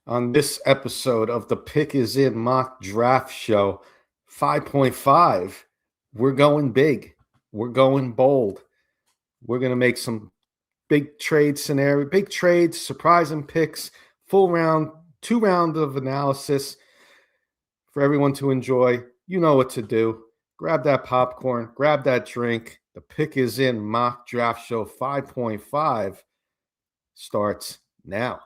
On this episode of the Pick is In Mock Draft Show 5.5, we're going big. We're going bold. We're going to make some big trades, surprising picks, full round, 2 round of analysis for everyone to enjoy. You know what to do. Grab that popcorn, grab that drink. The Pick is In Mock Draft Show 5.5 starts now.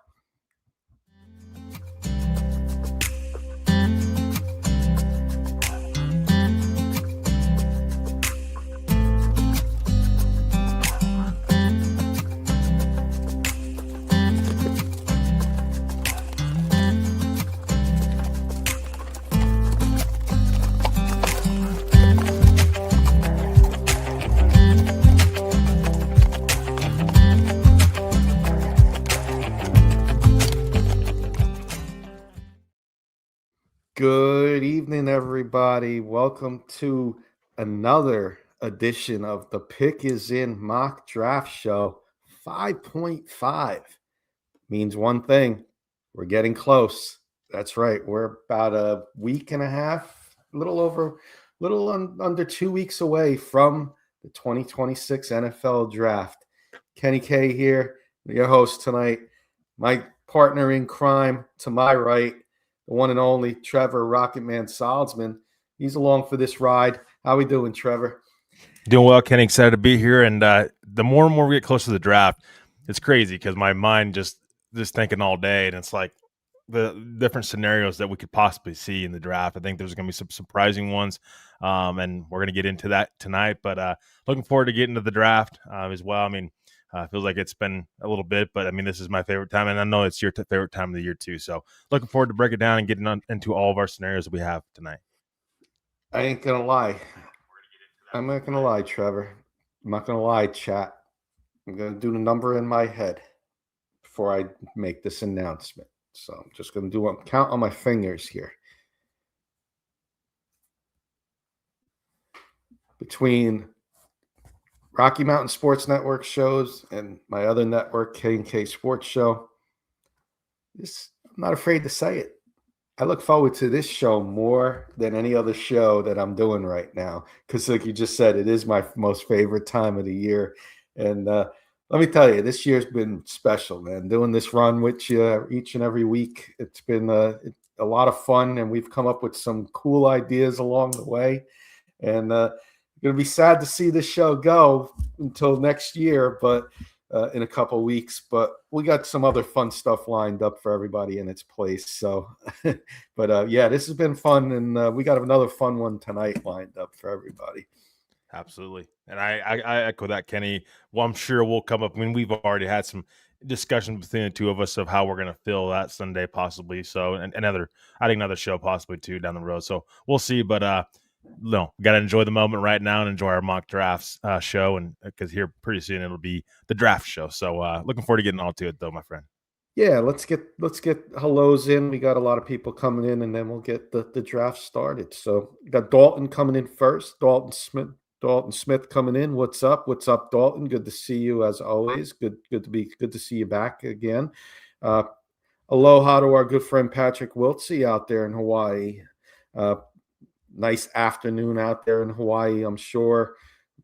Good evening, everybody. Welcome to another edition of the Pick is In Mock Draft Show 5.5. Means one thing, we're getting close. That's right. We're about a week and a half, under 2 weeks away from the 2026 NFL Draft. Kenny K here, your host tonight. My partner in crime to my right, the one and only Trevor Rocketman Salzman. He's along for this ride. How we doing, Trevor? Doing well, Kenny. Excited to be here. And the more and more we get close to the draft, it's crazy because my mind just thinking all day. And it's like the different scenarios that we could possibly see in the draft. I think there's going to be some surprising ones. And we're going to get into that tonight. But looking forward to getting to the draft as well. I mean, feels like it's been a little bit, but I mean, this is my favorite time. And I know it's your favorite time of the year too. So looking forward to break it down and getting into all of our scenarios that we have tonight. I ain't going to lie. I'm not going to lie, Trevor. I'm not going to lie, chat. I'm going to do the number in my head before I make this announcement. So I'm just going to count on my fingers here. Between Rocky Mountain Sports Network shows and my other network, K&K Sports Show, I'm not afraid to say it. I look forward to this show more than any other show that I'm doing right now because, like you just said, it is my most favorite time of the year. And let me tell you, this year's been special, man. Doing this run with you each and every week, it's been a lot of fun, and we've come up with some cool ideas along the way. And going to be sad to see this show go until next year, but in a couple of weeks. But we got some other fun stuff lined up for everybody in its place. So, but yeah, this has been fun, and we got another fun one tonight lined up for everybody. Absolutely. And I echo that, Kenny. Well, I'm sure we'll come up. I mean, we've already had some discussions between the two of us of how we're going to fill that Sunday possibly. So, and I think another show possibly too down the road. So we'll see. But no, we got to enjoy the moment right now and enjoy our mock drafts show. And because here pretty soon it'll be the draft show. So looking forward to getting all to it though, my friend. Yeah, let's get hellos in. We got a lot of people coming in, and then we'll get the draft started. So we got Dalton coming in first. Dalton Smith coming in. What's up? What's up, Dalton? Good to see you as always. Good to see you back again. Aloha to our good friend Patrick Wiltsey out there in Hawaii. Nice afternoon out there in Hawaii, I'm sure.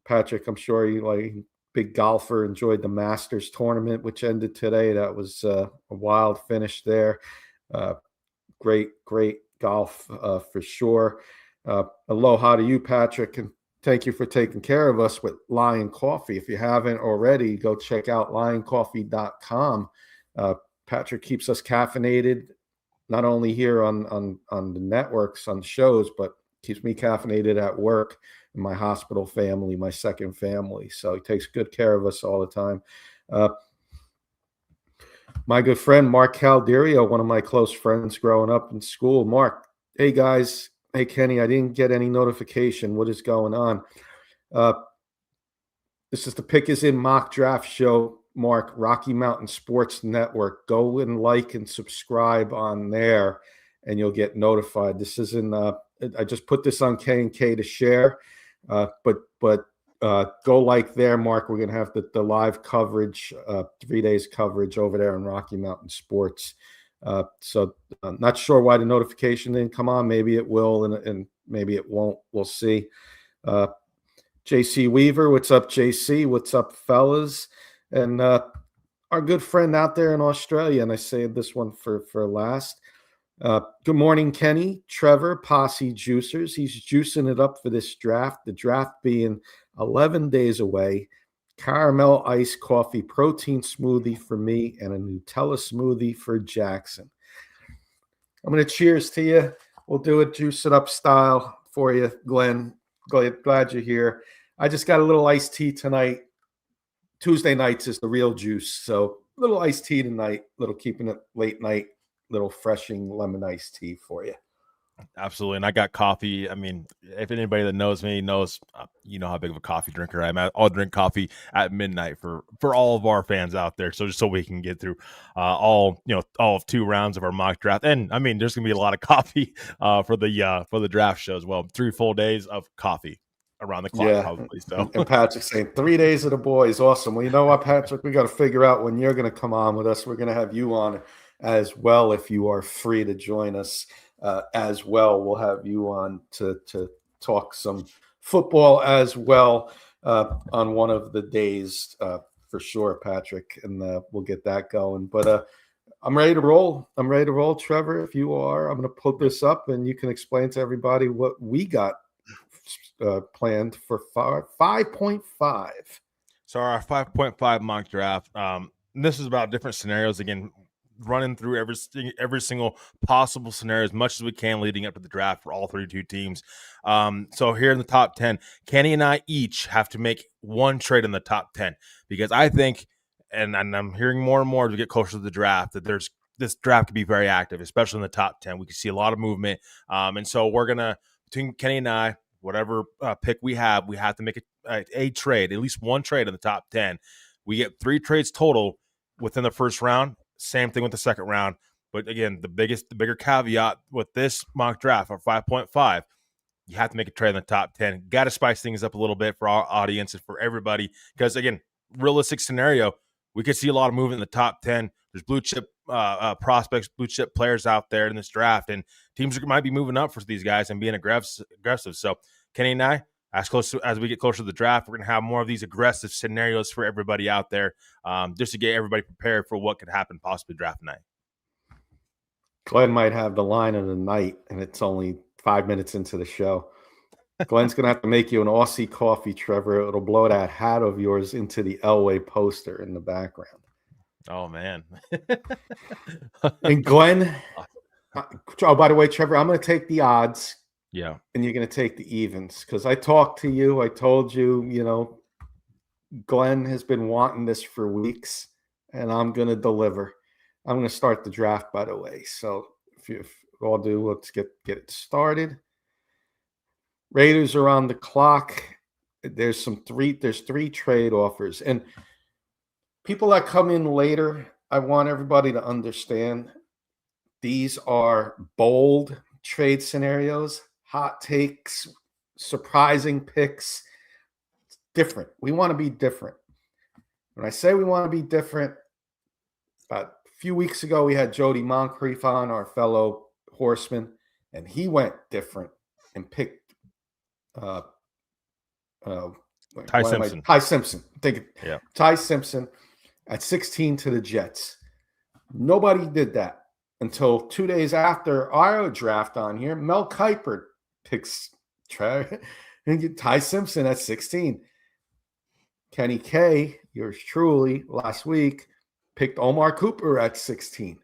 Patrick, I'm sure you big golfer, enjoyed the Masters tournament, which ended today. That was a wild finish there. Great golf for sure. Aloha to you, Patrick, and thank you for taking care of us with Lion Coffee. If you haven't already, go check out lioncoffee.com. Patrick keeps us caffeinated, not only here on the networks, on shows, but keeps me caffeinated at work, and my hospital family, my second family. So he takes good care of us all the time. My good friend, Mark Calderio, one of my close friends growing up in school. Mark, hey, guys. Hey, Kenny, I didn't get any notification. What is going on? This is the Pick is In Mock Draft Show, Mark, Rocky Mountain Sports Network. Go and like and subscribe on there, and you'll get notified. This isn't I just put this on K&K to share, but go like there, Mark. We're going to have the live coverage, 3 days coverage over there in Rocky Mountain Sports. So I'm not sure why the notification didn't come on. Maybe it will, and maybe it won't. We'll see. JC Weaver, what's up, JC? What's up, fellas? And our good friend out there in Australia, and I saved this one for last. Good morning, Kenny Trevor, Posse Juicers. He's juicing it up for this draft. The draft being 11 days away. Caramel iced coffee protein smoothie for me and a Nutella smoothie for Jackson. I'm going to cheers to you. We'll do it juice it up style for you, Glenn. Glad you're here. I just got a little iced tea tonight. Tuesday nights is the real juice. So a little iced tea tonight, little keeping it late night, little freshing lemon iced tea for you. Absolutely. And I got coffee. I mean, if anybody that knows me knows, you know how big of a coffee drinker I am. I'll drink coffee at midnight for all of our fans out there. So just so we can get through all of 2 rounds of our mock draft. And I mean, there's going to be a lot of coffee for the draft show as well. 3 full days of coffee around the clock, probably. So and Patrick's saying 3 days of the boys. Awesome. Well, you know what, Patrick, we got to figure out when you're going to come on with us. We're going to have you on as well if you are free to join us. As well, we'll have you on to talk some football as well on one of the days for sure, Patrick, and we'll get that going. But I'm ready to roll. Trevor. If you are, I'm going to put this up, and you can explain to everybody what we got planned for 5.5. So our 5.5 mock draft. This is about different scenarios again. Running through every single possible scenario as much as we can leading up to the draft for all 32 teams. So here in the top 10, Kenny and I each have to make one trade in the top 10 because I think, and I'm hearing more and more as we get closer to the draft, that this draft could be very active, especially in the top 10. We can see a lot of movement. And so we're going to, between Kenny and I, whatever pick we have to make a trade, at least one trade in the top 10. We get 3 trades total within the first round. Same thing with the second round. But again, the bigger caveat with this mock draft for 5.5, you have to make a trade in the top 10. Got to spice things up a little bit for our audience and for everybody. Because again, realistic scenario, we could see a lot of movement in the top 10. There's blue chip prospects, blue chip players out there in this draft, and teams might be moving up for these guys and being aggressive. So Kenny and I, as we get closer to the draft, we're going to have more of these aggressive scenarios for everybody out there, just to get everybody prepared for what could happen possibly draft night. Glenn might have the line of the night, and it's only 5 minutes into the show. Glenn's going to have to make you an Aussie coffee, Trevor. It'll blow that hat of yours into the Elway poster in the background. Oh, man. And Glenn, by the way, Trevor, I'm going to take the odds. Yeah. And you're going to take the evens because I talked to you. I told you, Glenn has been wanting this for weeks, and I'm going to deliver. I'm going to start the draft, by the way. So if all do, let's get it started. Raiders are on the clock. There's 3 trade offers. And people that come in later, I want everybody to understand these are bold trade scenarios. Hot takes, surprising picks, different. We want to be different. When I say we want to be different, a few weeks ago we had Jody Moncrief on, our fellow horseman, and he went different and picked Ty Simpson. Ty Simpson. Ty Simpson at 16 to the Jets. Nobody did that until 2 days after our draft on here. Mel Kiper picks Ty Simpson at 16. Kenny K, yours truly, last week, picked Omar Cooper at 16.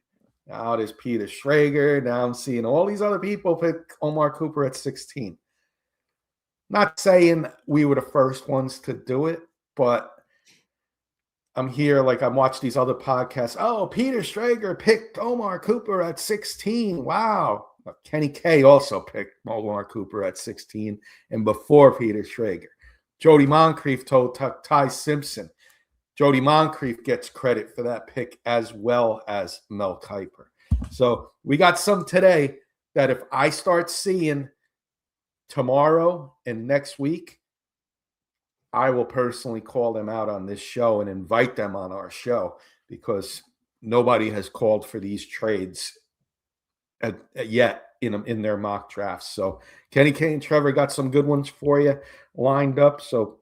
Now there's Peter Schrager. Now I'm seeing all these other people pick Omar Cooper at 16. Not saying we were the first ones to do it, but I'm here, like I'm watching these other podcasts. Oh, Peter Schrager picked Omar Cooper at 16. Wow. Kenny K also picked Omar Cooper at 16 and before Peter Schrager. Jody Moncrief told Ty Simpson. Jody Moncrief gets credit for that pick as well as Mel Kiper. So we got some today that if I start seeing tomorrow and next week, I will personally call them out on this show and invite them on our show because nobody has called for these trades yet in their mock drafts. So Kenny and Trevor got some good ones for you lined up. So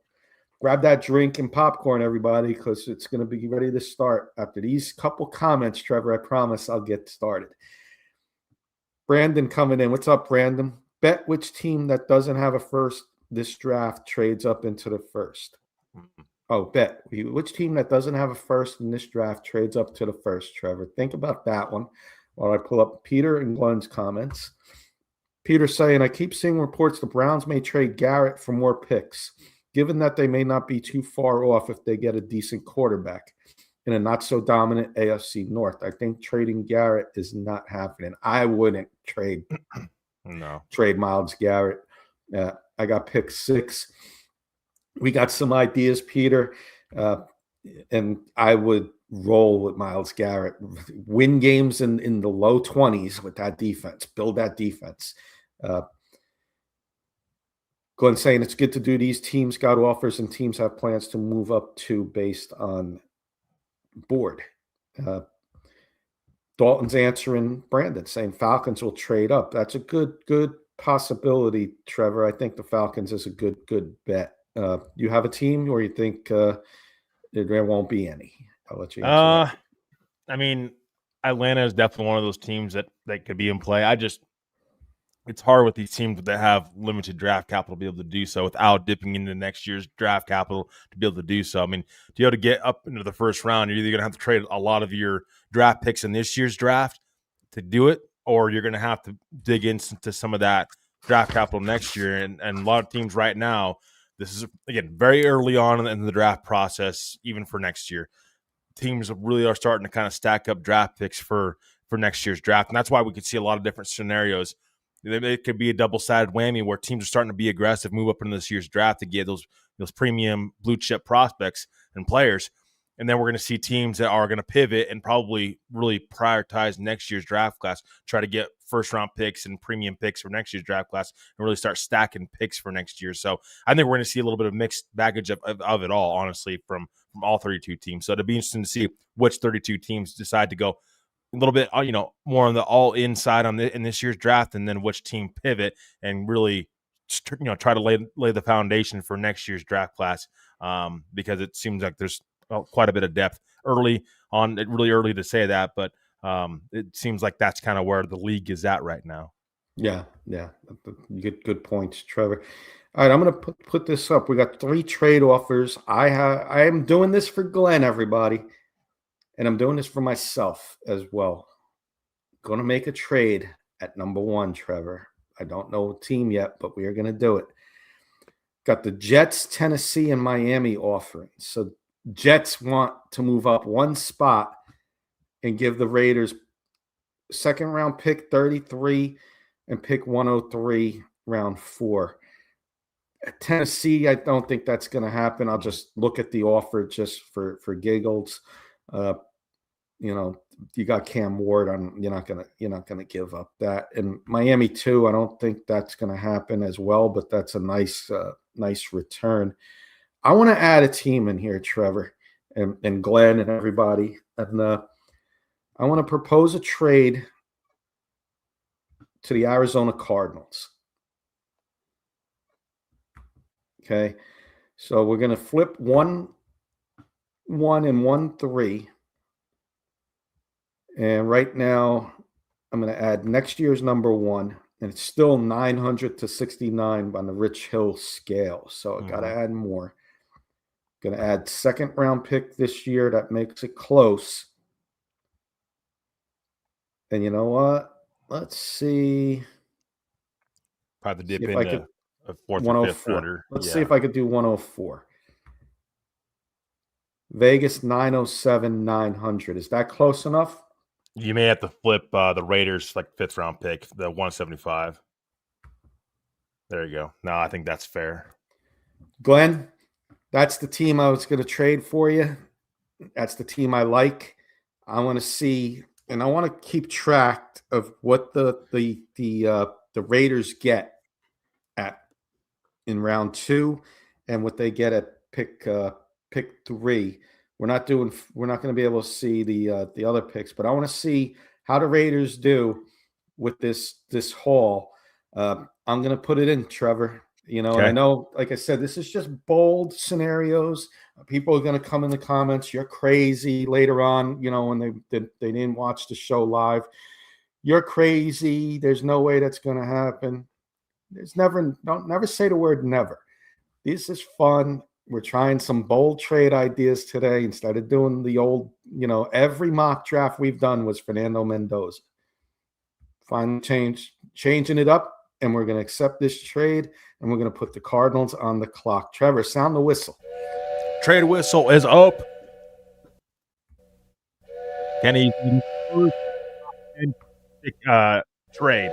grab that drink and popcorn, everybody, because it's going to be ready to start after these couple comments. Trevor, I promise I'll get started. Brandon coming in. What's up, Brandon? Bet which team that doesn't have a first this draft trades up into the first. Oh, bet which team that doesn't have a first in this draft trades up to the first, Trevor. Think about that one while I pull up Peter and Glenn's comments. Peter saying, I keep seeing reports the Browns may trade Garrett for more picks, given that they may not be too far off if they get a decent quarterback in a not-so-dominant AFC North. I think trading Garrett is not happening. I wouldn't trade Myles Garrett. I got pick 6. We got some ideas, Peter, and I would roll with Myles Garrett. Win games in the low 20s with that defense. Build that defense. Glenn saying it's good to do these teams got offers and teams have plans to move up to based on board. Dalton's answering Brandon saying Falcons will trade up. That's a good possibility, Trevor. I think the Falcons is a good bet. You have a team or you think there won't be any? I'll let you answer that. I mean, Atlanta is definitely one of those teams that could be in play. It's hard with these teams that have limited draft capital to be able to do so without dipping into next year's draft capital to be able to do so. I mean, to be able to get up into the first round, you're either going to have to trade a lot of your draft picks in this year's draft to do it, or you're going to have to dig into some of that draft capital next year. And a lot of teams right now, this is, again, very early on in the draft process, even for next year. Teams really are starting to kind of stack up draft picks for next year's draft. And that's why we could see a lot of different scenarios. It could be a double-sided whammy where teams are starting to be aggressive, move up into this year's draft to get those premium blue-chip prospects and players. And then we're going to see teams that are going to pivot and probably really prioritize next year's draft class, try to get first-round picks and premium picks for next year's draft class, and really start stacking picks for next year. So I think we're going to see a little bit of mixed baggage of it all, honestly, from all 32 teams. So it'll be interesting to see which 32 teams decide to go a little bit, more on the all-in side in this year's draft, and then which team pivot and really, try to lay the foundation for next year's draft class, because it seems like there's quite a bit of depth early on. It's really early to say that, but it seems like that's kind of where the league is at right now. Yeah. Good points, Trevor. All right, I'm going to put this up. We got 3 trade offers. I am doing this for Glenn, everybody. And I'm doing this for myself as well. Going to make a trade at number 1, Trevor. I don't know a team yet, but we are going to do it. Got the Jets, Tennessee, and Miami offering. So Jets want to move up 1 spot and give the Raiders second-round pick 33 and pick 103 round 4. At Tennessee, I don't think that's going to happen. I'll just look at the offer just for giggles. You got Cam Ward. You're not gonna give up that. And Miami too. I don't think that's gonna happen as well. But that's a nice return. I want to add a team in here, Trevor, and Glenn and everybody. And I want to propose a trade to the Arizona Cardinals. Okay, so we're gonna flip 1-1 and 1-3. And right now, I'm going to add next year's number 1, and it's still 900 to 69 on the Rich Hill scale. So I got to add more. Going to add second-round pick this year. That makes it close. And you know what? Let's see. Probably dip into a 4th or 5th rounder. Let's see if I could do 104. Vegas 907, 900. Is that close enough? You may have to flip the Raiders 5th round pick, the 175. There you go. No, I think that's fair. Glenn, that's the team I was going to trade for you. That's the team I like. I want to see, and I want to keep track of what the Raiders get in round 2 and what they get at pick 3. We're not going to be able to see the other picks, but I want to see how the Raiders do with this haul. I'm going to put it in, Trevor. And I know, like I said, this is just bold scenarios. People are going to come in the comments. You're crazy later on. When they didn't watch the show live. You're crazy. There's no way that's going to happen. Don't never say the word never. This is fun. We're trying some bold trade ideas today instead of doing the old, every mock draft we've done was Fernando Mendoza. Finally changing it up, and we're going to accept this trade, and we're going to put the Cardinals on the clock. Trevor, sound the whistle. Trade whistle is up. Kenny, trade.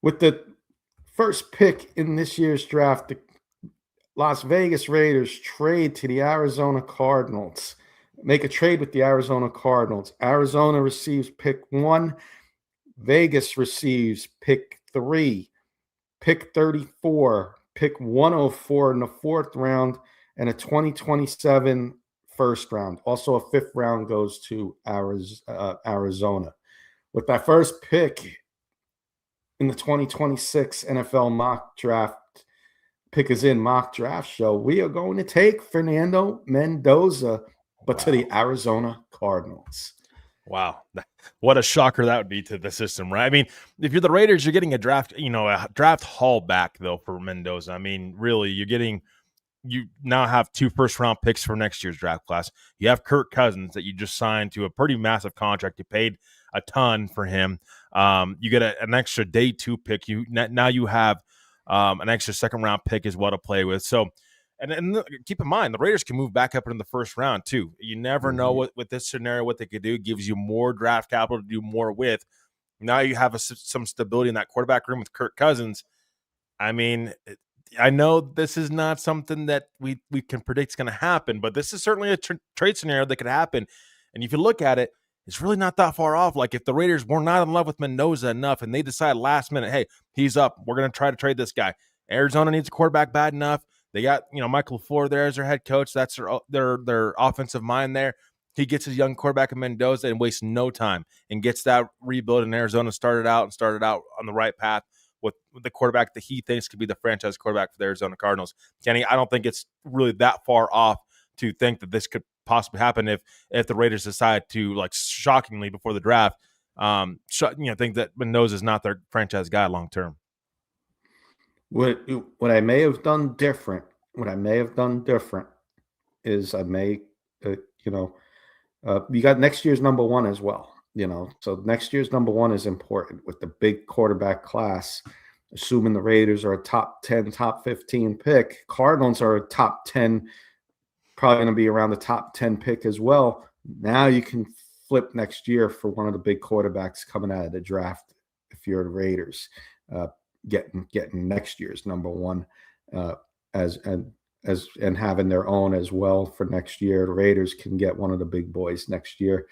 With the first pick in this year's draft, the Las Vegas Raiders trade to the Arizona Cardinals. Make a trade with the Arizona Cardinals. Arizona receives pick 1. Vegas receives pick 3, pick 34, pick 104 in the 4th round, and a 2027 first round. Also, a 5th round goes to Arizona. With that first pick in the 2026 NFL mock draft, pick is in mock draft show, we are going to take Fernando Mendoza, but to the Arizona Cardinals. Wow. What a shocker that would be to the system, right? I mean, if you're the Raiders, you're getting a draft haul back, though, for Mendoza. I mean, really, you now have 2 first-round picks for next year's draft class. You have Kirk Cousins that you just signed to a pretty massive contract. You paid a ton for him. You get an extra day 2 pick. Now you have an extra second-round pick as well to play with. So, and keep in mind, the Raiders can move back up in the first round, too. You never know with this scenario what they could do. It gives you more draft capital to do more with. Now you have some stability in that quarterback room with Kirk Cousins. I mean, I know this is not something that we can predict is going to happen, but this is certainly a trade scenario that could happen. And if you look at it, it's really not that far off. Like if the Raiders were not in love with Mendoza enough and they decide last minute, hey, he's up, we're going to try to trade this guy. Arizona needs a quarterback bad enough. They got, Michael LaFleur there as their head coach. That's their offensive mind there. He gets his young quarterback in Mendoza and wastes no time and gets that rebuild in Arizona started out on the right path with the quarterback that he thinks could be the franchise quarterback for the Arizona Cardinals. Kenny, I don't think it's really that far off to think that this could possibly happen if the Raiders decide to, like, shockingly before the draft, think that Mendoza is not their franchise guy long term. What I may have done different is I may, you got next year's number 1 as well, so next year's number 1 is important with the big quarterback class, assuming the Raiders are a top 10, top 15 pick. Cardinals are a top 10, probably going to be around the top 10 pick as well. Now you can flip next year for one of the big quarterbacks coming out of the draft if you're the Raiders. Getting next year's number 1 and having their own as well for next year. The Raiders can get one of the big boys next year.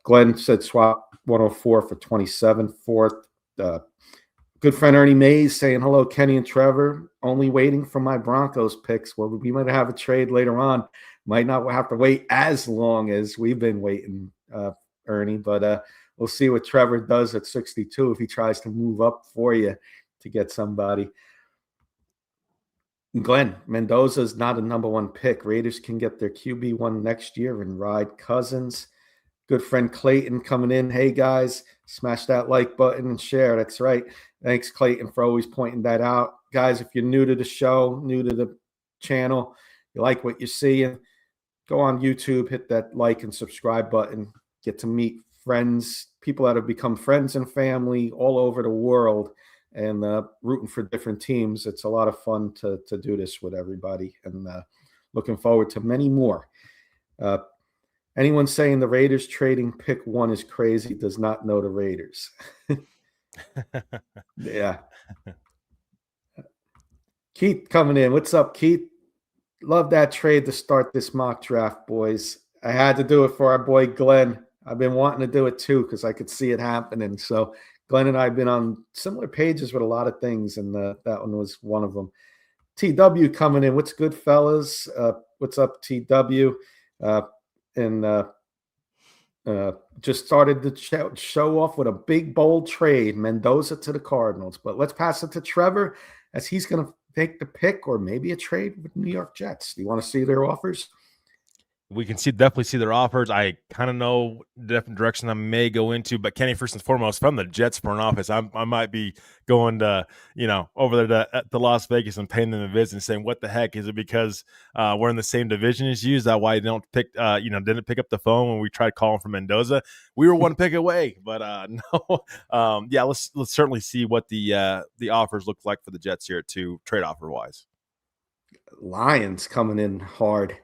Glenn said swap 104 for 27 4th. Good friend Ernie Mays saying hello, Kenny and Trevor. Only waiting for my Broncos picks. Well, we might have a trade later on. Might not have to wait as long as we've been waiting, Ernie, but we'll see what Trevor does at 62 if he tries to move up for you to get somebody. Glenn, Mendoza is not a number 1 pick. Raiders can get their QB1 next year and ride Cousins. Good friend Clayton coming in. Hey, guys, smash that like button and share. That's right. Thanks, Clayton, for always pointing that out. Guys, if you're new to the show, new to the channel, you like what you're seeing, go on YouTube, hit that like and subscribe button. Get to meet friends, people that have become friends and family all over the world and rooting for different teams. It's a lot of fun to do this with everybody and looking forward to many more. Anyone saying the Raiders trading pick 1 is crazy does not know the Raiders. Yeah. Keith coming in. What's up, Keith? Love that trade to start this mock draft, boys. I had to do it for our boy Glenn. I've been wanting to do it too because I could see it happening. So Glenn and I have been on similar pages with a lot of things, and that one was one of them. TW coming in. What's good, fellas? What's up, TW? And just started the show off with a big, bold trade, Mendoza to the Cardinals. But let's pass it to Trevor as he's going to take the pick or maybe a trade with New York Jets. Do you want to see their offers? We can definitely see their offers. I kind of know the different direction I may go into, but Kenny, first and foremost, from the Jets front office, I might be going to, over there to Las Vegas and paying them a visit and saying, what the heck? Is it because we're in the same division as you? Is that why you don't didn't pick up the phone when we tried calling for Mendoza? We were one pick away, but no. Let's certainly see what the offers look like for the Jets here too, trade offer wise. Lions coming in hard.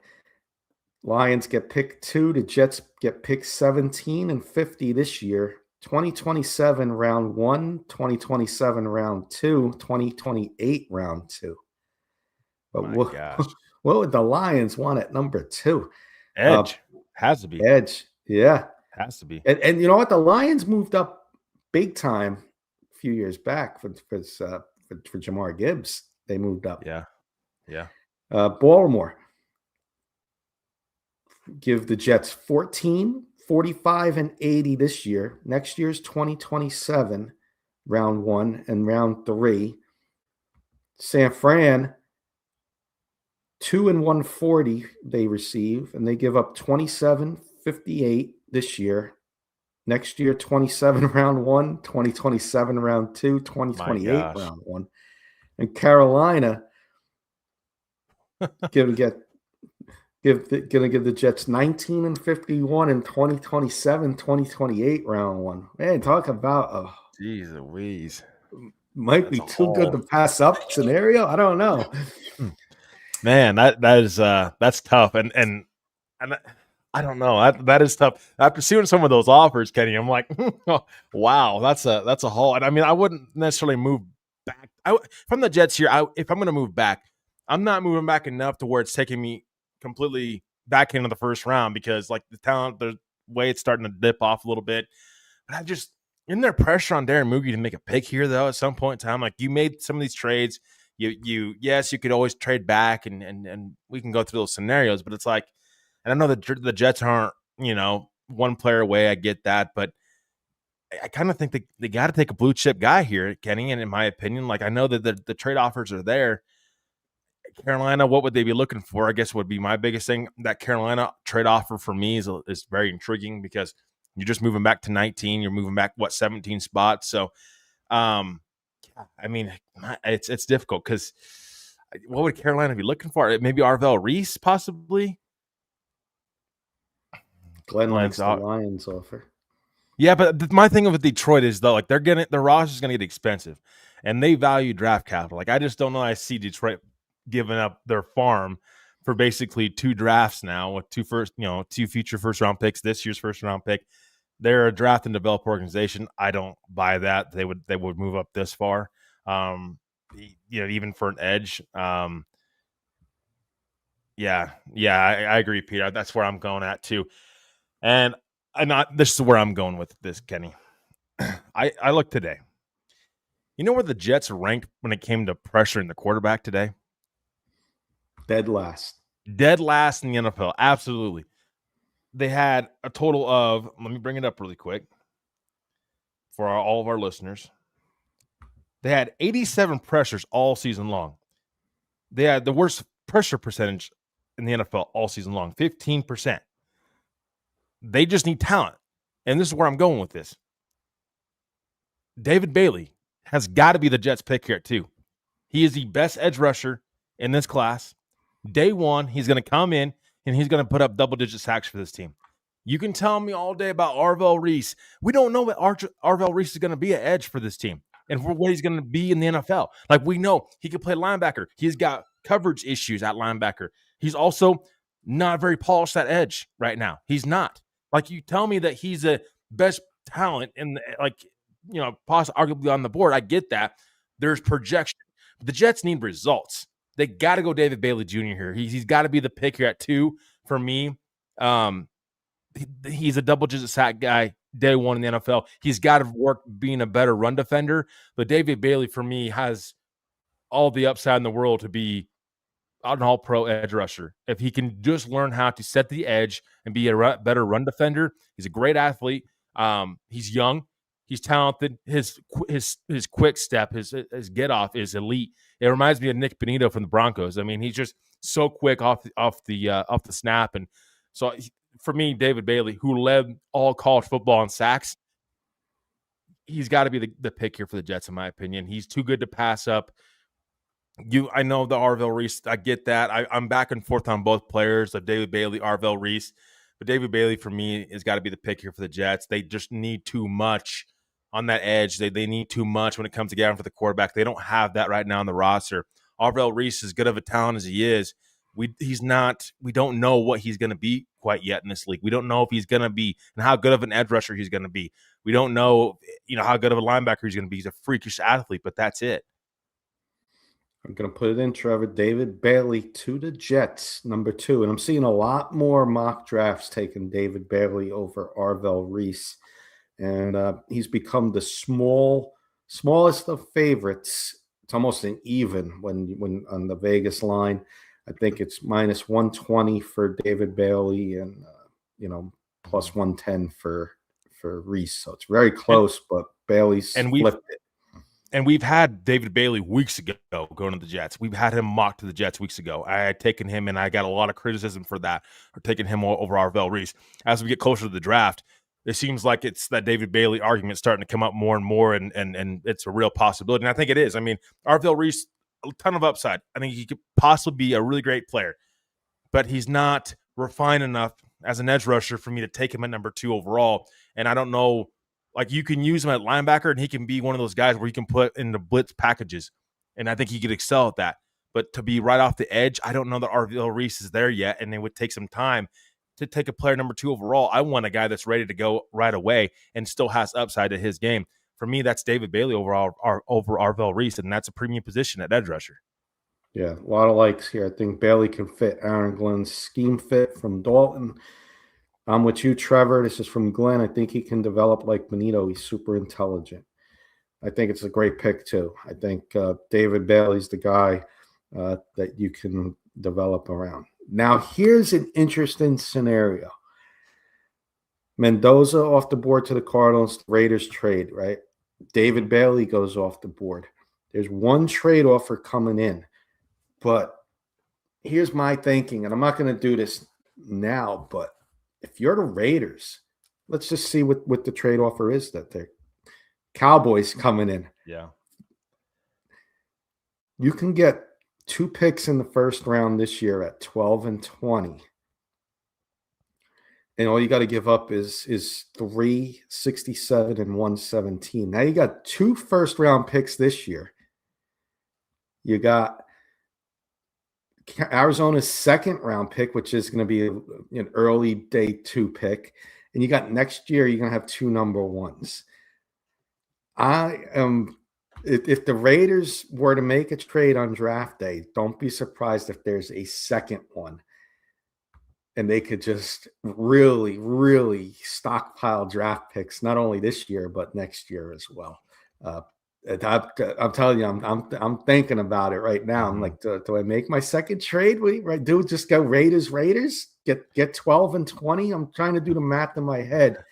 Lions get pick 2. The Jets get pick 17 and 50 this year. 2027 round 1, 2027 round 2, 2028 round 2. But what would the Lions want at number 2? Edge. Has to be. Edge. Yeah. Has to be. And you know what? The Lions moved up big time a few years back for Jamar Gibbs. They moved up. Yeah. Baltimore. Give the Jets 14, 45, and 80 this year. Next year's 2027, round 1 and round 3. San Fran, 2 and 140 they receive, and they give up 27, 58 this year. Next year, 27 round 1, 2027 round 2, 2028 round 1. And Carolina gonna give the Jets 19 and 51 in 2027, 2028 round 1. Man, talk about jeez Louise. Might be too good to pass up scenario. I don't know. Man, that's tough. And I don't know. That is tough. After seeing some of those offers, Kenny, I'm like, wow, that's a haul. And I mean, I wouldn't necessarily move back from the Jets here. If I'm going to move back, I'm not moving back enough to where it's taking me completely back into the first round, because like the talent, the way it's starting to dip off a little bit. But isn't there pressure on Darren Moogie to make a pick here though? At some point in time, like you made some of these trades, you could always trade back and we can go through those scenarios, but it's like, and I know the Jets aren't, one player away. I get that, but I kind of think they got to take a blue chip guy here, Kenny. And in my opinion, like I know that the trade offers are there. Carolina, what would they be looking for? I guess would be my biggest thing. That Carolina trade offer for me is very intriguing, because you're just moving back to 19. You're moving back 17 spots. So, I mean, it's difficult, because what would Carolina be looking for? Maybe Arvell Reese, possibly. Glenn likes the Lions offer. Yeah, but my thing with Detroit is though, like their roster is going to get expensive, and they value draft capital. Like I just don't know. I see Detroit giving up their farm for basically 2 drafts now with 2 future first round picks, this year's first round pick. They're a draft and develop organization. I don't buy that. They would move up this far. Even for an edge. I agree, Peter. That's where I'm going at too. And this is where I'm going with this, Kenny. I look today. You know where the Jets ranked when it came to pressuring the quarterback today? Dead last in the NFL. Absolutely. They had a total of, let me bring it up really quick for all of our listeners. They had 87 pressures all season long. They had the worst pressure percentage in the NFL all season long, 15%. They just need talent. And this is where I'm going with this. David Bailey has got to be the Jets pick here too. He is the best edge rusher in this class. Day one, he's going to come in and he's going to put up double-digit sacks for this team. You can tell me all day about Arvell Reese. We don't know what Arvell Reese is going to be an edge for this team and for what he's going to be in the NFL. Like, we know he can play linebacker. He's got coverage issues at linebacker. He's also not very polished at edge right now. He's not. Like, you tell me that he's the best talent in, possibly arguably on the board. I get that. There's projection. The Jets need results. They got to go David Bailey Jr. here. He's got to be the pick here at 2 for me. He's a double-digit sack guy day one in the NFL. He's got to work being a better run defender. But David Bailey, for me, has all the upside in the world to be an all-pro edge rusher. If he can just learn how to set the edge and be a better run defender, he's a great athlete. He's young, he's talented. His quick step, his get off is elite. It reminds me of Nick Benito from the Broncos. I mean, he's just so quick off the snap. And so for me, David Bailey, who led all college football in sacks, he's got to be the pick here for the Jets, in my opinion. He's too good to pass up. I know the Arvell Reese. I get that. I'm back and forth on both players of David Bailey, Arvell Reese. But David Bailey, for me, has got to be the pick here for the Jets. They just need too much on that edge. They need too much when it comes to getting for the quarterback. They don't have that right now on the roster. Arvell Reese, as good of a talent as he is, he's not. We don't know what he's going to be quite yet in this league. We don't know if he's going to be and how good of an edge rusher he's going to be. We don't know, how good of a linebacker he's going to be. He's a freakish athlete, but that's it. I'm going to put it in, Trevor. David Bailey to the Jets, number 2. And I'm seeing a lot more mock drafts taking David Bailey over Arvell Reese. And he's become the smallest of favorites. It's almost an even when on the Vegas line. I think it's minus 120 for David Bailey and, plus 110 for Reese. So it's very close, but Bailey's flipped it. And we've had David Bailey weeks ago going to the Jets. We've had him mocked to the Jets weeks ago. I had taken him, and I got a lot of criticism for that, for taking him over Arvell Reese. As we get closer to the draft, it seems like it's that David Bailey argument starting to come up more and more, and it's a real possibility. And I think it is. I mean, Arvell Reese, a ton of upside. I think he could possibly be a really great player, but he's not refined enough as an edge rusher for me to take him at number 2 overall. And I don't know. Like, you can use him at linebacker, and he can be one of those guys where you can put in the blitz packages, and I think he could excel at that. But to be right off the edge, I don't know that Arvell Reese is there yet, and it would take some time to take a player number 2 overall. I want a guy that's ready to go right away and still has upside to his game. For me, that's David Bailey over Arvell Reese, and that's a premium position at edge rusher. Yeah, a lot of likes here. I think Bailey can fit Aaron Glenn's scheme fit from Dalton. I'm with you, Trevor. This is from Glenn. I think he can develop like Benito. He's super intelligent. I think it's a great pick, too. I think David Bailey's the guy that you can develop around. Now, here's an interesting scenario. Mendoza off the board to the Cardinals. Raiders trade, right? David Bailey goes off the board. There's one trade offer coming in. But here's my thinking, and I'm not going to do this now, but if you're the Raiders, let's just see what the trade offer is that they're Cowboys coming in. Yeah. You can get 2 picks in the first round this year at 12 and 20. And all you got to give up is 367 and 117. Now you got 2 first round picks this year. You got Arizona's second round pick, which is going to be an early day 2 pick. And you got next year, you're going to have 2 number 1s. If the Raiders were to make a trade on draft day, don't be surprised if there's a second one. And they could just really, really stockpile draft picks, not only this year, but next year as well. I'm telling you, I'm thinking about it right now. I'm like, do I make my second trade? Right? Do just go Raiders, get 12 and 20. I'm trying to do the math in my head.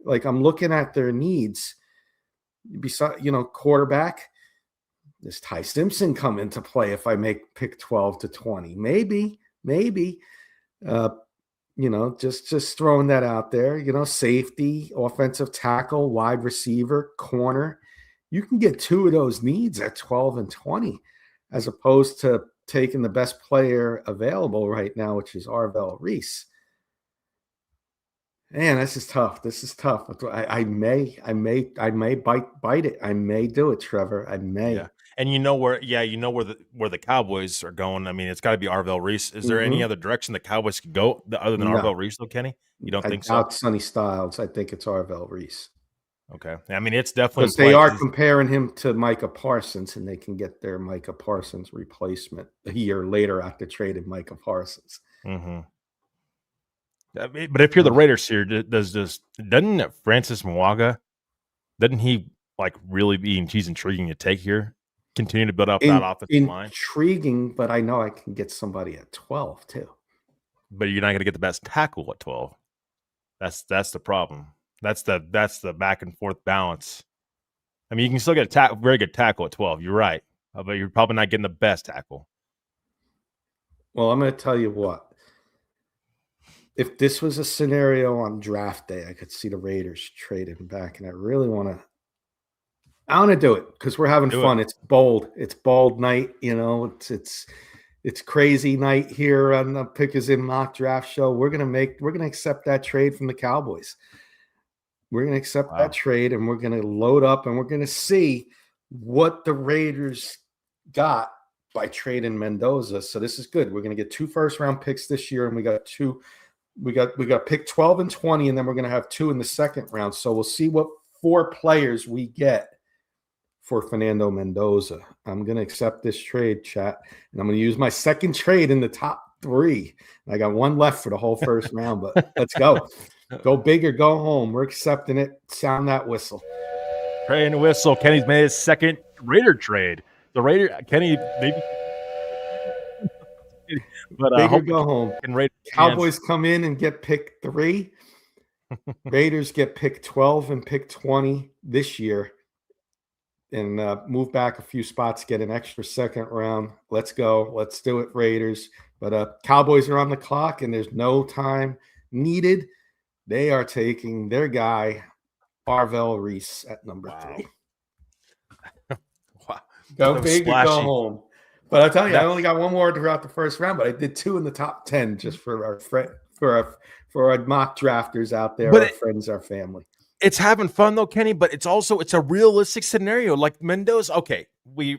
Like, I'm looking at their needs. Besides, quarterback, does Ty Simpson come into play if I pick 12 to 20? Maybe. Just throwing that out there. Safety, offensive tackle, wide receiver, corner. You can get 2 of those needs at 12 and 20, as opposed to taking the best player available right now, which is Arvell Reese. Man, this is tough. I may bite it. I may do it, Trevor. I may. Yeah. And where the Cowboys are going. I mean, it's got to be Arvell Reese. Is there any other direction the Cowboys could go other than Arvell Reese, though, Kenny? You don't think so? Sonny Styles. I think it's Arvell Reese. Okay. I mean, it's definitely because they are comparing him to Micah Parsons, and they can get their Micah Parsons replacement a year later after trading Micah Parsons. Mm-hmm. But if you're the Raiders here, doesn't Francis Mwaga, doesn't he really be? He's intriguing to take here. continue to build up that offensive line. Intriguing, but I know I can get somebody at 12 too. But you're not going to get the best tackle at 12. That's the problem. That's the back and forth balance. I mean, you can still get a very good tackle at 12. You're right, but you're probably not getting the best tackle. Well, I'm going to tell you what. If this was a scenario on draft day, I could see the Raiders trading back, and I want to do it because we're having fun. It's bold. It's bold night. It's crazy night here on the Pickers in Mock Draft Show. We're gonna accept that trade from the Cowboys. We're gonna accept that trade, and we're gonna load up, and we're gonna see what the Raiders got by trading Mendoza. So this is good. We're gonna get 2 first-round picks this year, and we got pick 12 and 20, and then we're gonna have 2 in the second round. So we'll see what 4 players we get for Fernando Mendoza. I'm going to accept this trade, chat, and I'm going to use my second trade in the top 3. I got 1 left for the whole first round, but let's go. Go big or go home. We're accepting it. Sound that whistle. Pray and whistle. Kenny's made his second Raider trade. Kenny, maybe. But big or go home. Cowboys come in and get pick 3. Raiders get pick 12 and pick 20 this year. And move back a few spots, get an extra second round. Let's go. Let's do it, Raiders. But Cowboys are on the clock, and there's no time needed. They are taking their guy, Arvell Reese, at number 3. Wow. Go big or go home. But I'll tell you, I only got 1 more throughout the first round, but I did 2 in the top 10 just for our mock drafters out there, our friends, our family. It's having fun though, Kenny, but it's a realistic scenario. Like Mendoza, okay, we're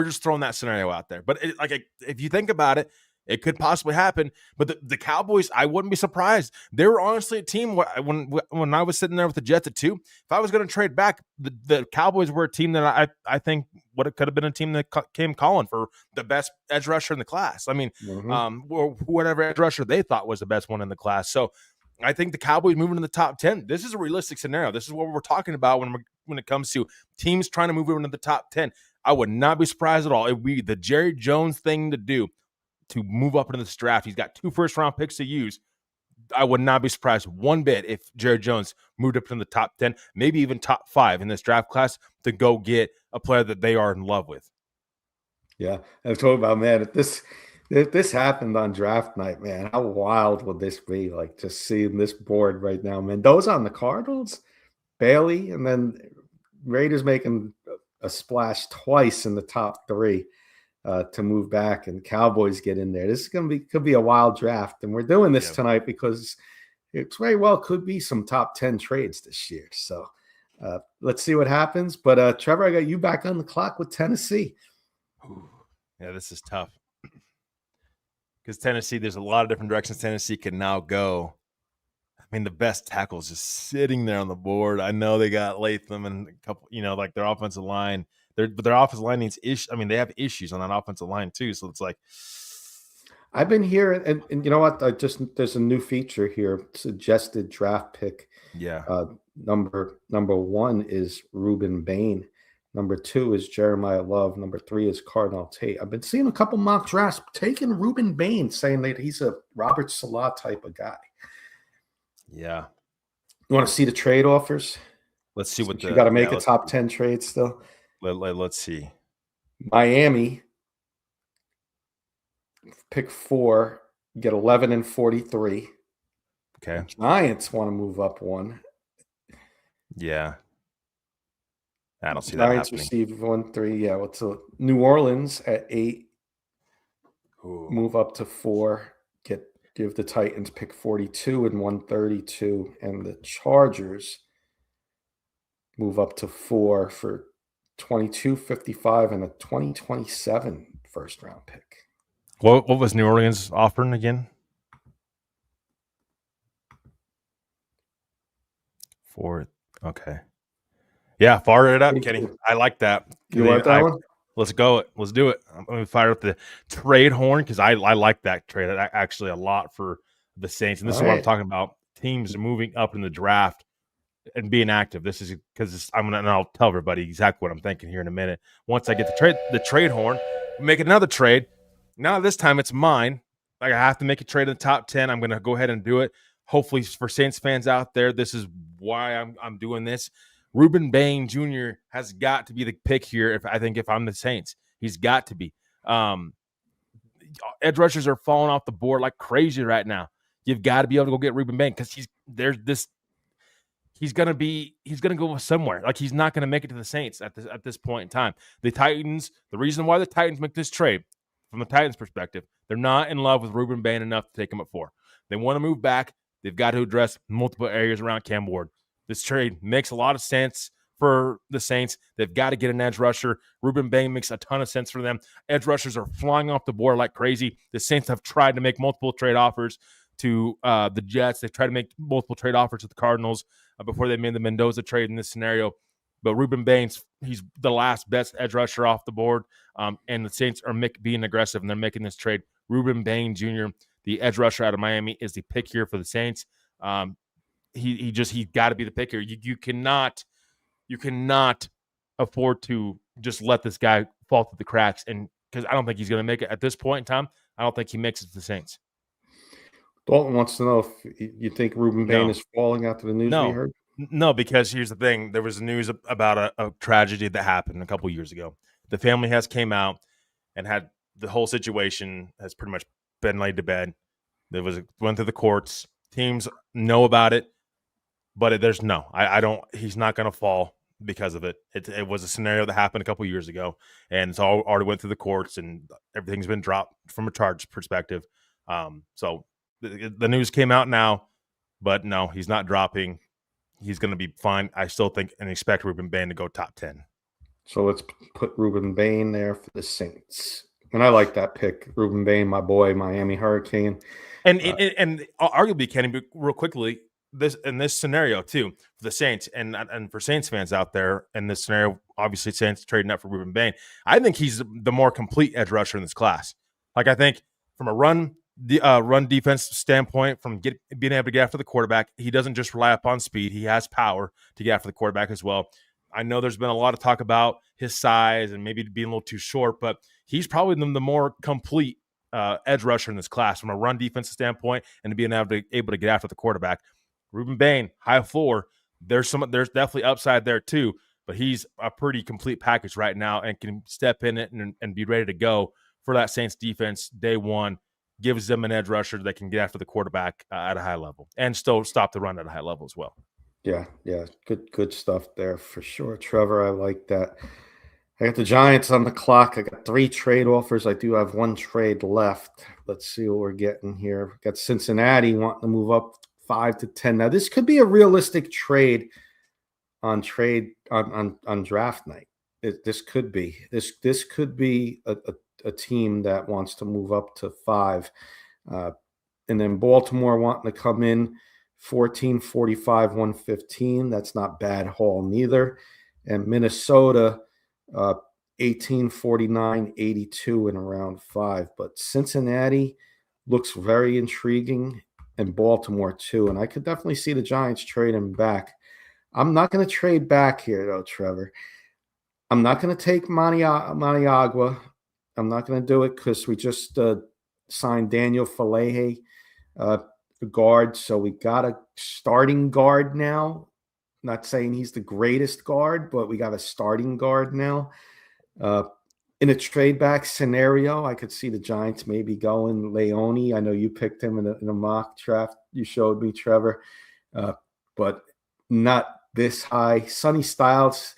just throwing that scenario out there. But if you think about it, it could possibly happen. But the Cowboys, I wouldn't be surprised. They were honestly a team when I was sitting there with the Jets at 2. If I was going to trade back, the Cowboys were a team that I think it could have been a team that came calling for the best edge rusher in the class. I mean, or whatever edge rusher they thought was the best one in the class. So I think the Cowboys moving in the top 10. This is a realistic scenario. This is what we're talking about when it comes to teams trying to move into the top 10. I would not be surprised at all. It would be the Jerry Jones thing to do to move up into this draft. He's got 2 first-round picks to use. I would not be surprised one bit if Jerry Jones moved up in the top 10, maybe even top 5 in this draft class to go get a player that they are in love with. Yeah, I've told about, man, if this happened on draft night, man, how wild would this be? Like, just seeing this board right now, Mendoza on the Cardinals, Bailey, and then Raiders making a splash twice in the top 3 to move back, and Cowboys get in there. This is could be a wild draft, and we're doing this tonight because it's very well could be some top 10 trades this year. So let's see what happens. But Trevor, I got you back on the clock with Tennessee. Yeah, this is tough. Because Tennessee, there's a lot of different directions Tennessee can now go. I mean, the best tackle is just sitting there on the board. I know they got Latham and a couple, like their offensive line. But their offensive line needs issues. I mean, they have issues on that offensive line too. So it's like, I've been here, and you know what? There's a new feature here. Suggested draft pick. Yeah. Number 1 is Ruben Bain. Number 2 is Jeremiah Love. Number 3 is Cardinal Tate. I've been seeing a couple mock drafts taking Ruben Bain, saying that he's a Robert Salah type of guy. Yeah. You want to see the trade offers? Let's see what you got to make a top 10 trade still. Let's see. Miami, pick 4, get 11 and 43. Okay. Giants want to move up 1. Yeah. I don't see that Giants happening. receive 1-3. Yeah, what's New Orleans at 8. Ooh. Move up to 4. Give the Titans pick 42 and 132, and the Chargers move up to 4 for 22, 55, and a 2027 first round pick. What was New Orleans offering again? 4. Okay. Yeah, fire it up, Kenny. I like that. You like that one? Let's go. Let's do it. I'm going to fire up the trade horn because I like that trade actually a lot for the Saints. And this is what I'm talking about. Teams moving up in the draft and being active. This is because and I'll tell everybody exactly what I'm thinking here in a minute. Once I get the trade horn, make another trade. Now this time it's mine. Like I have to make a trade in the top 10. I'm going to go ahead and do it. Hopefully for Saints fans out there, this is why I'm doing this. Ruben Bain Jr. has got to be the pick here. If I'm the Saints, he's got to be. Edge rushers are falling off the board like crazy right now. You've got to be able to go get Ruben Bain because he's gonna go somewhere. Like he's not gonna make it to the Saints at this point in time. The Titans, the reason why the Titans make this trade, from the Titans' perspective, they're not in love with Ruben Bain enough to take him at 4. They want to move back. They've got to address multiple areas around Cam Ward. This trade makes a lot of sense for the Saints. They've got to get an edge rusher. Ruben Bain makes a ton of sense for them. Edge rushers are flying off the board like crazy. The Saints have tried to make multiple trade offers to the Jets. They've tried to make multiple trade offers to the Cardinals before they made the Mendoza trade in this scenario. But Ruben Bain's, he's the last best edge rusher off the board, and the Saints are being aggressive, and they're making this trade. Ruben Bain Jr., the edge rusher out of Miami, is the pick here for the Saints. He's got to be the pick here. You cannot afford to just let this guy fall through the cracks, and because I don't think he's going to make it at this point in time. I don't think he makes it to the Saints. Dalton wants to know if you think Ruben Bain is falling after the news we heard. No, because here's the thing. There was news about a tragedy that happened a couple years ago. The family has came out and had the whole situation has pretty much been laid to bed. Went through the courts. Teams know about it, but I don't. He's not going to fall because of it. It was a scenario that happened a couple years ago, and it's already went through the courts, and everything's been dropped from a charge perspective. So the news came out now, but no, he's not dropping. He's going to be fine. I still think and expect Ruben Bain to go top 10. So let's put Ruben Bain there for the Saints. And I like that pick. Ruben Bain, my boy, Miami Hurricane. And arguably, Kenny, real quickly, in this scenario too, for the Saints and for Saints fans out there, in this scenario, obviously Saints trading up for Ruben Bain. I think he's the more complete edge rusher in this class. Like I think from a run defense standpoint, from being able to get after the quarterback, he doesn't just rely upon speed. He has power to get after the quarterback as well. I know there's been a lot of talk about his size and maybe being a little too short, but he's probably the more complete edge rusher in this class from a run defensive standpoint and to being able to get after the quarterback. Ruben Bain, high floor. There's definitely upside there too, but he's a pretty complete package right now and can step in it and be ready to go for that Saints defense day one. Gives them an edge rusher that can get after the quarterback at a high level and still stop the run at a high level as well. Yeah, good stuff there for sure, Trevor. I like that. I got the Giants on the clock. I got 3 trade offers. I do have 1 trade left. Let's see what we're getting here. Got Cincinnati wanting to move up 5 to 10. Now this could be a realistic trade on draft night. This could be a team that wants to move up to 5. And then Baltimore wanting to come in 14, 45, 115. That's not bad haul neither. And Minnesota 18, 49, 82 in round 5. But Cincinnati looks very intriguing, and Baltimore too. And I could definitely see the Giants trading back. I'm not going to trade back here though, Trevor. I'm not going to take Maniagua. I'm not going to do it because we just signed Daniel Falehe, guard. So we got a starting guard now. Not saying he's the greatest guard, but we got a starting guard now. In a trade back scenario, I could see the Giants maybe going Leone. I know you picked him in a mock draft you showed me, Trevor, but not this high. Sonny Styles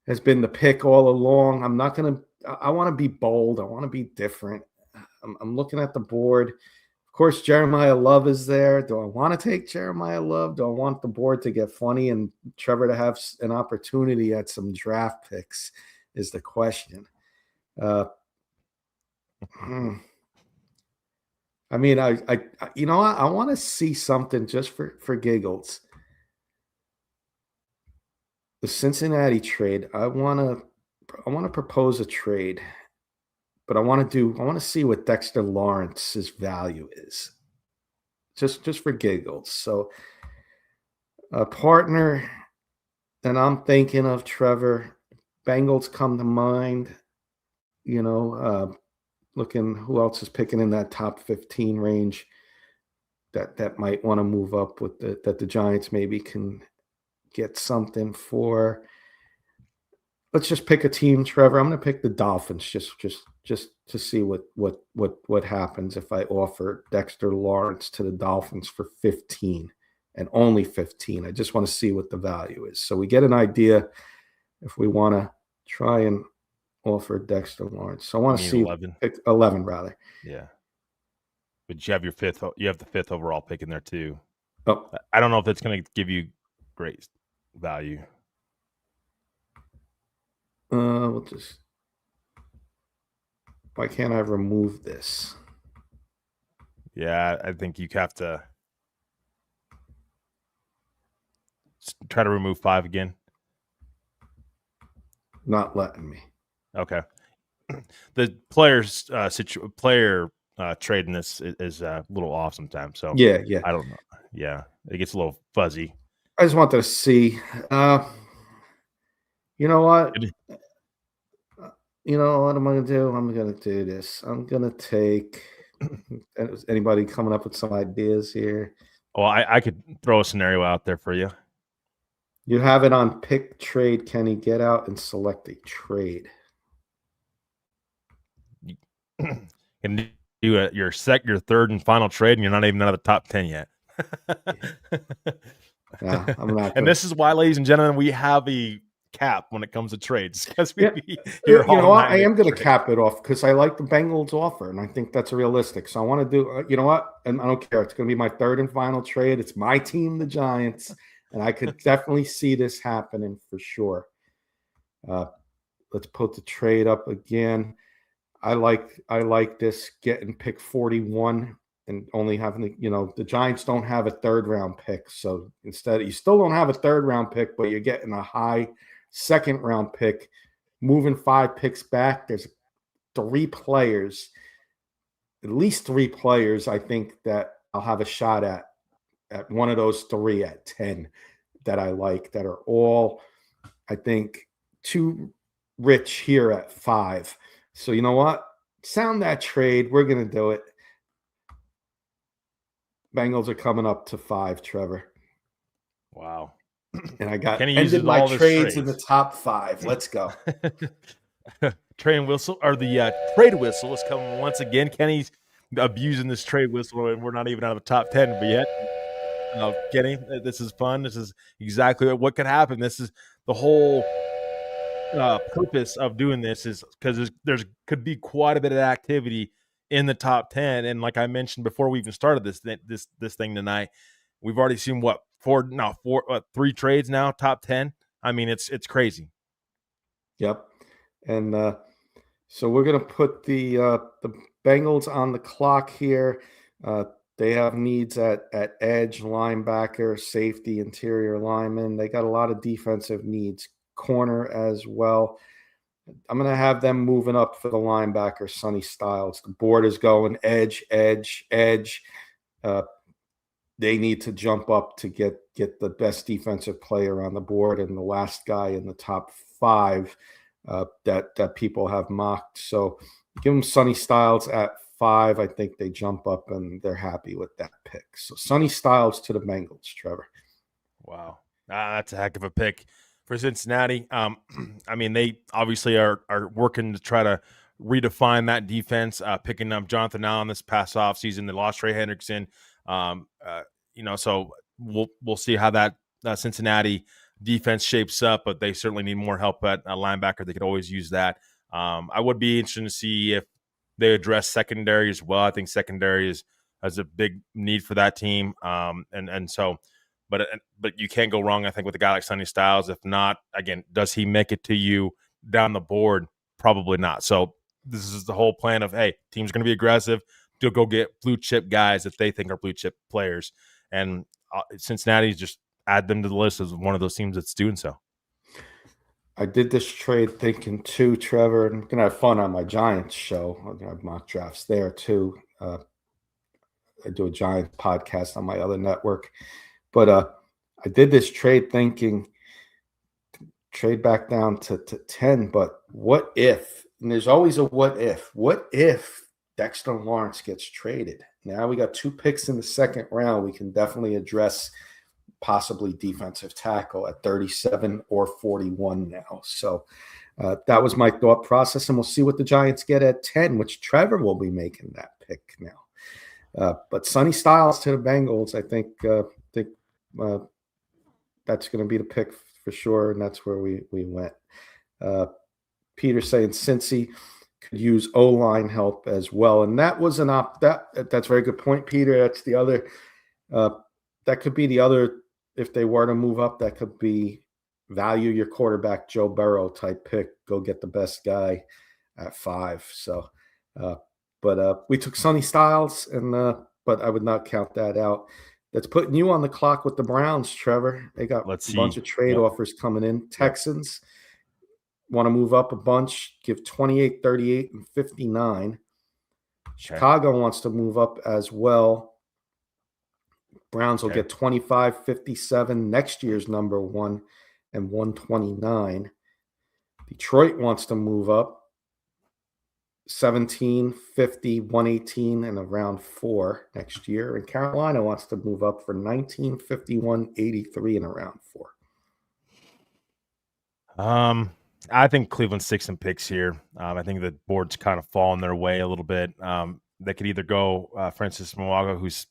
has been the pick all along. I want to be bold. I want to be different. I'm looking at the board. Of course, Jeremiah Love is there. Do I want to take Jeremiah Love? Do I want the board to get funny and Trevor to have an opportunity at some draft picks is the question. I mean, I want to see something just for giggles. The Cincinnati trade, I want to propose a trade, but I want to see what Dexter Lawrence's value is, just for giggles. So A partner that I'm thinking of, Trevor, Bengals come to mind. Looking who else is picking in that top 15 range that might want to move up with that the Giants maybe can get something for. Let's just pick a team, Trevor. I'm going to pick the Dolphins just to see what happens if I offer Dexter Lawrence to the Dolphins for 15 and only 15. I just want to see what the value is. So we get an idea if we want to try and offer Dexter Lawrence. So I want to see 11 rather. Yeah. But you have your fifth. You have the fifth overall pick in there too. Oh, I don't know if that's going to give you great value. We'll just. Why can't I remove this? Yeah, I think you have to try to remove 5 again. Not letting me. Okay. The player trade in this is a little off sometimes. So yeah, I don't know. Yeah, it gets a little fuzzy. I just wanted to see. You know what? You know what am I going to do? I'm going to do this. I'm going to take. Anybody coming up with some ideas here? Well, I could throw a scenario out there for you. You have it on pick trade, Kenny. Get out and select a trade. And do your third and final trade, and you're not even out of the top 10 yet. No, I'm not. And this is why, ladies and gentlemen, we have a cap when it comes to trades, because you know what? I am going to cap it off because I like the Bengals offer, and I think that's realistic. So I want to do. You know what? And I don't care. It's going to be my third and final trade. It's my team, the Giants, and I could definitely see this happening for sure. Let's put the trade up again. I like this getting pick 41 and only having the Giants don't have a third round pick. So instead, you still don't have a third round pick, but you're getting a high second round pick, moving 5 picks back. There's at least 3 players I think that I'll have a shot at one of those 3 at 10 that I like, that are all, I think, too rich here at 5. So you know what? Sound that trade. We're going to do it. Bengals are coming up to 5, Trevor. Wow. And I ended my trades in the top 5. Let's go. Trade whistle, or the trade whistle is coming once again. Kenny's abusing this trade whistle, and we're not even out of the top 10 but yet. Kenny, this is fun. This is exactly what could happen. This is the whole purpose of doing this, is because there's could be quite a bit of activity in the top 10. And like I mentioned before we even started this thing tonight, we've already seen 3 trades now, top 10. I mean, it's crazy. Yep. And so we're going to put the Bengals on the clock here. They have needs at edge, linebacker, safety, interior lineman. They got a lot of defensive needs, corner as well. I'm going to have them moving up for the linebacker, Sonny Styles. The board is going edge, edge, edge. They need to jump up to get the best defensive player on the board and the last guy in the top 5 that people have mocked. So give them Sonny Styles at 5. I think they jump up and they're happy with that pick. So Sonny Styles to the Bengals, Trevor. Wow. That's a heck of a pick for Cincinnati. I mean, they obviously are working to try to redefine that defense, picking up Jonathan Allen this past offseason. They lost Ray Hendrickson. So we'll see how that Cincinnati defense shapes up, but they certainly need more help at linebacker. They could always use that. I would be interested to see if they address secondary as well. I think secondary is a big need for that team. But you can't go wrong, I think, with a guy like Sonny Styles. If not, again, does he make it to you down the board? Probably not. So this is the whole plan of, hey, team's going to be aggressive. To go get blue chip guys that they think are blue chip players. And Cincinnati just add them to the list as one of those teams that's doing so. I did this trade thinking too, Trevor, and I'm going to have fun on my Giants show. I'm going to have mock drafts there too. I do a Giants podcast on my other network. But I did this trade thinking trade back down to 10, but what if? And there's always a what if. What if Dexter Lawrence gets traded? Now we got 2 picks in the second round. We can definitely address possibly defensive tackle at 37 or 41 now. So that was my thought process, and we'll see what the Giants get at 10, which Trevor will be making that pick now. But Sonny Styles to the Bengals, I think that's going to be the pick for sure, and that's where we went. Peter saying Cincy could use O-line help as well, and that was that's a very good point, Peter. That's the other. That could be the other. If they were to move up, that could be value your quarterback Joe Burrow type pick. Go get the best guy at 5. So, but we took Sonny Styles, and but I would not count that out. That's putting you on the clock with the Browns, Trevor. They got a bunch of trade offers coming in. Texans want to move up a bunch, give 28, 38, and 59. Okay. Chicago wants to move up as well. Browns will get 25, 57, next year's number 1, and 129. Detroit wants to move up 17, 50, 118, and around 4 next year. And Carolina wants to move up for 19, 51, 83, and around 4. I think Cleveland's 6 in picks here. I think the board's kind of fallen their way a little bit. They could either go Francis Mouaga, who's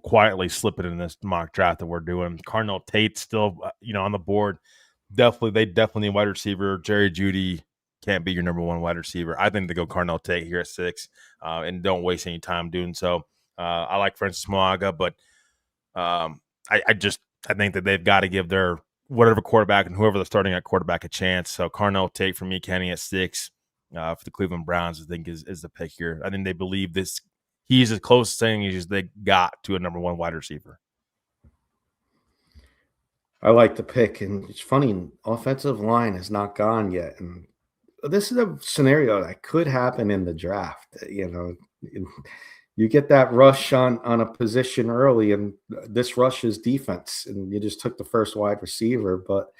quietly slipping in this mock draft that we're doing. Cardinal Tate still, on the board. They definitely need wide receiver. Jerry Jeudy can't be your number 1 wide receiver. I think they go Cardinal Tate here at 6, and don't waste any time doing so. I like Francis Mouaga, but I think that they've got to give their whatever quarterback and whoever they're starting at quarterback a chance. So Cardinal Tate for me, Kenny at 6 for the Cleveland Browns, I think is the pick here. I think they believe this. He's as close thing as they got to a number 1 wide receiver. I like the pick, and it's funny, offensive line has not gone yet, and this is a scenario that could happen in the draft. You get that rush on a position early, and this rush is defense, and you just took the first wide receiver, but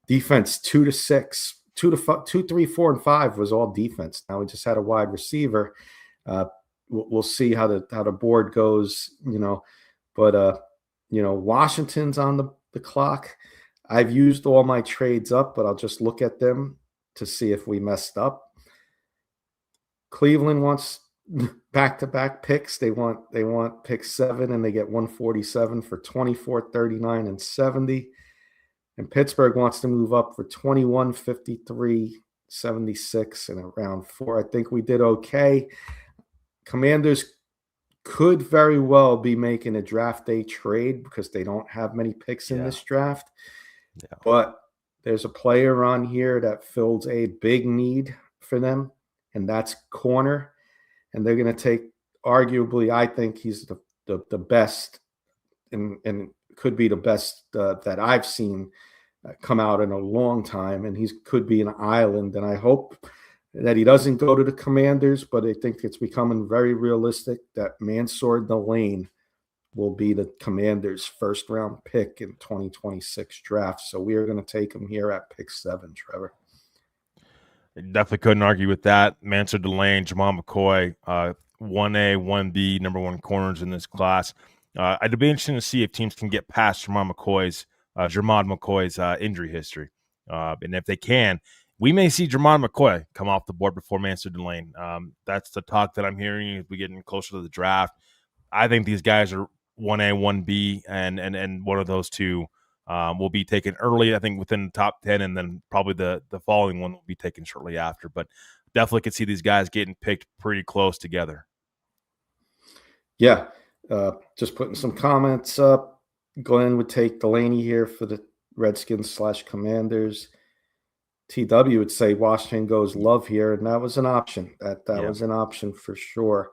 defense 2 to 6, 2 to 5, 2, 3, 4, and 5 was all defense. Now we just had a wide receiver. We'll see how the board goes, but Washington's on the clock. I've used all my trades up, but I'll just look at them to see if we messed up. Cleveland wants back-to-back picks. They want pick 7, and they get 147 for 24, 39, and 70. And Pittsburgh wants to move up for 21, 53, 76, and around 4. I think we did okay. Commanders could very well be making a draft day trade because they don't have many picks in this draft. Yeah. But there's a player on here that fills a big need for them, and that's corner. And they're going to take, arguably, I think he's the best and could be the best that I've seen come out in a long time. And he could be an island. And I hope that he doesn't go to the Commanders, but I think it's becoming very realistic that Mansour Delane will be the Commanders' first-round pick in 2026 draft. So we are going to take him here at pick 7, Trevor. Definitely couldn't argue with that. Mansour Delane, Jamal McCoy, 1A, 1B, number 1 corners in this class. It'd be interesting to see if teams can get past Jamad McCoy's injury history. And if they can, we may see Jamad McCoy come off the board before Mansour Delane. That's the talk that I'm hearing as we get closer to the draft. I think these guys are 1A, 1B, and one of those two will be taken early, I think, within the top 10, and then probably the following one will be taken shortly after. But definitely could see these guys getting picked pretty close together. Yeah. Just putting some comments up. Glenn would take Delaney here for the Redskins/Commanders. TW would say Washington goes Love here, and that was an option. That was an option for sure.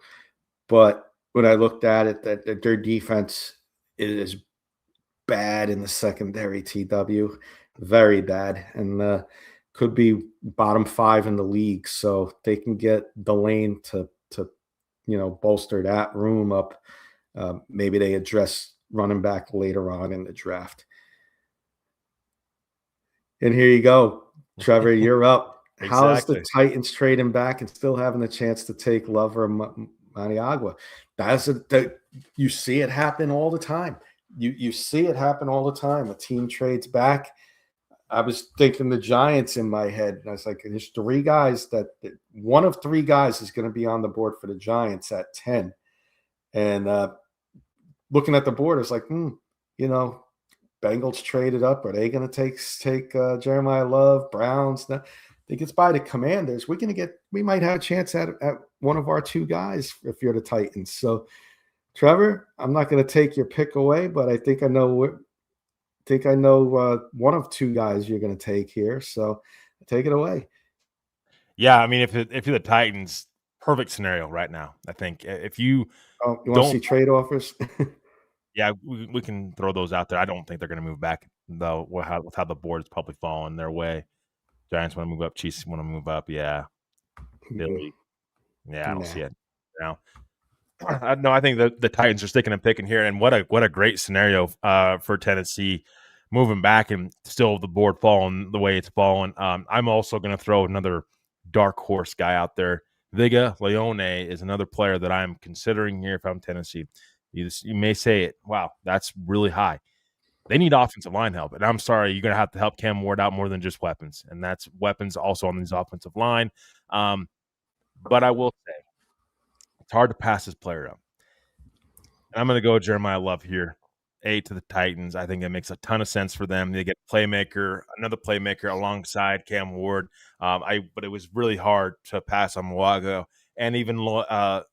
But when I looked at it, that their defense is bad in the secondary, TW, very bad, and could be bottom 5 in the league. So they can get Delane to bolster that room up. Maybe they address running back later on in the draft. And here you go, Trevor, you're up. How's the Exactly. Titans trading back and still having a chance to take Lover Maniagua? You see it happen all the time. You see it happen all the time. A team trades back. I was thinking the Giants in my head. And I was like, there's three guys that one of three guys is going to be on the board for the Giants at 10. And looking at the board, it's like, Bengals traded up. Are they going to take Jeremiah Love, Browns? They gets by the Commanders. We might have a chance at one of our two guys if you're the Titans. So, Trevor, I'm not going to take your pick away, but I think I know one of two guys you're going to take here. So, take it away. Yeah, I mean, if you're the Titans, perfect scenario right now. I think if you you want to see trade offers? Yeah, we can throw those out there. I don't think they're going to move back though. With how the board is probably falling their way. Giants want to move up. Chiefs want to move up. Yeah, Philly. Yeah, I don't see it now. No, I think the Titans are sticking and picking here, and what a great scenario for Tennessee moving back and still the board falling the way it's fallen. I'm also going to throw another dark horse guy out there. Viga Leone is another player that I'm considering here if I'm Tennessee. You may say it, wow, that's really high. They need offensive line help, and I'm sorry, you're going to have to help Cam Ward out more than just weapons, and that's weapons also on these offensive line. But I will say, it's hard to pass this player up. And I'm going to go Jeremiah Love here, 8 to the Titans. I think it makes a ton of sense for them. They get another playmaker alongside Cam Ward. But it was really hard to pass on Mwago and even Leone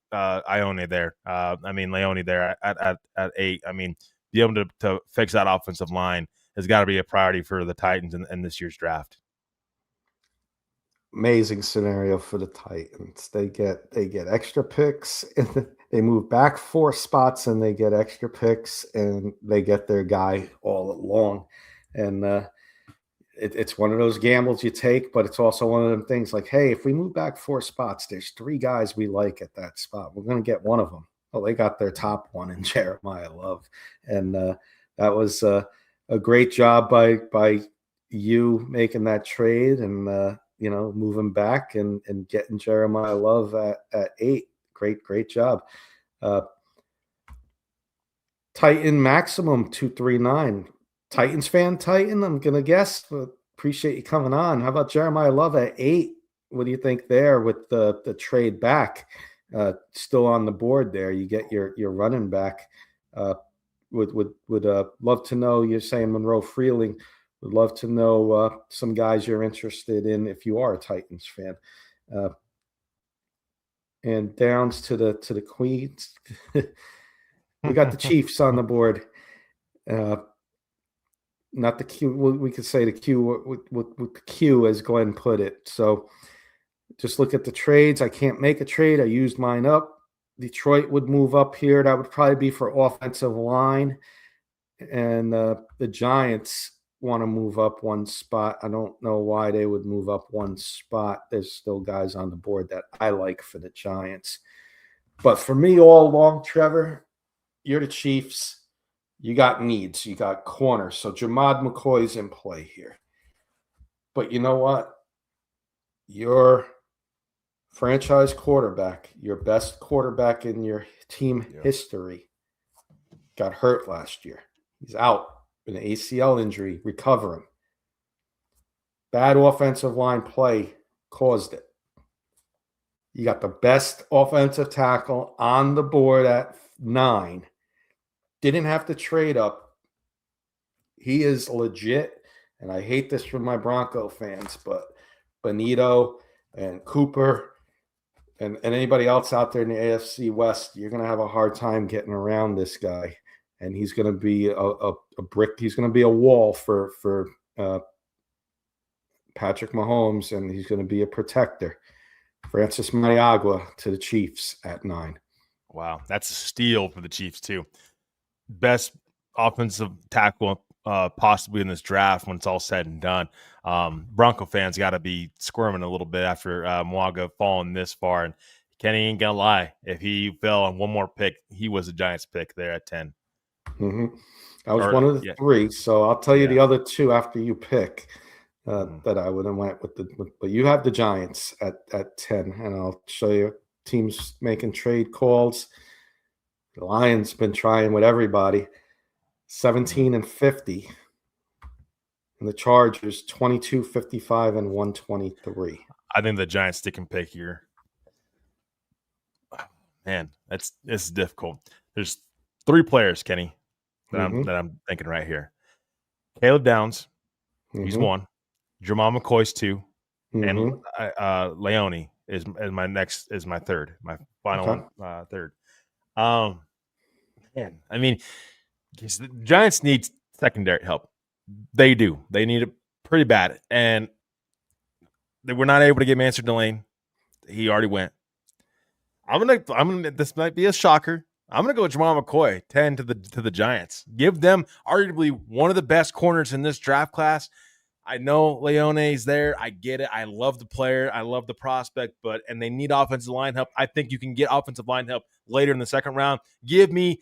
there. Leone there at 8. I mean, be able to fix that offensive line has got to be a priority for the Titans in this year's draft. Amazing scenario for the Titans. They get extra picks and they move back 4 spots and they get extra picks and they get their guy all along. And it's one of those gambles you take, but it's also one of them things like, hey, if we move back 4 spots, there's 3 guys we like at that spot. We're going to get one of them. Well, they got their top one in Jeremiah Love. And that was a great job by you making that trade and moving back and getting Jeremiah Love at 8. Great job. Titan maximum 239. Titans fan Titan, I'm going to guess. But appreciate you coming on. How about Jeremiah Love at 8? What do you think there with the trade back? Still on the board there. You get your running back. Would love to know, you're saying Monroe Freeling. Would love to know some guys you're interested in if you are a Titans fan. And downs to the Queens. We got the Chiefs on the board. Not the Q. We could say the Q with the Q, as Glenn put it. So just look at the trades. I can't make a trade. I used mine up. Detroit would move up here. That would probably be for offensive line. And the Giants want to move up 1 spot. I don't know why they would move up 1 spot. There's still guys on the board that I like for the Giants. But for me all along, Trevor, you're the Chiefs. You got needs. You got corners. So Jamad McCoy's in play here. But you know what? Your franchise quarterback, your best quarterback in your team history, got hurt last year. He's out. An ACL injury, recovering. Bad offensive line play caused it. You got the best offensive tackle on the board at 9. Didn't have to trade up. He is legit, and I hate this from my Bronco fans, but Benito and Cooper and anybody else out there in the AFC West, you're going to have a hard time getting around this guy. And he's going to be a brick. He's going to be a wall for Patrick Mahomes, and he's going to be a protector. Francis Maniagua to the Chiefs at 9. Wow, that's a steal for the Chiefs too. Best offensive tackle possibly in this draft when it's all said and done. Bronco fans got to be squirming a little bit after Mwaga falling this far. And Kenny ain't going to lie. If he fell on one more pick, he was a Giants pick there at 10. hmm I was one Or of the yeah, three, so I'll tell you yeah. the other two after you pick Mhm. that I would have went with but you have the Giants at 10, and I'll show you teams making trade calls. The Lions been trying with everybody, Mhm. 17 and 50, and the Chargers 22, 55, and 123. I think the Giants stick and pick here. Man, this is difficult. There's 3 players, Kenny, Mm-hmm. that I'm thinking right here. Caleb Downs, he's Mm-hmm. 1. Jamal McCoy's 2, and Mm-hmm. Leone is my third, my final Okay. one, third. Um, man, I mean, the Giants need secondary help. They do. They need it pretty bad, and they were not able to get Mansard Delane. He already went. I'm gonna. This might be a shocker. I'm gonna go with Jamal McCoy, 10 to the Giants. Give them arguably one of the best corners in this draft class. I know Leone's there. I get it. I love the player. I love the prospect, and they need offensive line help. I think you can get offensive line help later in the second round. Give me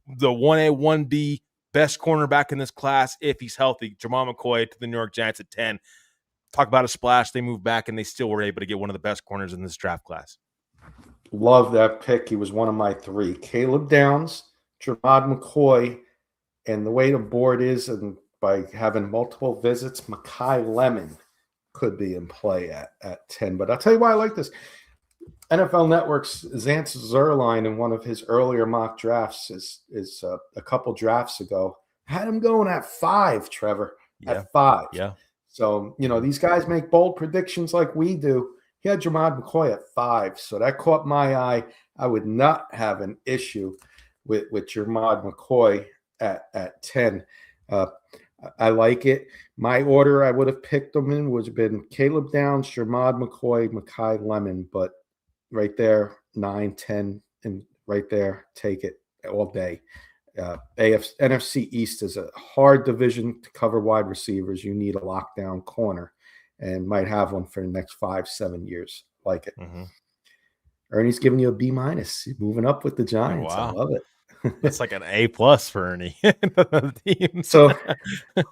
the 1A, 1B best cornerback in this class if he's healthy. Jamal McCoy to the New York Giants at 10. Talk about a splash. They moved back and they still were able to get one of the best corners in this draft class. Love that pick. He was one of my 3. Caleb Downs, Jermod McCoy, and the way the board is, and by having multiple visits, Makai Lemon could be in play at 10. But I'll tell you why I like this. NFL Network's Zance Zerline in one of his earlier mock drafts is a couple drafts ago had him going at 5, Trevor, Yeah. at 5. Yeah. So, these guys make bold predictions like we do. He had Jermod McCoy at 5, so that caught my eye. I would not have an issue with Jermod McCoy at 10. I like it. My order I would have picked them in would have been Caleb Downs, Jermod McCoy, Makai Lemon, but right there, 9, 10, and right there, take it all day. NFC East is a hard division to cover wide receivers. You need a lockdown corner, and might have one for the next 5-7 years. Like it. Mm-hmm. Ernie's giving you a B minus. Moving up with the Giants. Wow. I love it. That's like an A+ for Ernie. So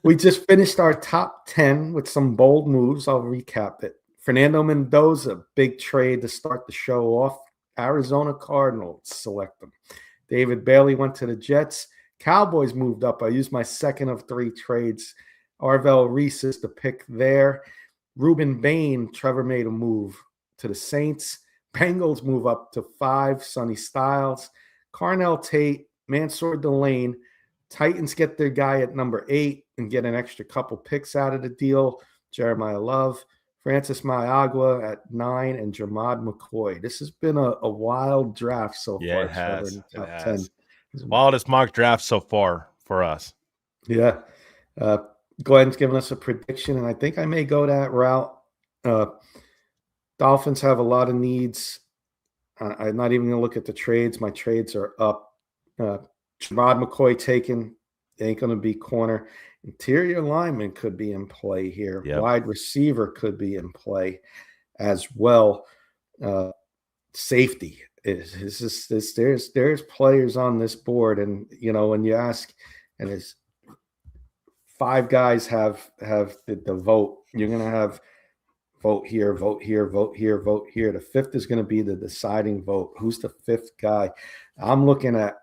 we just finished our top 10 with some bold moves. I'll recap it. Fernando Mendoza, big trade to start the show off. Arizona Cardinals select them. David Bailey went to the Jets. Cowboys moved up. I used my second of 3 trades. Arvell Reese is the pick there. Ruben Bain, Trevor made a move to the Saints. Bengals move up to 5. Sonny Styles. Carnell Tate, Mansour Delane. Titans get their guy at number 8 and get an extra couple picks out of the deal. Jeremiah Love. Francis Mayagua at 9, and Jermod McCoy. This has been a wild draft so far, it Trevor, has. in the It top has. 10. Wildest mock draft so far for us. Yeah. Glenn's giving us a prediction, and I think I may go that route. Dolphins have a lot of needs. I'm not even going to look at the trades. My trades are up. Jermod McCoy taken. Ain't going to be corner. Interior lineman could be in play here. Yep. Wide receiver could be in play as well. Safety there's players on this board, and when you ask, and there's 5 guys have the vote. You're going to have vote here, vote here, vote here, vote here. The 5th is going to be the deciding vote. Who's the 5th guy? I'm looking at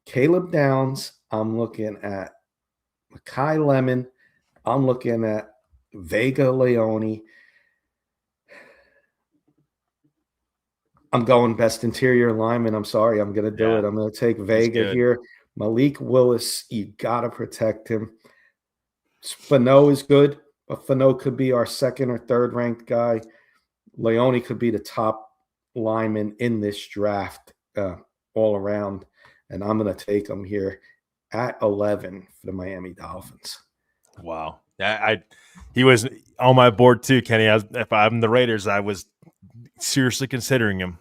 Caleb Downs. I'm looking at Makai Lemon. I'm looking at Vega Leone. I'm going best interior lineman. I'm sorry. I'm going to do it. I'm going to take Vega here. Malik Willis, you got to protect him. Fano is good, but Fano could be our 2nd or 3rd ranked guy. Leone could be the top lineman in this draft all around, and I'm going to take him here at 11 for the Miami Dolphins. Wow. He was on my board too, Kenny. If I'm the Raiders, I was seriously considering him.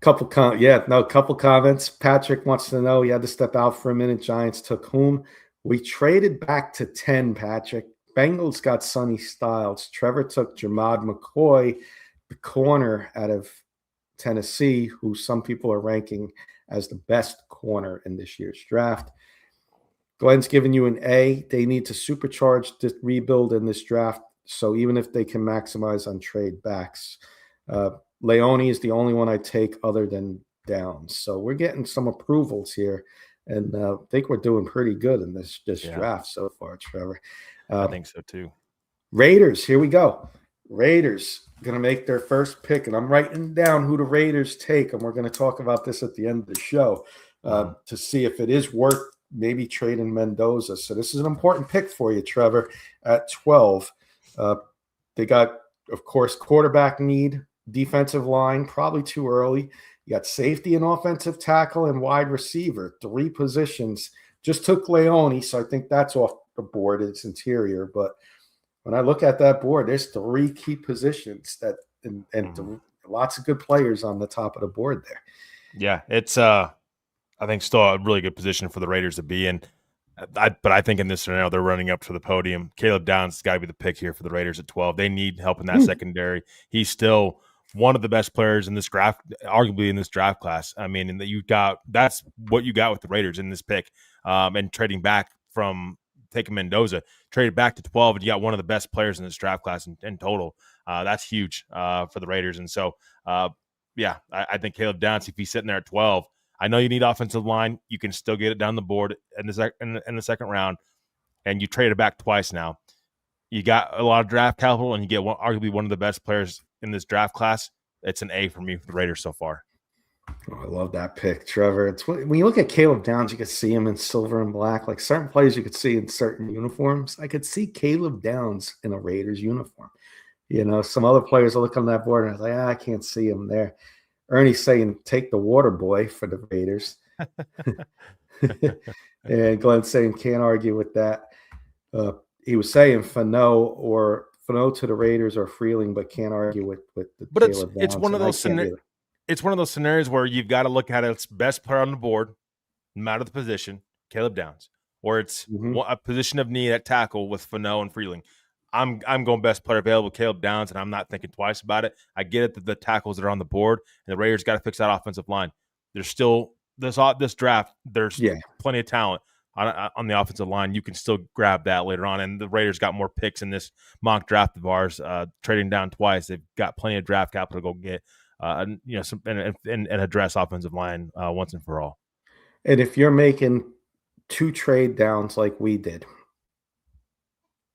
Couple comments. Patrick wants to know, he had to step out for a minute. Giants took whom? We traded back to 10, Patrick. Bengals got Sonny Styles. Trevor took Jermod McCoy, the corner out of Tennessee, who some people are ranking as the best corner in this year's draft. Glenn's giving you an A. They need to supercharge the rebuild in this draft. So even if they can maximize on trade backs, Leone is the only one I take other than Downs. So we're getting some approvals here, and I think we're doing pretty good in this draft so far, Trevor. I think so too. Raiders, here we go. Raiders going to make their first pick, and I'm writing down who the Raiders take, and we're going to talk about this at the end of the show to see if it is worth maybe trading Mendoza. So this is an important pick for you, Trevor, at 12. They got, of course, quarterback need, defensive line, probably too early. You got safety and offensive tackle and wide receiver, 3 positions. Just took Leone, so I think that's off the board. It's interior, but when I look at that board, there's 3 key positions that and lots of good players on the top of the board there. Yeah, it's I think still a really good position for the Raiders to be in. But I think in this scenario, they're running up to the podium. Caleb Downs has got to be the pick here for the Raiders at 12. They need help in that secondary. He's still one of the best players in this draft, arguably in this draft class. I mean, and that's what you got with the Raiders in this pick. And trading back from taking Mendoza, traded back to 12, and you got one of the best players in this draft class in total. That's huge for the Raiders. And so, I think Caleb Downs, if he's sitting there at 12, I know you need offensive line. You can still get it down the board in the second round, and you trade it back twice now. You got a lot of draft capital, and you get arguably one of the best players in this draft class. It's an A for me for the Raiders so far. Oh, I love that pick, Trevor. It's when you look at Caleb Downs, you could see him in silver and black. Like certain players you could see in certain uniforms. I could see Caleb Downs in a Raiders uniform. You know, some other players will look on that board and I was like, I can't see him there. Ernie's saying, take the water boy for the Raiders. And Glenn's saying, can't argue with that. He was saying Fano to the Raiders or Freeling, but can't argue with the But Caleb Downs. It's one of those it's one of those scenarios where you've got to look at its best player on the board, no matter the position, Caleb Downs, or it's a position of need at tackle with Fano and Freeling. I'm going best player available, Caleb Downs, and I'm not thinking twice about it. I get it that the tackles that are on the board, and the Raiders got to fix that offensive line. There's still this draft. There's plenty of talent on the offensive line. You can still grab that later on, and the Raiders got more picks in this mock draft of ours, trading down twice. They've got plenty of draft capital to go get, and address offensive line once and for all. And if you're making 2 trade downs like we did,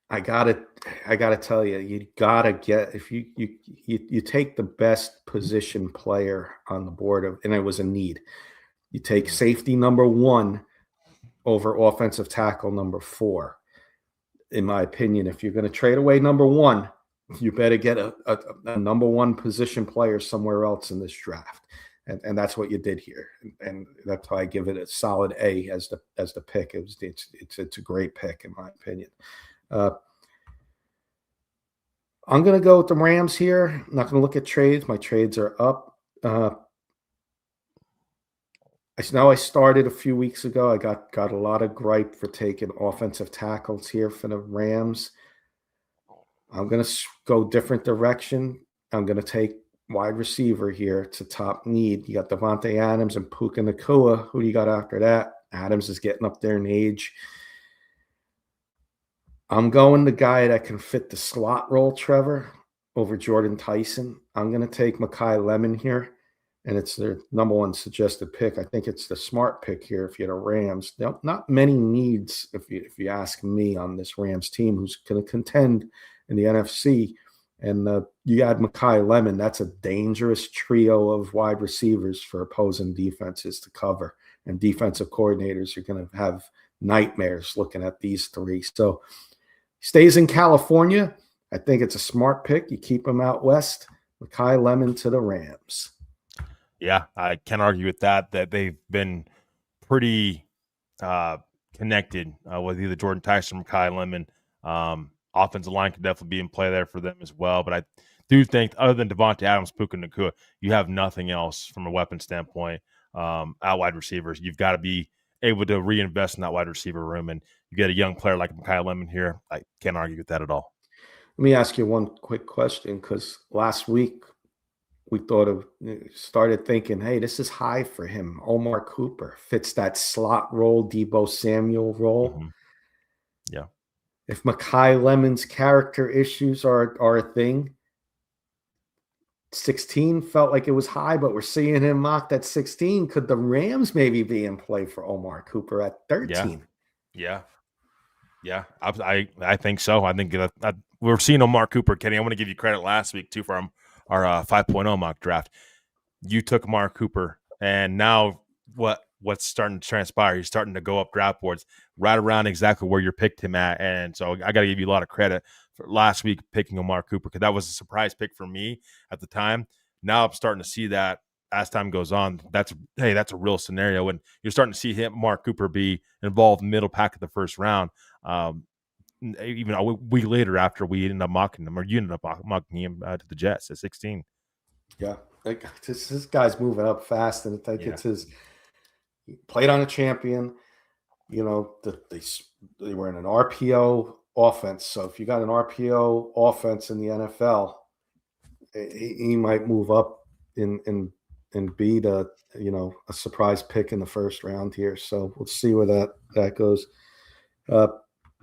I gotta tell you, you gotta get if you take the best position player on the board and it was a need. You take safety number 1 over offensive tackle number 4. In my opinion, if you're going to trade away number 1, you better get a number 1 position player somewhere else in this draft, and that's what you did here. And that's why I give it a solid A as the pick. It's a great pick in my opinion. I'm going to go with the Rams here. I'm not going to look at trades. My trades are up. I know I started a few weeks ago. I got a lot of gripe for taking offensive tackles here for the Rams. I'm going to go different direction. I'm going to take wide receiver here to top need. You got Devontae Adams and Puka Nacua. Who do you got after that? Adams is getting up there in age. I'm going the guy that can fit the slot role, Trevor, over Jordan Tyson. I'm going to take Mekhi Lemon here, and it's their number 1 suggested pick. I think it's the smart pick here if you're the Rams. Not many needs, if you ask me, on this Rams team who's going to contend in the NFC. And you add Mekhi Lemon, that's a dangerous trio of wide receivers for opposing defenses to cover. And defensive coordinators are going to have nightmares looking at these 3. So stays in California. I think it's a smart pick. You keep him out west. Mekhi Lemon to the Rams. Yeah, I can't argue with that they've been pretty connected with either Jordan Tyson or Mekhi Lemon. Offensive line could definitely be in play there for them as well. But I do think, other than Devontae Adams, Puka Nacua, you have nothing else from a weapon standpoint at wide receivers. You've got to be able to reinvest in that wide receiver room, and you get a young player like Mekhi Lemon here. I can't argue with that at all. Let me ask you one quick question, because last week we thought of started thinking, hey, this is high for him. Omar Cooper fits that slot role, Debo Samuel role. Mm-hmm. Yeah. If Mekhi Lemon's character issues are a thing, 16 felt like it was high, but we're seeing him mocked at 16. Could the Rams maybe be in play for Omar Cooper at Yeah. 13? Yeah. Yeah. I think so. I think we're seeing Omar Cooper. Kenny, I want to give you credit last week too for our 5.0 mock draft. You took Amari Cooper, and now what's starting to transpire? He's starting to go up draft boards right around exactly where you picked him at, and so I got to give you a lot of credit for last week picking Amari Cooper because that was a surprise pick for me at the time. Now I'm starting to see that as time goes on. That's a real scenario, and you're starting to see him, Amari Cooper, be involved in the middle pack of the first round. Even a week later after we ended up mocking him, or you ended up mocking him to the Jets at 16. Yeah, like this guy's moving up fast, and I think Yeah. it's his. He played on a champion. You know, they were in an RPO offense. So if you got an RPO offense in the NFL, he might move up and be the a surprise pick in the first round here. So we'll see where that goes.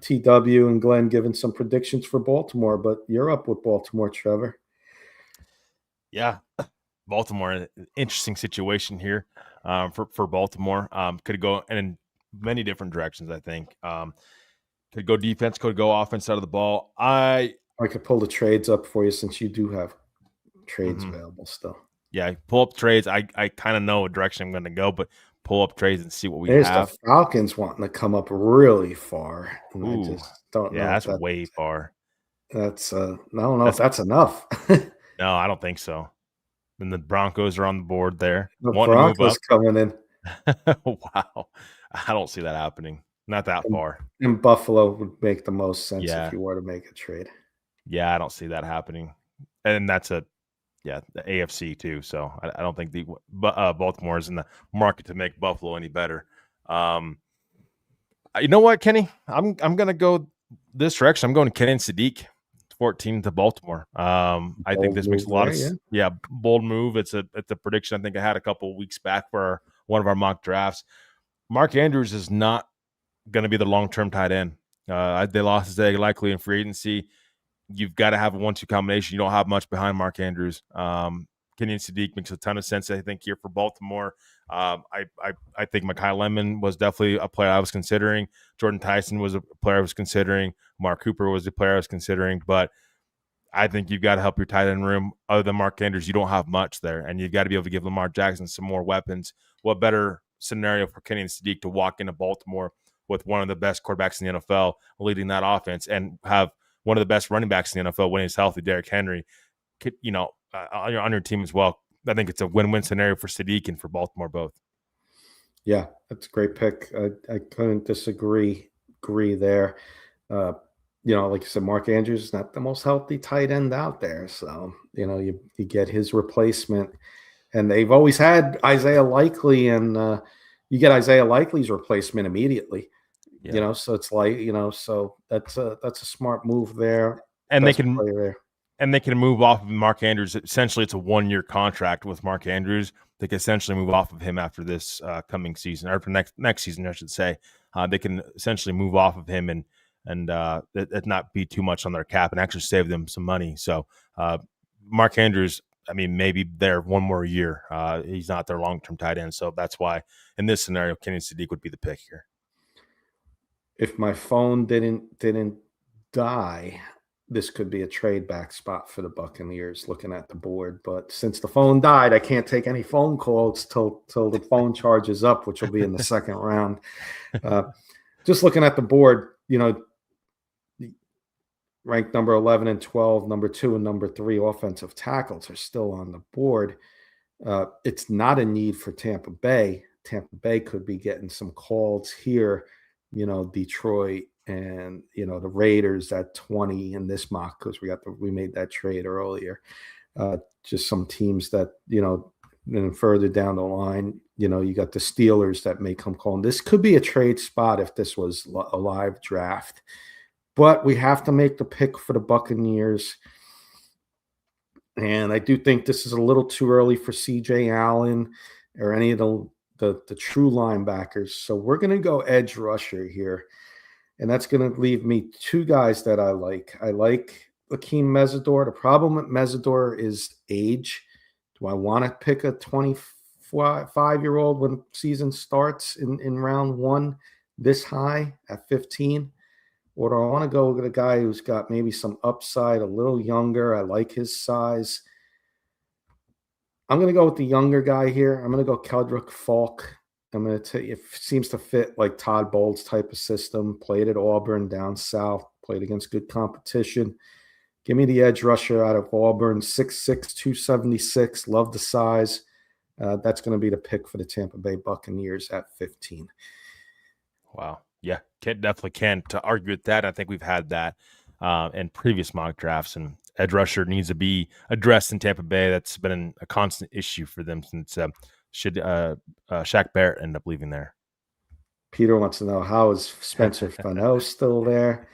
TW and Glenn giving some predictions for Baltimore, but you're up with Baltimore, Trevor. Yeah, Baltimore, interesting situation here for Baltimore. Could go in many different directions, I think. Could go defense, could go offense side of the ball. I could pull the trades up for you since you do have trades available still. Yeah, pull up trades. I kind of know what direction I'm going to go, but pull up trades and see what we There's have. The Falcons wanting to come up really far, and Ooh, I just don't know. Yeah, that's way far. That's I don't know if that's enough. No, I don't think so. And the Broncos are on the board there. The wanting to move Broncos up. coming in. Wow. I don't see that happening. Not that far. And Buffalo would make the most sense Yeah. if you were to make a trade. Yeah, I don't see that happening. And that's the AFC too. So I don't think Baltimore is in the market to make Buffalo any better. You know what, Kenny? I'm gonna go this direction. I'm going Kenny and Sadiq, 14 to Baltimore. I think this makes a lot of bold move. It's a prediction I think I had a couple of weeks back for one of our mock drafts. Mark Andrews is not going to be the long-term tight end. They lost Isaiah likely in free agency. You've got to have a 1-2 combination. You don't have much behind Mark Andrews. Kenny and Sadiq makes a ton of sense, I think, here for Baltimore. I think Mekhi Lemon was definitely a player I was considering. Jordan Tyson was a player I was considering. Mark Cooper was a player I was considering. But I think you've got to help your tight end room. Other than Mark Andrews, you don't have much there. And you've got to be able to give Lamar Jackson some more weapons. What better scenario for Kenny and Sadiq to walk into Baltimore with one of the best quarterbacks in the NFL leading that offense and have one of the best running backs in the NFL when he's healthy, Derrick Henry, on your team as well. I think it's a win-win scenario for Sadiq and for Baltimore both. Yeah, that's a great pick. I couldn't disagree there. Like you said, Mark Andrews is not the most healthy tight end out there. So, you get his replacement. And they've always had Isaiah Likely, and you get Isaiah Likely's replacement immediately. Yeah. So it's like, so that's a smart move there. And they can move off of Mark Andrews. Essentially, it's a 1-year contract with Mark Andrews. They can essentially move off of him after this coming season, or for next season, I should say. They can essentially move off of him and it not be too much on their cap and actually save them some money. So Mark Andrews, I mean, maybe there one more year. He's not their long-term tight end. So that's why in this scenario, Kenny Sadiq would be the pick here. If my phone didn't die, this could be a trade back spot for the Buccaneers looking at the board. But since the phone died, I can't take any phone calls till the phone charges up, which will be in the second round. Just looking at the board, ranked number 11 and 12, number 2 and number 3 offensive tackles are still on the board. It's not a need for Tampa Bay. Tampa Bay could be getting some calls here, Detroit and, the Raiders at 20 in this mock because we made that trade earlier. Just some teams that, and further down the line, you got the Steelers that may come calling. This could be a trade spot if this was a live draft. But we have to make the pick for the Buccaneers. And I do think this is a little too early for CJ Allen or any of the true linebackers. So we're going to go edge rusher here. And that's going to leave me two guys that I like. I like Akeem Mesidor. The problem with Mesidor is age. Do I want to pick a 25-year-old when season starts in round one this high at 15? Or do I want to go with a guy who's got maybe some upside, a little younger? I like his size. I'm going to go with the younger guy here. I'm going to go Keldrick Falk. I'm going to tell you, it seems to fit like Todd Bowles type of system. Played at Auburn down south, played against good competition. Give me the edge rusher out of Auburn, 6'6", 276. Love the size. That's going to be the pick for the Tampa Bay Buccaneers at 15. Wow. Yeah, definitely can to argue with that. I think we've had that in previous mock drafts, and edge rusher needs to be addressed in Tampa Bay. That's been a constant issue for them since Shaq Barrett ended up leaving there. Peter wants to know, how is Spencer Fano still there?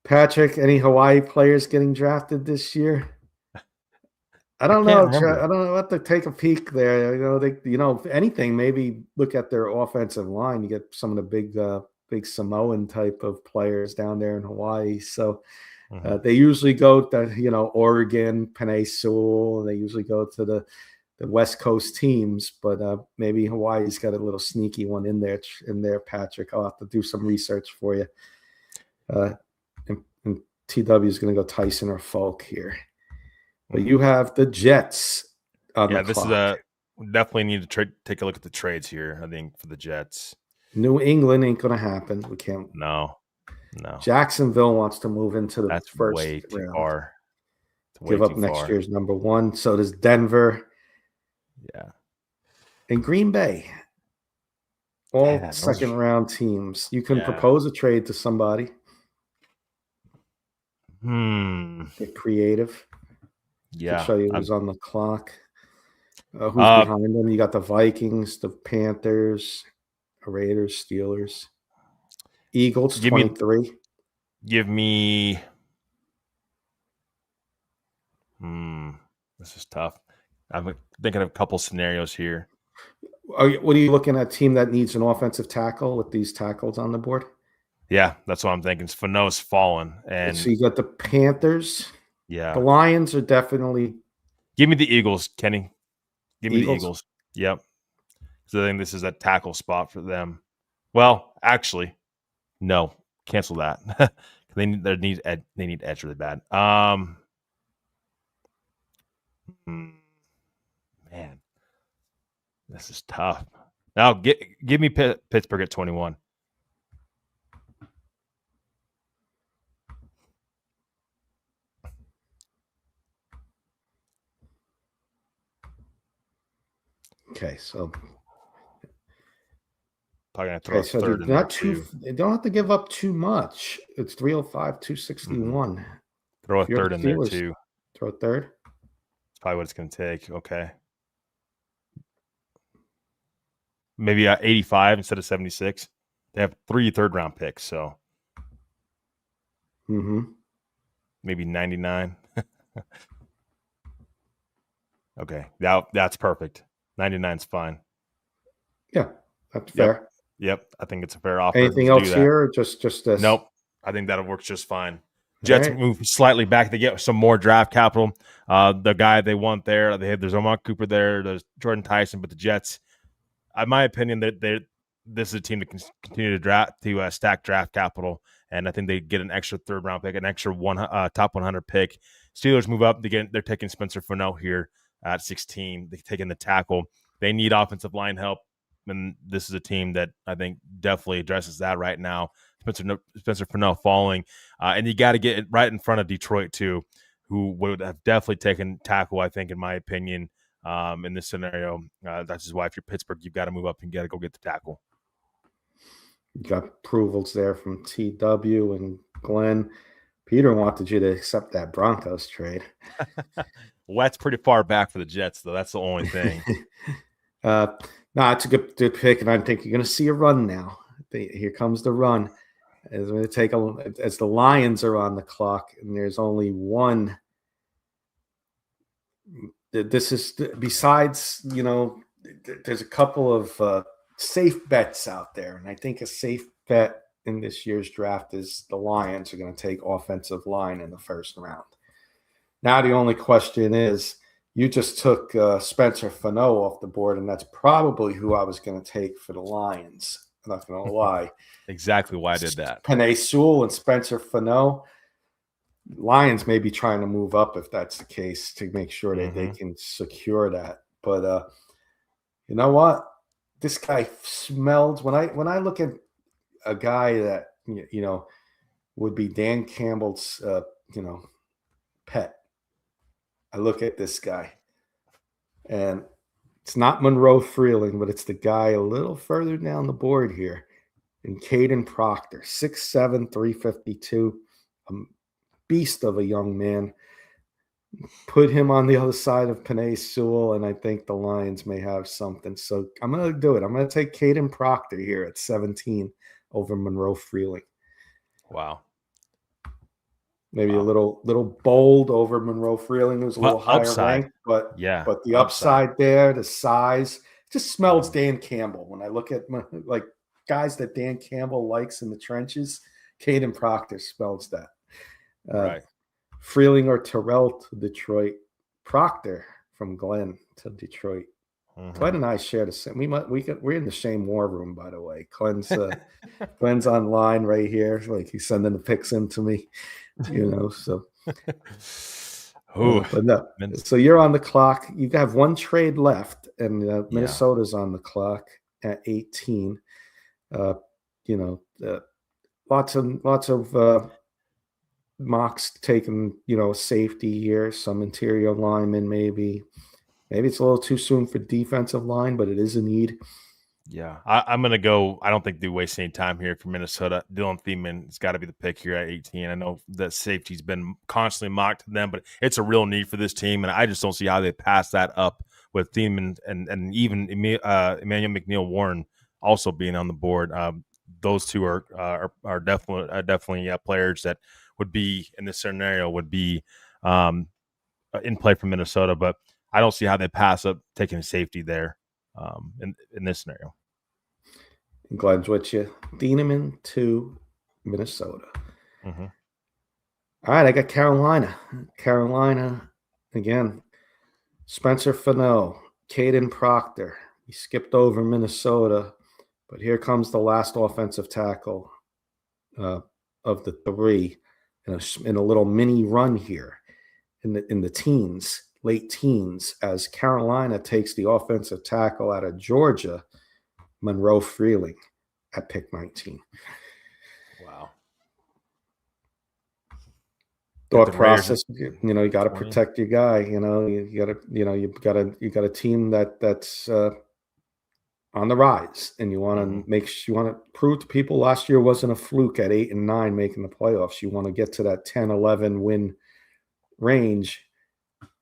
Patrick, any Hawaii players getting drafted this year? I don't know. I don't know what to take a peek there. If anything, maybe look at their offensive line. You get some of the big Samoan type of players down there in Hawaii. So they usually go to, Oregon, Penei Sewell. They usually go to the West Coast teams, but maybe Hawaii's got a little sneaky one in there, Patrick. I'll have to do some research for you. And TW is going to go Tyson or Falk here. But you have the Jets on the clock. This is definitely need to take a look at the trades here, I think, for the Jets. New England ain't going to happen. We can't. No. Jacksonville wants to move into the That's first way too round. far. Give up next year's number one. So does Denver. Yeah. And Green Bay. All second-round teams. You can propose a trade to somebody. Get creative. Yeah. Show you who's on the clock. Who's behind them? You got the Vikings, the Panthers, the Raiders, Steelers, Eagles, 23. Give me. This is tough. I'm thinking of a couple scenarios here. What are you looking at? Team that needs an offensive tackle with these tackles on the board? Yeah, that's what I'm thinking. Fano's fallen, and so you got the Panthers. Yeah, the Lions are definitely. Give me the Eagles, Kenny. Give me the Eagles. Yep. So I think this is a tackle spot for them. Well, actually, no. Cancel that. They need edge really bad. Man, this is tough. Now, give me Pittsburgh at 21. Okay, so probably gonna throw a third in there too. They don't have to give up too much. It's 305, 261. Throw a third in there too. Throw a third. That's probably what it's gonna take. Okay. Maybe 85 instead of 76. They have 3 third-round picks, so maybe 99. Okay, that's perfect. 99's fine. Yeah, that's fair. Yep, I think it's a fair offer. Anything else here? Or just this? Nope. I think that'll work just fine. Jets move slightly back. They get some more draft capital. The guy they want there, there's Omar Cooper there. There's Jordan Tyson, but the Jets, in my opinion, this is a team that can continue to stack draft capital, and I think they get an extra third-round pick, an extra top 100 pick. Steelers move up. They're taking Spencer Fano here at 16. They're taking the tackle. They need offensive line help, and this is a team that I think definitely addresses that right now. Spencer Fano falling, and you got to get it right in front of Detroit too, who would have definitely taken tackle, I think, in my opinion, in this scenario. That's just why if you're Pittsburgh, you've got to move up and got to go get the tackle. You got approvals there from TW and Glenn. Peter wanted you to accept that Broncos trade. Well, that's pretty far back for the Jets, though. That's the only thing. No, it's a good pick, and I think you're going to see a run now. Here comes the run. It's going to take as the Lions are on the clock, and there's only one This is besides, there's a couple of safe bets out there, and I think a safe bet in this year's draft is the Lions are going to take offensive line in the first round. Now the only question is, you just took Spencer Fano off the board, and that's probably who I was going to take for the Lions. I'm not going to lie. Exactly why I did that. Penei Sewell and Spencer Fano. Lions may be trying to move up if that's the case to make sure that they can secure that. But you know what? This guy smells when I look at a guy that would be Dan Campbell's pet. I look at this guy, and it's not Monroe Freeling, but it's the guy a little further down the board here, and Caden Proctor, 6'7", 352. Beast of a young man. Put him on the other side of Penei Sewell, and I think the Lions may have something. So I'm going to do it. I'm going to take Caden Proctor here at 17 over Monroe Freeling. Wow. Maybe a little bold over Monroe Freeling, who's a little higher ranked, but the upside there, the size, just smells Dan Campbell. When I look at like guys that Dan Campbell likes in the trenches, Caden Proctor smells that. Right. Freeling or Terrell to Detroit. Proctor from Glenn to Detroit. Glenn and I share the same. We're in the same war room, by the way. Glenn's online right here. Like he's sending the pics in to me, so. But no. So you're on the clock. You have one trade left, and Minnesota's on the clock at 18. Lots of mocks taking, safety here, some interior linemen maybe. Maybe it's a little too soon for defensive line, but it is a need. Yeah, I'm going to go. I don't think they waste any time here for Minnesota. Dylan Thiemann has got to be the pick here at 18. I know that safety's been constantly mocked to them, but it's a real need for this team, and I just don't see how they pass that up with Thiemann and even Emmanuel McNeil-Warren also being on the board. Those two are definitely players that would be in this scenario would be in play for Minnesota, but I don't see how they pass up taking a safety there in this scenario. I'm glad with you. Thiemann to Minnesota. All right, I got Carolina. Carolina, again, Spencer Fano, Caden Proctor. He skipped over Minnesota, but here comes the last offensive tackle of the three in a little mini run here in the teens, late teens, as Carolina takes the offensive tackle out of Georgia, Monroe Freeling, at pick 19. Wow. Thought process, you got to protect your guy. You got a team that's on the rise, and you want to prove to people last year wasn't a fluke at 8 and 9 making the playoffs. You want to get to that 10-11 win range.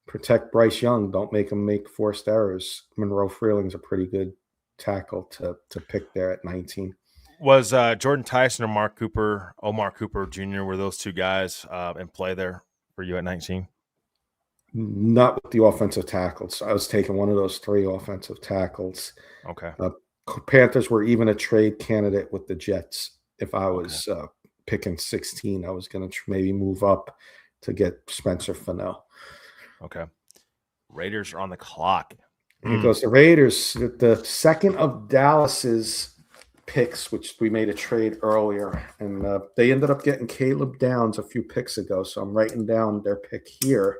Protect Bryce Young. Don't make him make forced errors. Monroe Freeling's a pretty good tackle to pick there at 19. Was Jordan Tyson or Omar Cooper Jr., were those two guys in play there for you at 19? Not with the offensive tackles. I was taking one of those three offensive tackles. Okay. Panthers were even a trade candidate with the Jets. If I was picking 16, I was going to maybe move up to get Spencer Fano. Okay. Raiders are on the clock. Here goes the Raiders. The second of Dallas's picks, which we made a trade earlier, and they ended up getting Caleb Downs a few picks ago. So I'm writing down their pick here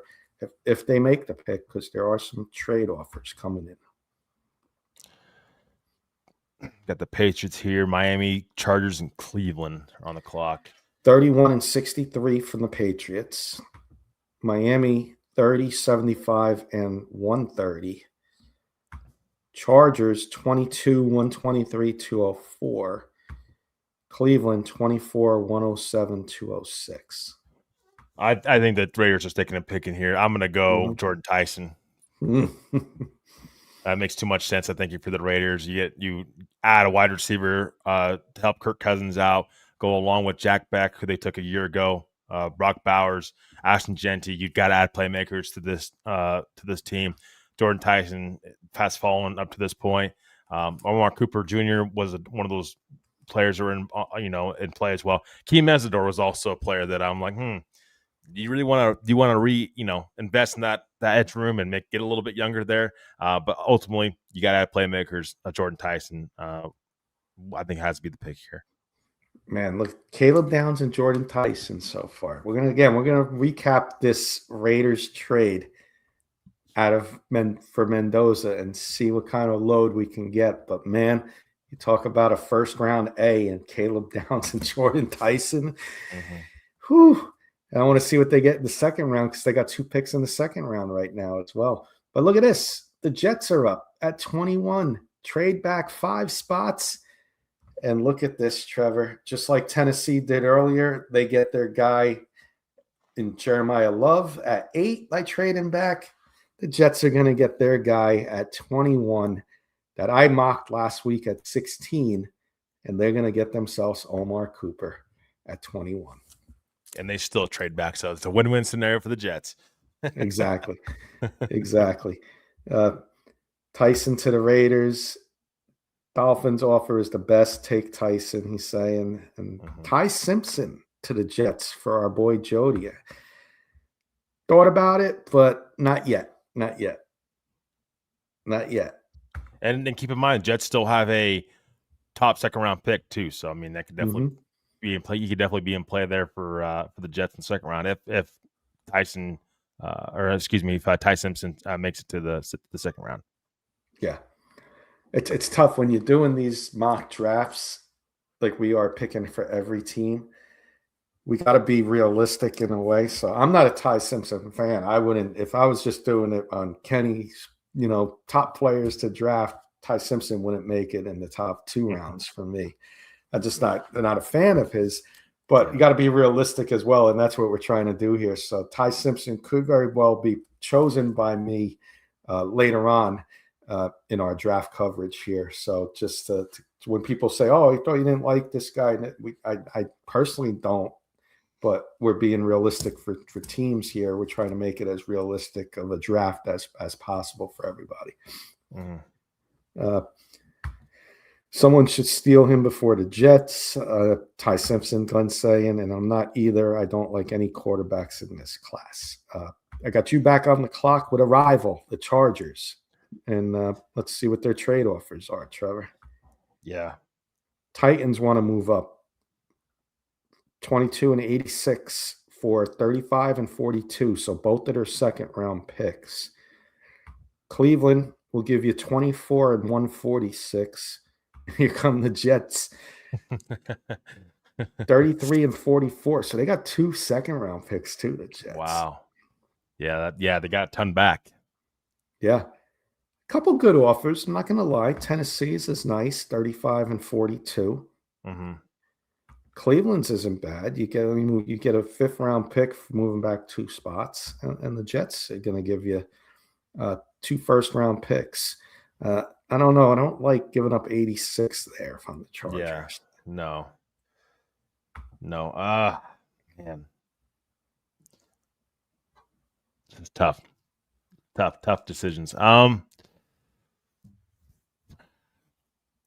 if they make the pick, because there are some trade offers coming in. Got the Patriots here, Miami, Chargers, and Cleveland are on the clock. 31 and 63 from the Patriots. Miami, 30, 75, and 130. Chargers, 22, 123, 204. Cleveland, 24, 107, 206. I think the Raiders are taking a pick in here. I'm going to go Jordan Tyson. That makes too much sense, I think, for the Raiders. You add a wide receiver to help Kirk Cousins out, go along with Jack Beck, who they took a year ago. Brock Bowers, Ashton Genty. You've got to add playmakers to this team. Jordan Tyson has fallen up to this point. Omar Cooper Jr. was one of those players that were in play as well. Key Mesidor was also a player that I'm like, do you really want to invest in that edge room and get a little bit younger there? But ultimately, you got to have playmakers. Jordan Tyson, I think, has to be the pick here. Man, look, Caleb Downs and Jordan Tyson so far. We're gonna recap this Raiders trade for Mendoza and see what kind of load we can get. But man, you talk about a first round A and Caleb Downs and Jordan Tyson. Mm-hmm. Whew. And I want to see what they get in the second round because they got 2 picks in the second round right now as well. But look at this. The Jets are up at 21. Trade back 5 spots. And look at this, Trevor. Just like Tennessee did earlier, they get their guy in Jeremiah Love at 8 by trading back. The Jets are going to get their guy at 21 that I mocked last week at 16, and they're going to get themselves Omar Cooper at 21. And they still trade back, so it's a win-win scenario for the Jets. Exactly. Tyson to the Raiders. Dolphins offer is the best. Take Tyson, he's saying. And Ty Simpson to the Jets for our boy Jody. Thought about it, but not yet. And keep in mind, Jets still have a top second-round pick too. So I mean, that could definitely be in play. You could definitely be in play there for the Jets in the second round if Tyson, if Ty Simpson makes it to the second round. Yeah. It's tough when you're doing these mock drafts like we are picking for every team. We got to be realistic in a way. So I'm not a Ty Simpson fan. I wouldn't, if I was just doing it on Kenny's, top players to draft, Ty Simpson wouldn't make it in the top 2 rounds for me. I'm just not a fan of his, but you got to be realistic as well. And that's what we're trying to do here. So Ty Simpson could very well be chosen by me later on in our draft coverage here. So just when people say, "Oh, I thought you didn't like this guy," I personally don't, but we're being realistic for teams here. We're trying to make it as realistic of a draft as possible for everybody. Someone should steal him before the Jets. Ty Simpson, Glenn saying, and I'm not either. I don't like any quarterbacks in this class. I got you back on the clock with a rival, the Chargers. And let's see what their trade offers are, Trevor. Yeah. Titans want to move up 22 and 86 for 35 and 42. So both of their second round picks. Cleveland will give you 24 and 146. Here come the Jets. 33 and 44. So they got 2 second round picks too, the Jets. Wow. Yeah, they got a ton back. Yeah. Couple good offers. I'm not going to lie. Tennessee's is nice, 35 and 42. Cleveland's isn't bad. You get a 5th round pick for moving back 2 spots, and the Jets are going to give you 2 first round picks. I don't know. I don't like giving up 86 there from the Chargers. Yeah. No. Man, it's tough decisions.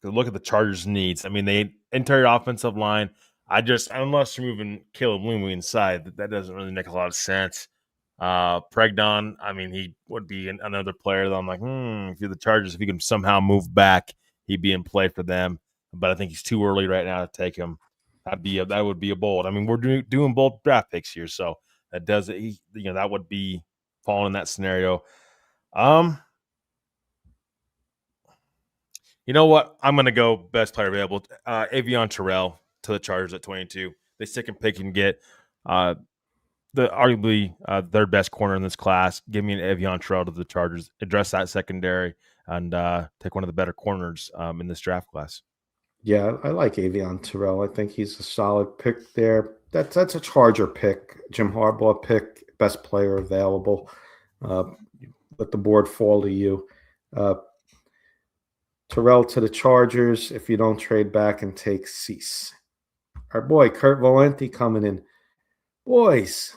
Look at the Chargers' needs. I mean, they interior offensive line. Unless you're moving Caleb Loomy inside, that doesn't really make a lot of sense. Pregdon, I mean, he would be another player that I'm like, if you're the Chargers, if you can somehow move back, he'd be in play for them. But I think he's too early right now to take him. That would be a bold. I mean, we're doing bold draft picks here, so that would be falling in that scenario. You know what? I'm going to go best player available. Avion Terrell to the Chargers at 22. They stick and pick and get arguably their best corner in this class. Give me an Avion Terrell to the Chargers. Address that secondary and take one of the better corners in this draft class. Yeah, I like Avion Terrell. I think he's a solid pick there. That's a Charger pick. Jim Harbaugh pick. Best player available. Let the board fall to you. Terrell to the Chargers if you don't trade back and take Cease. Our boy Kurt Valenti coming in. Boys,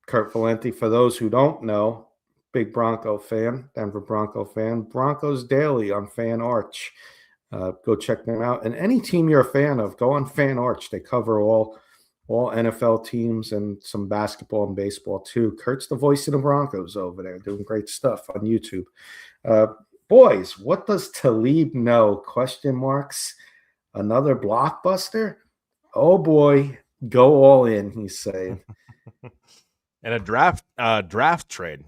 Kurt Valenti, for those who don't know, big Bronco fan, Denver Bronco fan, Broncos Daily on Fan Arch. Go check them out. And any team you're a fan of, go on Fan Arch. They cover all NFL teams and some basketball and baseball too. Kurt's the voice of the Broncos over there, doing great stuff on YouTube. Boys, what does Talib know? Question marks. Another blockbuster? Oh boy, go all in, he's saying. And a draft trade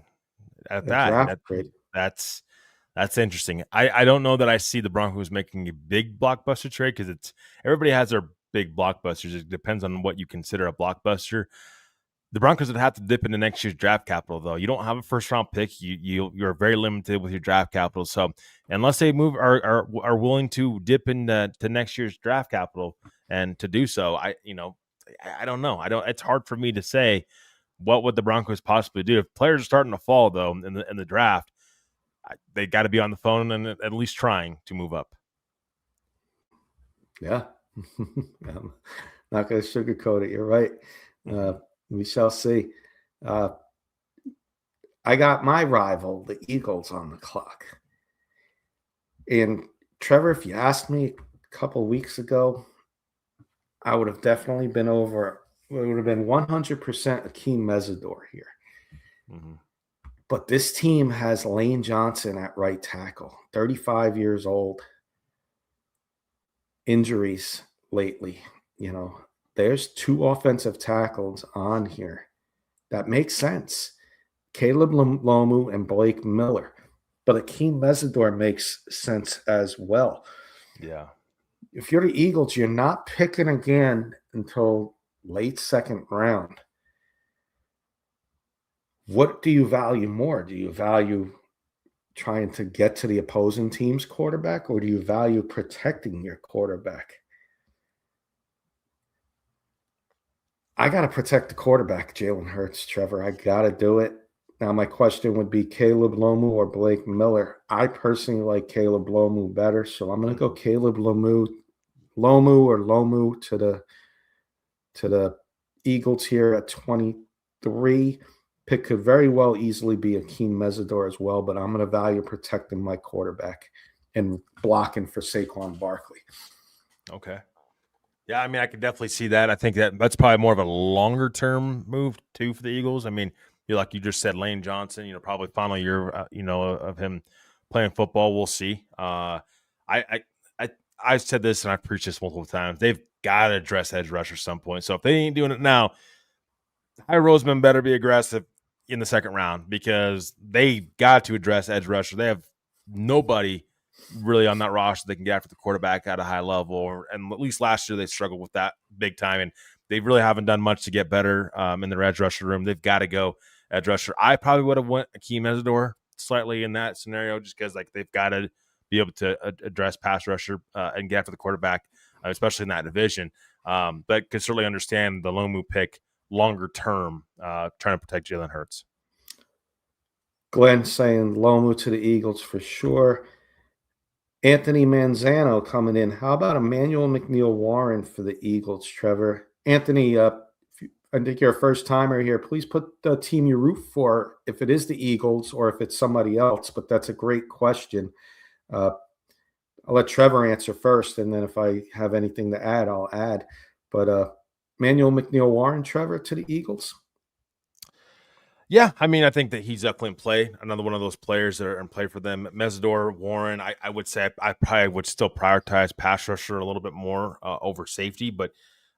at A that. draft trade. That's interesting. I don't know that I see the Broncos making a big blockbuster trade because everybody has their big blockbusters. It depends on what you consider a blockbuster. The Broncos would have to dip into next year's draft capital, though. You don't have a first round pick. You're very limited with your draft capital. So unless they are willing to dip into next year's draft capital and to do so, I don't know. It's hard for me to say what would the Broncos possibly do if players are starting to fall though in the draft. They got to be on the phone and at least trying to move up. Yeah. I'm not going to sugarcoat it. You're right. We shall see. I got my rival, the Eagles, on the clock. And Trevor, if you asked me a couple weeks ago, I would have definitely been over. It would have been 100% Akeem Mesidor here. Mm-hmm. But this team has Lane Johnson at right tackle, 35 years old. Injuries lately, there's two offensive tackles on here. That makes sense. Caleb Lomu and Blake Miller. But Akeem Mesidor makes sense as well. Yeah. If you're the Eagles, you're not picking again until late second round. What do you value more? Do you value trying to get to the opposing team's quarterback, or do you value protecting your quarterback? I got to protect the quarterback, Jalen Hurts, Trevor. I got to do it. Now, my question would be Caleb Lomu or Blake Miller. I personally like Caleb Lomu better, so I'm going to go Caleb Lomu to the Eagles here at 23. Pick could very well easily be Akeem Mesidor as well, but I'm going to value protecting my quarterback and blocking for Saquon Barkley. Okay. Yeah, I mean, I could definitely see that. I think that's probably more of a longer-term move, too, for the Eagles. I mean, like you just said, Lane Johnson, probably final year, of him playing football. We'll see. I've said this, and I've preached this multiple times. They've got to address edge rush at some point. So if they ain't doing it now, Ty Roseman better be aggressive in the second round because they got to address edge rusher. They have nobody really on that roster they can get after the quarterback at a high level. And at least last year they struggled with that big time, and they really haven't done much to get better in their edge rusher room. They've got to go edge rusher. I probably would have went Akeem Mesidor slightly in that scenario just because they've got to be able to address pass rusher and get after the quarterback, especially in that division. But can certainly understand the Lomu pick longer term, trying to protect Jalen Hurts. Glenn saying Lomu to the Eagles for sure. Anthony Manzano coming in. How about Emmanuel McNeil-Warren for the Eagles, Trevor? Anthony, I think you're a first-timer here. Please put the team you root for, if it is the Eagles or if it's somebody else, but that's a great question. I'll let Trevor answer first, and then if I have anything to add, I'll add. But Emmanuel McNeil-Warren, Trevor, to the Eagles? Yeah, I mean, I think that he's definitely in play. Another one of those players that are in play for them. Mesidor, Warren, I would say I probably would still prioritize pass rusher a little bit more over safety. But,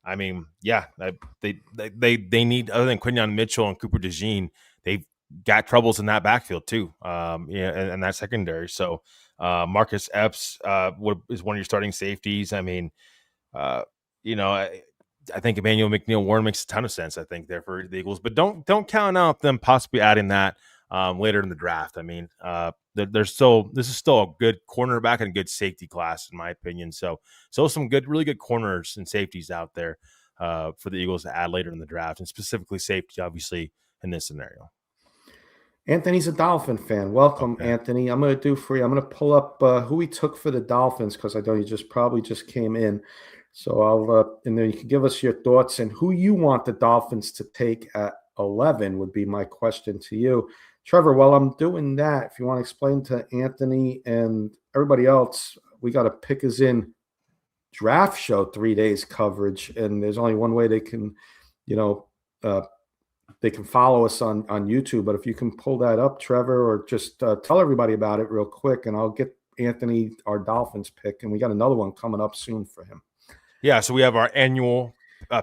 I mean, yeah, they need, other than Quinyon Mitchell and Cooper DeJean, they've got troubles in that backfield too, and that secondary. So Marcus Epps is one of your starting safeties. I mean, I think Emmanuel McNeil-Warren makes a ton of sense, I think, there for the Eagles. But don't count out them possibly adding that later in the draft. I mean, this is still a good cornerback and a good safety class, in my opinion. So some really good corners and safeties out there for the Eagles to add later in the draft, and specifically safety, obviously, in this scenario. Anthony's a Dolphin fan. Welcome, okay. Anthony. I'm going to do for you. I'm going to pull up who he took for the Dolphins because I know you probably just came in. So and then you can give us your thoughts and who you want the Dolphins to take at 11 would be my question to you. Trevor, while I'm doing that, if you want to explain to Anthony and everybody else, we got a Pick Is In draft show 3 days coverage, and there's only one way they can, they can follow us on YouTube. But if you can pull that up, Trevor, or just tell everybody about it real quick, and I'll get Anthony our Dolphins pick, and we got another one coming up soon for him. Yeah, so we have our annual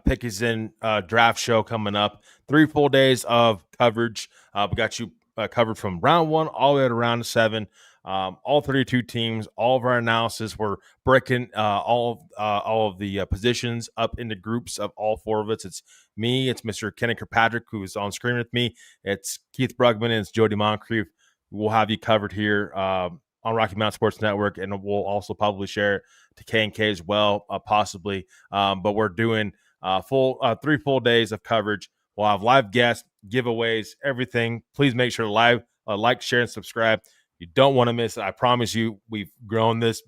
Pick Is In draft show coming up. 3 full days of coverage. We got you covered from round 1 all the way to round 7. All 32 teams, all of our analysis. We're breaking all of the positions up into groups of all 4 of us. It's me, it's Mr. Kenny Kirkpatrick, who's on screen with me. It's Keith Brugman, and it's Jody Moncrief. We'll have you covered here on Rocky Mountain Sports Network, and we'll also probably share it to K&K as well, possibly. But we're doing 3 full days of coverage. We'll have live guests, giveaways, everything. Please make sure to like, share, and subscribe. You don't want to miss it. I promise you, we've grown this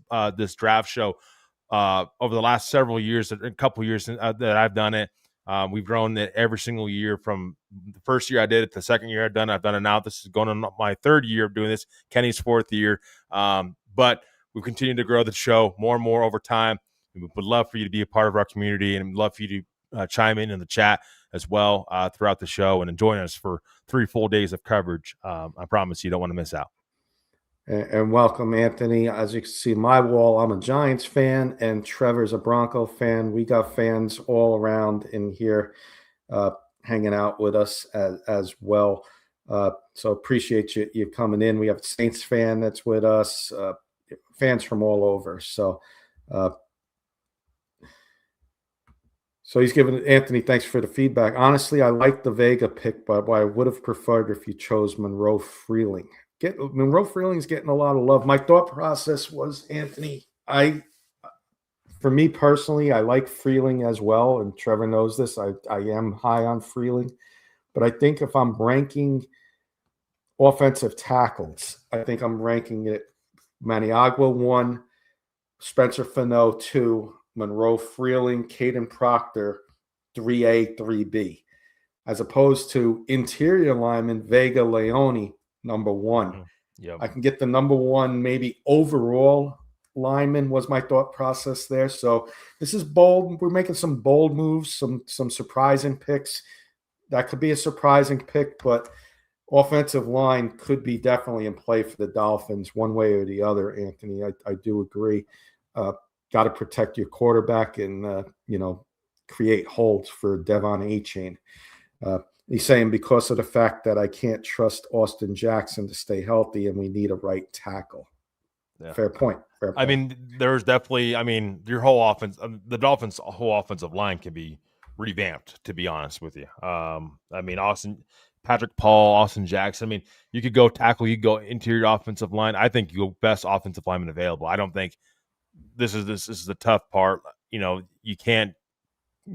draft show over the last several years, a couple years that I've done it. We've grown it every single year. From the first year I did it, the second year I've done it now. This is going on my 3rd year of doing this, Kenny's 4th year. But we've continued to grow the show more and more over time. We would love for you to be a part of our community, and we'd love for you to chime in the chat as well throughout the show and join us for 3 full days of coverage. I promise you don't want to miss out. And welcome, Anthony. As you can see, my wall, I'm a Giants fan, and Trevor's a Bronco fan. We got fans all around in here hanging out with us as well. So appreciate you coming in. We have a Saints fan that's with us, fans from all over. So he's giving Anthony, thanks for the feedback. Honestly, I like the Vega pick, but I would have preferred if you chose Monroe Freeling. Monroe Freeling's getting a lot of love. My thought process was, Anthony, for me personally, I like Freeling as well, and Trevor knows this. I am high on Freeling, but I think if I'm ranking offensive tackles, I think I'm ranking it Maniagua 1, Spencer Fano 2, Monroe Freeling, Caden Proctor 3A, 3B, as opposed to interior lineman Vega Leone number 1. Yep. I can get the number 1 maybe overall lineman was my thought process there. So this is bold. We're making some bold moves, some surprising picks. That could be a surprising pick, but offensive line could be definitely in play for the Dolphins one way or the other, Anthony. I do agree. Got to protect your quarterback and, create holes for Devon Achane. He's saying because of the fact that I can't trust Austin Jackson to stay healthy and we need a right tackle. Yeah. Fair point. I mean, there's definitely, your whole offense, the Dolphins' whole offensive line can be revamped, to be honest with you. Patrick Paul, Austin Jackson. You could go tackle, you could go interior offensive line. I think you go best offensive lineman available. I don't think this is the tough part. You can't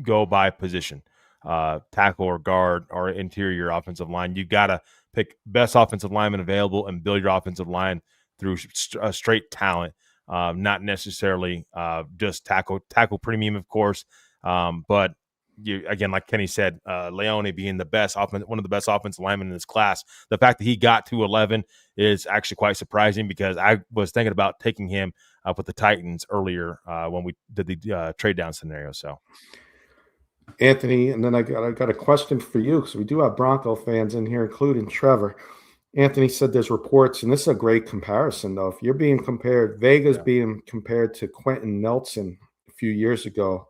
go by position. Tackle or guard or interior offensive line. You got to pick best offensive lineman available and build your offensive line through straight talent, not necessarily just tackle premium, of course. But you, again, like Kenny said, Leone being one of the best offensive linemen in this class, the fact that he got to 11 is actually quite surprising because I was thinking about taking him up with the Titans earlier when we did the trade down scenario. So. Anthony, and then I got a question for you because we do have Bronco fans in here, including Trevor. Anthony said there's reports, and this is a great comparison, though. If you're being compared, Vega's being compared to Quentin Nelson a few years ago,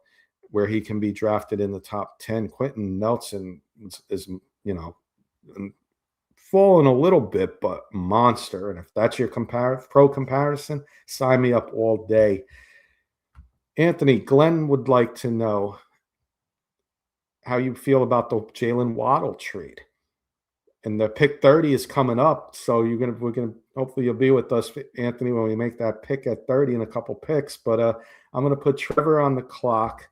where he can be drafted in the top 10. Quentin Nelson is fallen a little bit, but monster. And if that's your pro comparison, sign me up all day. Anthony, Glenn would like to know how you feel about the Jalen Waddle trade. And the pick 30 is coming up. So we're gonna hopefully you'll be with us, Anthony, when we make that pick at 30 in a couple picks. But I'm gonna put Trevor on the clock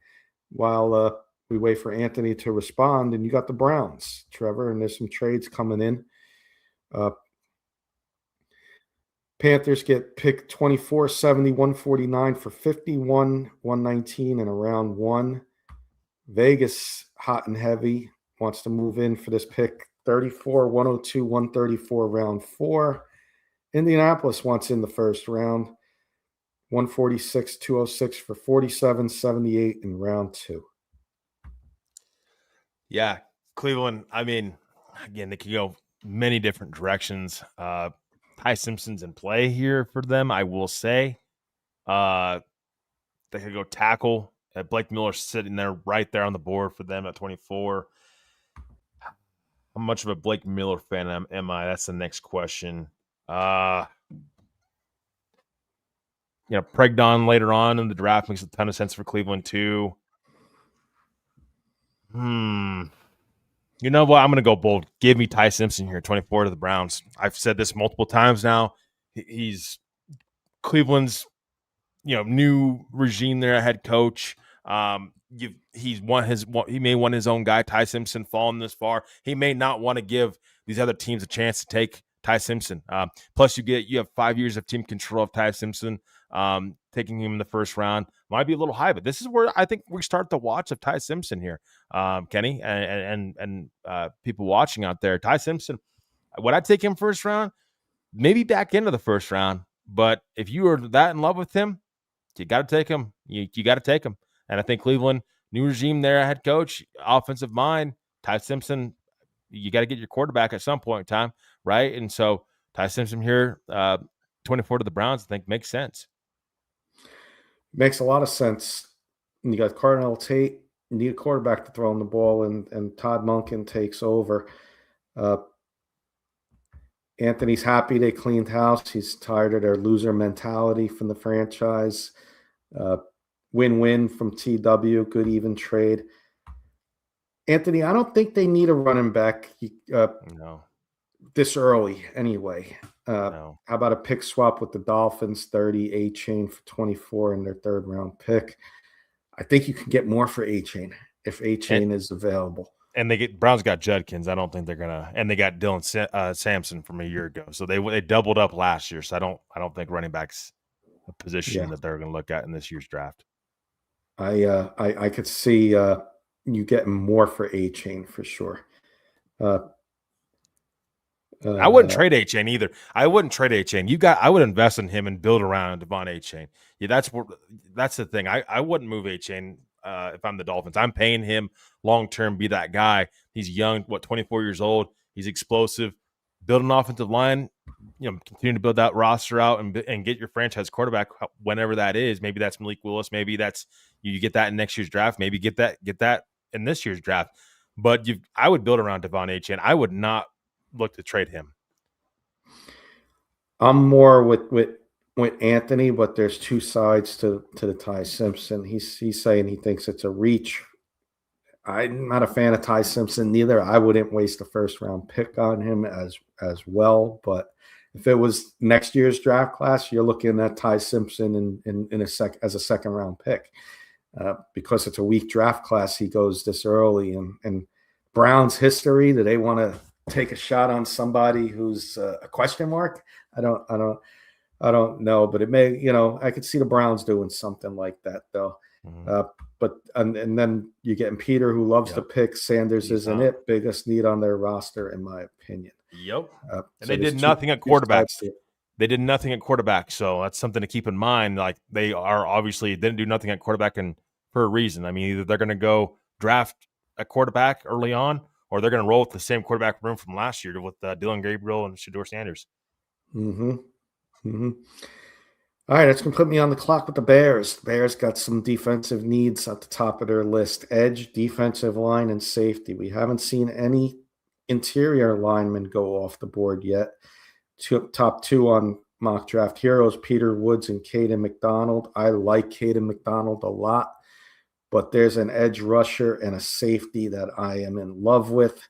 while we wait for Anthony to respond. And you got the Browns, Trevor, and there's some trades coming in. Panthers get pick 24, 70, 149 for 51, 119 and a round 1. Vegas, hot and heavy, wants to move in for this pick 34, 102, 134, round 4. Indianapolis wants in the first round 146, 206 for 47, 78 in round 2. Yeah, Cleveland, I mean, again, they could go many different directions. Ty Simpson's in play here for them, I will say. They could go tackle. Blake Miller's sitting there right there on the board for them at 24. How much of a Blake Miller fan am I? That's the next question. Pregdon later on in the draft makes a ton of sense for Cleveland too. You know what? I'm going to go bold. Give me Ty Simpson here, 24 to the Browns. I've said this multiple times now. He's Cleveland's, new regime there, head coach. He may want his own guy, Ty Simpson, falling this far. He may not want to give these other teams a chance to take Ty Simpson. Plus, you have 5 years of team control of Ty Simpson. Taking him in the first round might be a little high, but this is where I think we start the watch of Ty Simpson here, Kenny, and people watching out there. Ty Simpson, would I take him first round? Maybe back into the first round, but if you are that in love with him, you got to take him. You got to take him. And I think Cleveland, new regime there, head coach, offensive mind, Ty Simpson, you got to get your quarterback at some point in time, right? And so Ty Simpson here, 24 to the Browns, I think makes sense. Makes a lot of sense. You got Cardinal Tate, you need a quarterback to throw him the ball, and Todd Monken takes over. Anthony's happy they cleaned house. He's tired of their loser mentality from the franchise. Win-win from TW, good even trade. Anthony, I don't think they need a running back No. this early anyway. No. How about a pick swap with the Dolphins, 30, A-Chain for 24 in their third round pick? I think you can get more for A-Chain if A-Chain is available. And Browns got Judkins. I don't think they're gonna. And they got Dylan Sampson from a year ago, so they doubled up last year. So I don't think running back's a position that they're going to look at in this year's draft. I could see you getting more for A-Chain for sure. I wouldn't trade A-Chain either. I wouldn't trade A-Chain. I would invest in him and build around Devon A-Chain. Yeah, that's the thing. I wouldn't move A-Chain if I'm the Dolphins. I'm paying him long term, be that guy. He's young, 24 years old. He's explosive. Build an offensive line. Continue to build that roster out and get your franchise quarterback whenever that is. Maybe that's Malik Willis. Maybe that's you get that in next year's draft. Maybe get that in this year's draft. But I would build around Devon A-Chain. I would not look to trade him. I'm more with Anthony, but there's two sides to the Ty Simpson. He's saying he thinks it's a reach. I'm not a fan of Ty Simpson neither. I wouldn't waste a first round pick on him as well. But if it was next year's draft class, you're looking at Ty Simpson as a second round pick. Because it's a weak draft class, he goes this early. And Browns history, do they want to take a shot on somebody who's a question mark? I don't know, but it may, I could see the Browns doing something like that though. Mm-hmm. But then you're getting Peter, who loves to pick. Sanders isn't it. Biggest need on their roster, in my opinion. Yep. And they did nothing at quarterback. They did nothing at quarterback, so that's something to keep in mind. Like they are obviously didn't do nothing at quarterback and for a reason. I mean, either they're going to go draft a quarterback early on, or they're going to roll with the same quarterback room from last year with Dylan Gabriel and Shedeur Sanders. Mm-hmm. Mm-hmm. All right, let's put me on the clock with the Bears. The Bears got some defensive needs at the top of their list: edge, defensive line, and safety. We haven't seen any interior linemen go off the board yet. Top two on mock draft heroes: Peter Woods and Caden McDonald. I like Caden McDonald a lot, but there's an edge rusher and a safety that I am in love with.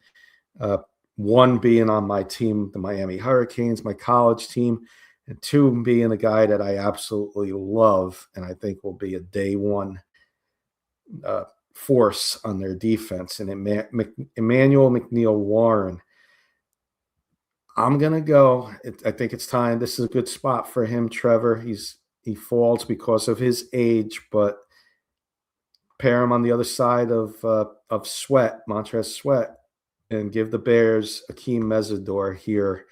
One being on my team, the Miami Hurricanes, my college team, and two being a guy that I absolutely love and I think will be a day one force on their defense, and Emmanuel McNeil Warren. I'm gonna go. I think it's time. This is a good spot for him, Trevor. He falls because of his age, but pair him on the other side of Sweat, Montrez Sweat, and give the Bears Akeem Mesidor here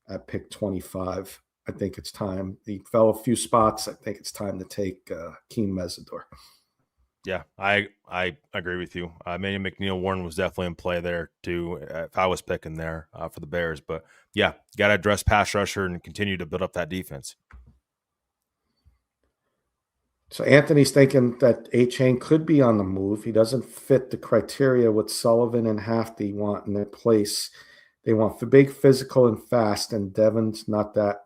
at pick 25. I think it's time. He fell a few spots. I think it's time to take Akeem Mesidor. Yeah, I agree with you. Manny McNeil Warren was definitely in play there too. If I was picking there for the Bears, but yeah, got to address pass rusher and continue to build up that defense. So Anthony's thinking that A-Chain could be on the move. He doesn't fit the criteria what Sullivan and Hafty want in their place. They want for big, physical, and fast, and Devin's not that.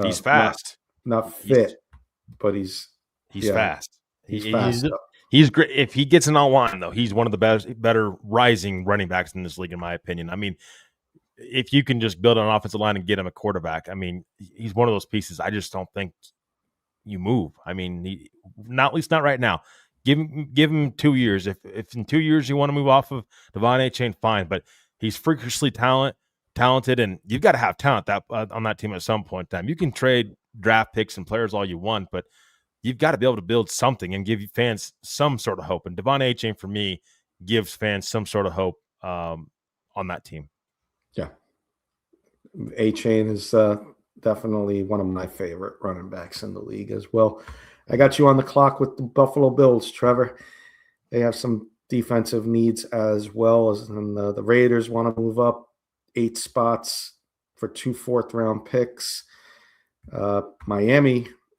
He's fast, not fit, but he's yeah, fast. He's fast. He's great. If he gets an online though, he's one of the better rising running backs in this league, in my opinion. I mean, if you can just build an offensive line and get him a quarterback, I mean, he's one of those pieces. I just don't think you move. I mean, not at least not right now. Give him 2 years. If in 2 years you want to move off of Devon A-Chain, fine. But he's freakishly talented, and you've got to have talent on that team at some point in time. You can trade draft picks and players all you want, but you've got to be able to build something and give fans some sort of hope. And Devon A-Chain, for me, gives fans some sort of hope on that team. Yeah. A-Chain is definitely one of my favorite running backs in the league as well. I got you on the clock with the Buffalo Bills, Trevor. They have some defensive needs as well, and the Raiders want to move up 8 spots for 2 fourth-round picks.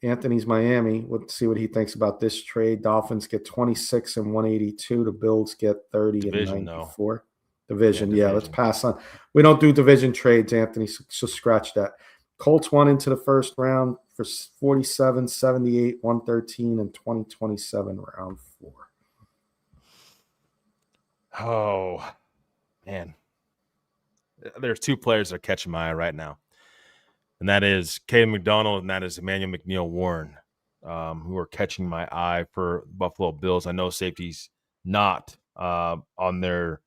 Anthony's Miami. Let's see what he thinks about this trade. Dolphins get 26 and 182. The Bills get 30 and 94. No. Division. Yeah, let's pass on. We don't do division trades, Anthony, so scratch that. Colts won into the first round for 47, 78, 113, and 2027 round 4. Oh, man. There's 2 players that are catching my eye right now, and that is Caden McDonald and that is Emmanuel McNeil Warren, who are catching my eye for Buffalo Bills. I know safety's not on their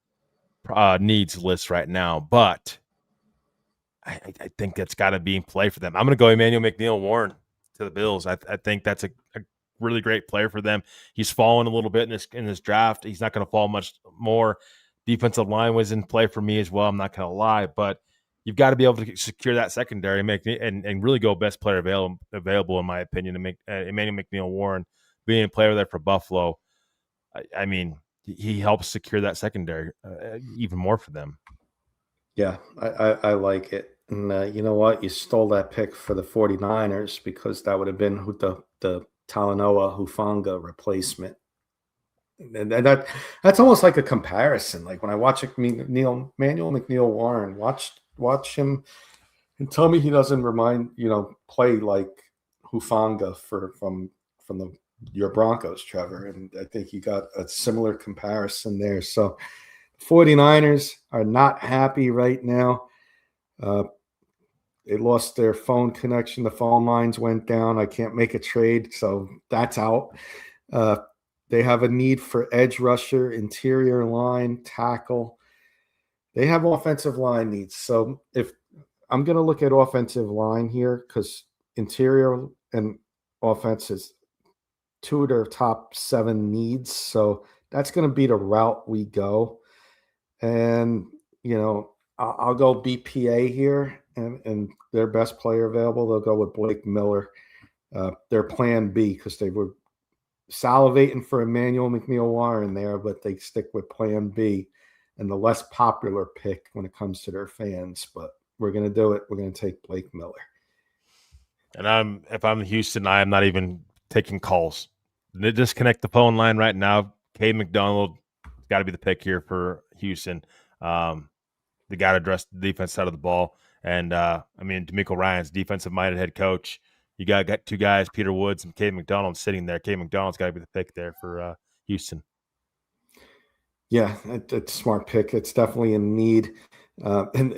needs list right now, but I think that's got to be in play for them. I'm going to go Emmanuel McNeil Warren to the Bills. I think that's a really great player for them. He's fallen a little bit in this draft. He's not going to fall much more. Defensive line was in play for me as well. I'm not going to lie, but you've got to be able to secure that secondary and really go best player available in my opinion, to make Emmanuel McNeil Warren being a player there for Buffalo. I mean, he helps secure that secondary even more for them. Yeah, I like it. And you know what? You stole that pick for the 49ers because that would have been the Talanoa Hufanga replacement. And that's almost like a comparison. Like when I watch Emmanuel McNeil Warren, watch him and tell me he doesn't play like Hufanga from your Broncos, Trevor. And I think you got a similar comparison there. So 49ers are not happy right now. They lost their phone connection. The phone lines went down. I can't make a trade, so that's out. They have a need for edge rusher, interior line, tackle. They have offensive line needs. So if I'm going to look at offensive line here, because interior and offense is 2 of their top 7 needs. So that's going to be the route we go. And, I'll go BPA here and their best player available. They'll go with Blake Miller, their plan B, because they were salivating for Emmanuel McNeil Warren there, but they stick with plan B and the less popular pick when it comes to their fans. But we're going to do it. We're going to take Blake Miller. And if I'm Houston, I am not even taking calls. Disconnect the phone line right now. Cade McDonald got to be the pick here for Houston. They got to address the defense side of the ball. And, DeMeco Ryans, defensive-minded head coach. You got 2 guys, Peter Woods and Cade McDonald, sitting there. Cade McDonald's got to be the pick there for Houston. Yeah, it's a smart pick. It's definitely a need. And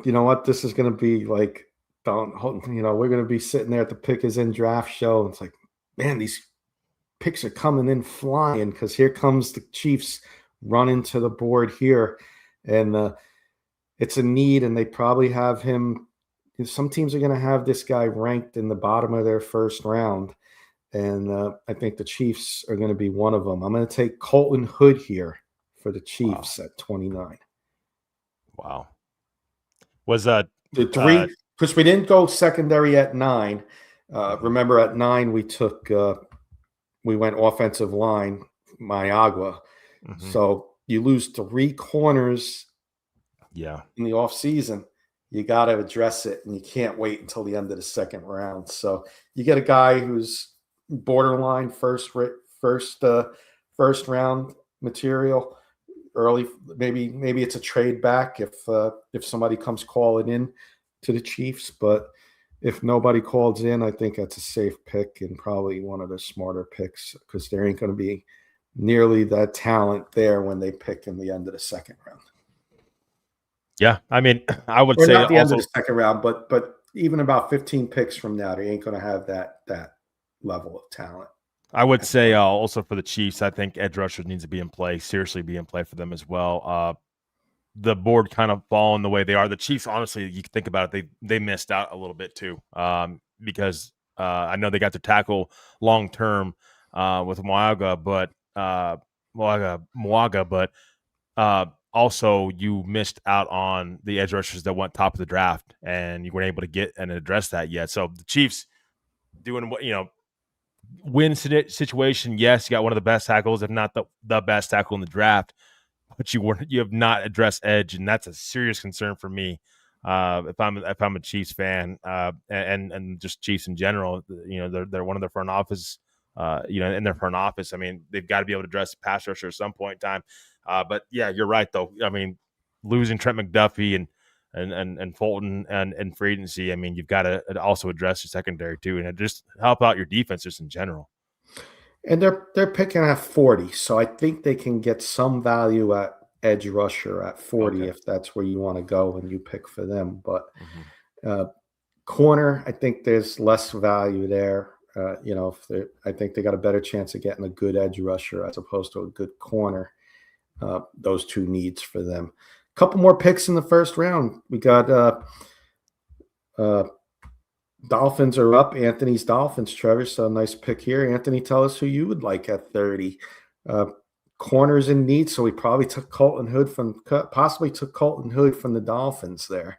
you know what? This is going to be like, we're going to be sitting there at the pick is in draft show. It's like, man, these picks are coming in flying because here comes the Chiefs running to the board here. And it's a need, and they probably have him. Some teams are going to have this guy ranked in the bottom of their first round, and I think the Chiefs are going to be one of them. I'm going to take Colton Hood here for the Wow. Chiefs at 29. Wow. Was The three, because we didn't go secondary at 9. Mhm. Remember, at 9 we went offensive line, Mayagua. Mhm. So you lose 3 corners Yeah. in the offseason. You got to address it, and you can't wait until the end of the second round. So you get a guy who's borderline first round material early. Maybe it's a trade back if somebody comes calling in to the Chiefs, but if nobody calls in, I think that's a safe pick and probably one of the smarter picks because there ain't going to be nearly that talent there when they pick in the end of the second round. Yeah. I mean, I would Or say not the end of also the second round, but even about 15 picks from now, they ain't going to have that level of talent. I would say also for the Chiefs, I think edge rushers needs to be in play, seriously be in play for them as well. The board kind of falling the way they are. The Chiefs, honestly, you can think about it, they missed out a little bit too, because I know they got to tackle long term with Moaga, but also you missed out on the edge rushers that went top of the draft, and you weren't able to get and address that yet. So the Chiefs doing what win situation. Yes, you got one of the best tackles, if not the best tackle in the draft, but you have not addressed edge, and that's a serious concern for me. If I'm a Chiefs fan, and just Chiefs in general, they're one of their front office, in their front office. I mean, they've got to be able to address pass rusher at some point in time. But yeah, you're right though. I mean, losing Trent McDuffie and Fulton and free agency, I mean, you've got to also address your secondary too, and just help out your defense just in general. And they're picking at 40, so I think they can get some value at edge rusher at 40 Okay. if that's where you want to go and you pick for them. But Mm-hmm. uh, corner, I think there's less value there. I think they got a better chance of getting a good edge rusher as opposed to a good corner. Those two needs for them. A couple more picks in the first round. We got uh, Dolphins are up. Anthony's Dolphins, Trevor. So nice pick here. Anthony, tell us who you would like at 30. Uh, Corners in need. So we probably took possibly took Colton Hood from the Dolphins there.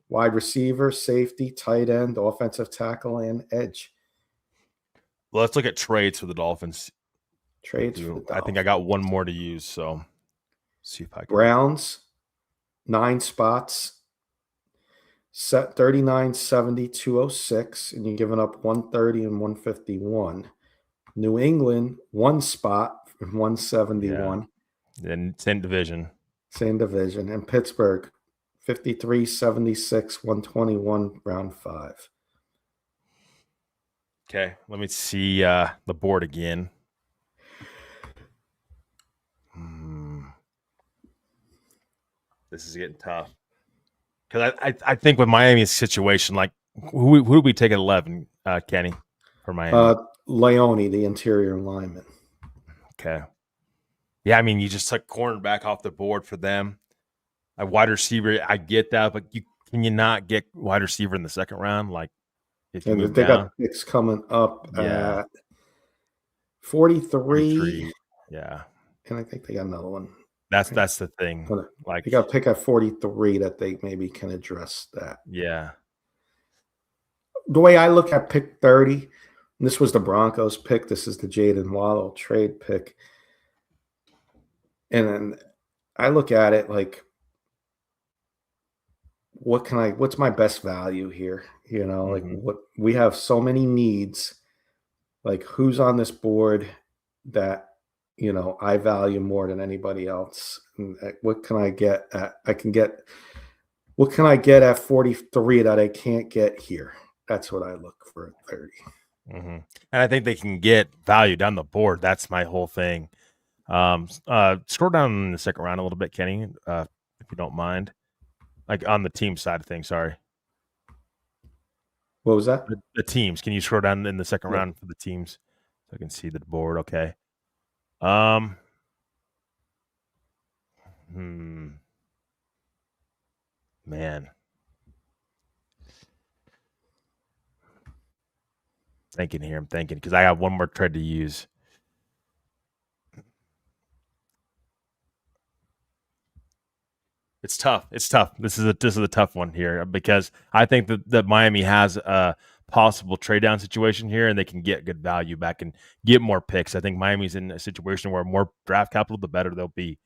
Wide receiver, safety, tight end, offensive tackle, and edge. Well, let's look at trades for the Dolphins. Trades for the I think I Dolphins. got one more to use, so see if I can. Browns, 9 spots, set 39, 70, 206, and you're giving up 130 and 151. New England, 1 spot and Yeah, 171. and same division. Same division. And Pittsburgh, 53, 76, 121, round 5. Okay, let me see the board again. This is getting tough because I think with Miami's situation, like who do we take at 11, Kenny, for Miami? Leone, the interior lineman. Okay, yeah, I mean you just took cornerback off the board for them. A wide receiver, I get that, but can you not get wide receiver in the second round? Like if you And move they down, got picks coming up yeah, at 43. 43, yeah, And I think they got another one. that's the thing. They Like, got a pick at 43 that they maybe can address that. yeah, The way I look at pick 30, this was the Broncos pick. This is the Jaden Waddle trade pick. And then I look at it like, what's my best value here? Like mm-hmm. what we have so many needs. Like who's on this board that, I value more than anybody else? And what can I get what can I get at 43 that I can't get here? That's what I look for at 30. Mm-hmm. And I think they can get value down the board. That's my whole thing. Scroll down in the second round a little bit, Kenny, if you don't mind. Like on the team side of things. Sorry, What was that? the teams. Can you scroll down in the second Yeah. round for the teams so I can see the board? Okay. Um. Hmm. Man. Thinking here. I'm thinking because I have one more trade to use. It's tough. It's tough. This is a tough one here because I think that Miami has a possible trade down situation here, and they can get good value back and get more picks. I think Miami's in a situation where more draft capital, the better they'll be.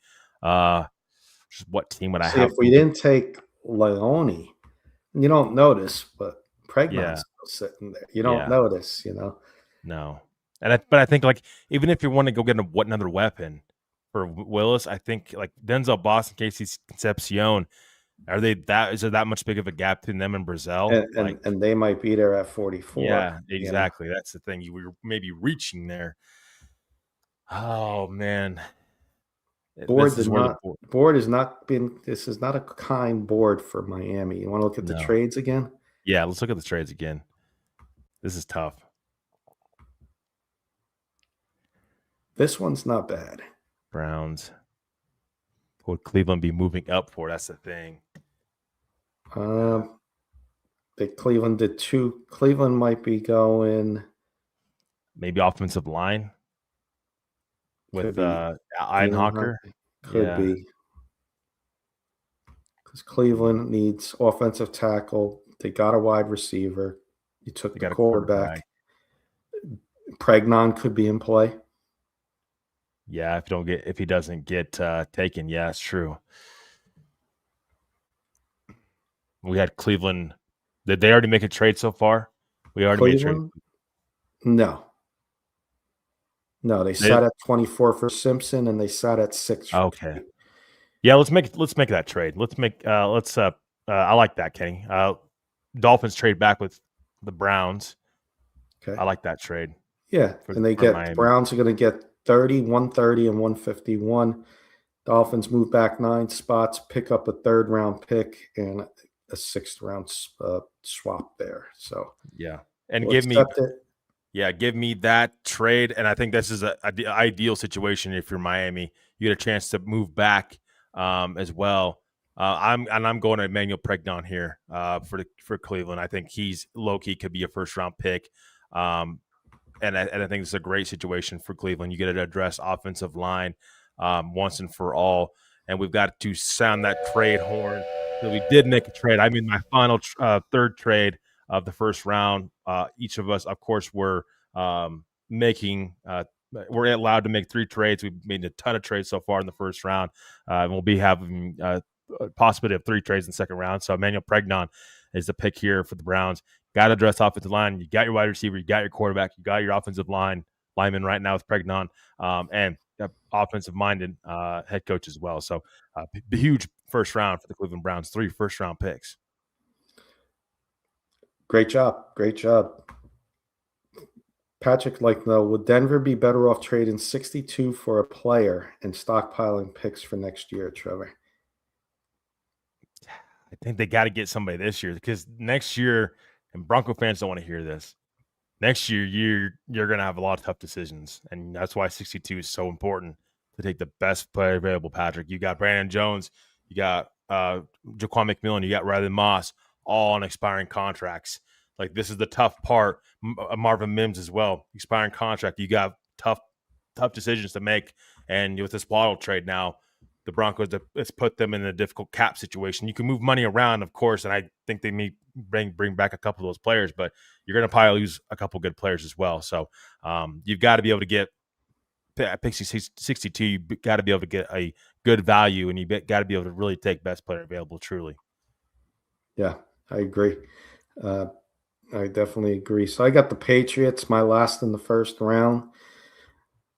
Just what team would I See, if have we moving? didn't take Leone, you don't notice, but Yeah, Pregnant's still sitting there. You don't yeah, notice, no. But I think like even if you want to go get another weapon for Willis, I think like Denzel Boston, Casey Concepcion, is there that much big of a gap between them and Brazil? Like, and they might be there at 44. yeah, exactly. That's the thing. You were maybe reaching there. Oh man, Board this did is where the not board. board has not been. This is not a kind board for Miami. You want to look at the No, trades again? yeah. Let's look at the trades again. This is tough. This one's not bad. Browns. Would Cleveland be moving up for? That's the thing. Cleveland did two. Cleveland might be going. Maybe offensive line Could with be Keenan Hunt. Einhocker. Could Yeah, be because Cleveland needs offensive tackle. They got a wide receiver. You took they the got a quarterback. quarterback. Pregnon could be in play. Yeah, if he doesn't get taken, yeah, it's true. We had Cleveland. Did they already make a trade so far? We already made a trade. Cleveland? No. No, they They, sat at 24 for Simpson and they sat at 6 for okay. Tate. Yeah, let's make that trade. I like that, Kenny. Dolphins trade back with the Browns. Okay. I like that trade Yeah. And they for get the Miami. Browns are going to get 30, 130, and 151. Dolphins move back 9 spots, pick up a third round pick and a sixth round swap there. So Yeah. And we'll accept it. give me that trade. And I think this is a ideal situation if you're Miami. You get a chance to move back as well. I'm going to Emmanuel Pregnon here for Cleveland. I think he's low key could be a first round pick. And I think it's a great situation for Cleveland. You get to address offensive line once and for all. And we've got to sound that trade horn. So we did make a trade. I mean, my final third trade of the first round. Each of us, of course, were making. We're allowed to make 3 trades. We've made a ton of trades so far in the first round, and we'll be having a possibility of 3 trades in the second round. So Emmanuel Pregnon is the pick here for the Browns. Got to address offensive line. You got your wide receiver. You got your quarterback. You got your offensive lineman right now with Pregnon, and offensive minded head coach as well. So huge first round for the Cleveland Browns. 3 first round picks. Great job. Great job. Patrick, would Denver be better off trading 62 for a player and stockpiling picks for next year, Trevor? I think they got to get somebody this year because next year, and Bronco fans don't want to hear this. Next year, you're going to have a lot of tough decisions, and that's why 62 is so important to take the best player available. Patrick, you got Brandon Jones, you got Jaquan McMillan, you got Riley Moss, all on expiring contracts. Like this is the tough part. Marvin Mims as well, expiring contract. You got tough decisions to make, and with this Waddle trade now, the Broncos, it's put them in a difficult cap situation. You can move money around, of course, and I think they may bring back a couple of those players, but you're going to probably lose a couple good players as well. So you've got to be able to get pick 62. You've got to be able to get a good value, and you've got to be able to really take best player available truly. Yeah, I agree. I definitely agree. So I got the Patriots, my last in the first round.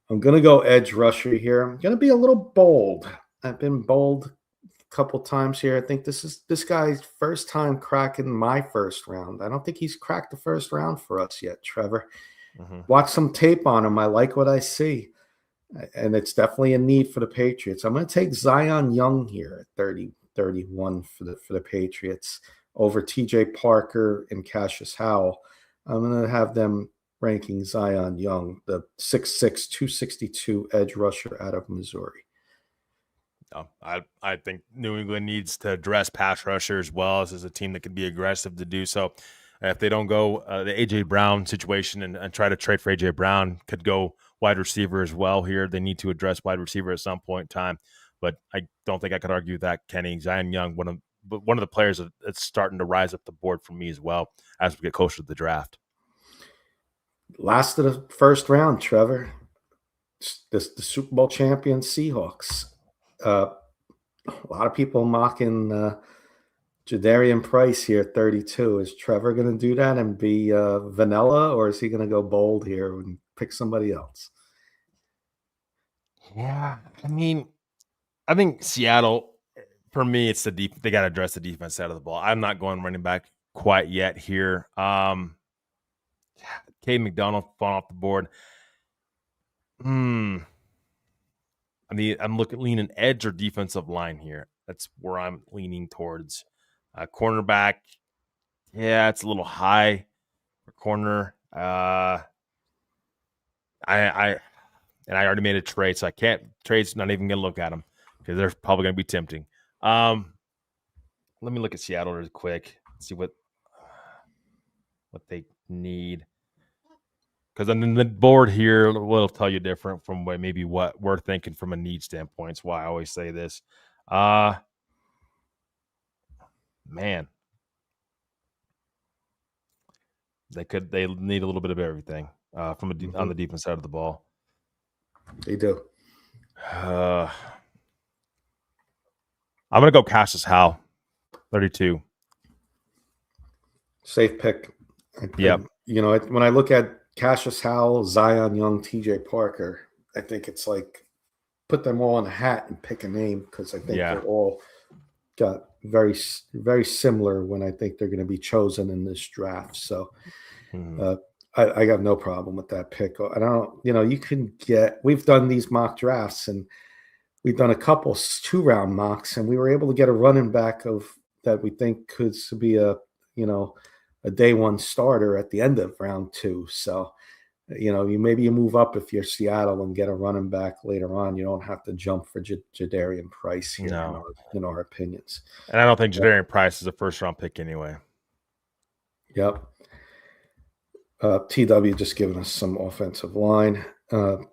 I'm going to go edge rusher here. I'm going to be a little bold. I've been bold a couple times here. I think this is this guy's first time cracking my first round. I don't think he's cracked the first round for us yet, Trevor. Mm-hmm. Watch some tape on him. I like what I see. And it's definitely a need for the Patriots. I'm going to take Zion Young here at 30-31 for the Patriots over TJ Parker and Cassius Howell. I'm going to have them ranking Zion Young, the 6'6", 262 edge rusher out of Missouri. I think New England needs to address pass rusher as well as a team that could be aggressive to do so. If they don't go the A.J. Brown situation and try to trade for A.J. Brown, could go wide receiver as well here. They need to address wide receiver at some point in time. But I don't think I could argue with that, Kenny. Zion Young, one of the players that's starting to rise up the board for me as well as we get closer to the draft. Last of the first round, Trevor. The Super Bowl champion Seahawks. A lot of people mocking Jadarian Price here at 32. Is Trevor going to do that and be vanilla, or is he going to go bold here and pick somebody else? Yeah, I mean, I think Seattle, for me, it's they got to address the defense side of the ball. I'm not going running back quite yet here. Cade McDonald falling off the board. I mean, I'm leaning edge or defensive line here. That's where I'm leaning towards. Cornerback, yeah, it's a little high for corner. I already made a trade, so I can't. Trade's not even gonna look at them because they're probably gonna be tempting. Let me look at Seattle real quick. See what they need. Because then the board here will tell you different from maybe what we're thinking from a need standpoint. That's why I always say this. Man, they need a little bit of everything from on the defense side of the ball. They do. I'm gonna go Cassius Howe, 32. Safe pick. Yep. When I look at Cassius Howell, Zion Young, T.J. Parker, I think it's like put them all in a hat and pick a name because I think they're all got very, very similar when I think they're going to be chosen in this draft. So I got no problem with that pick. I don't, you can we've done these mock drafts and we've done a couple 2-round mocks and we were able to get a running back that we think could be a day one starter at the end of round 2. So, you move up if you're Seattle and get a running back later on. You don't have to jump for Jadarian Price here in our opinions. And I don't think Jadarian Price is a first-round pick anyway. Yep. TW just giving us some offensive line.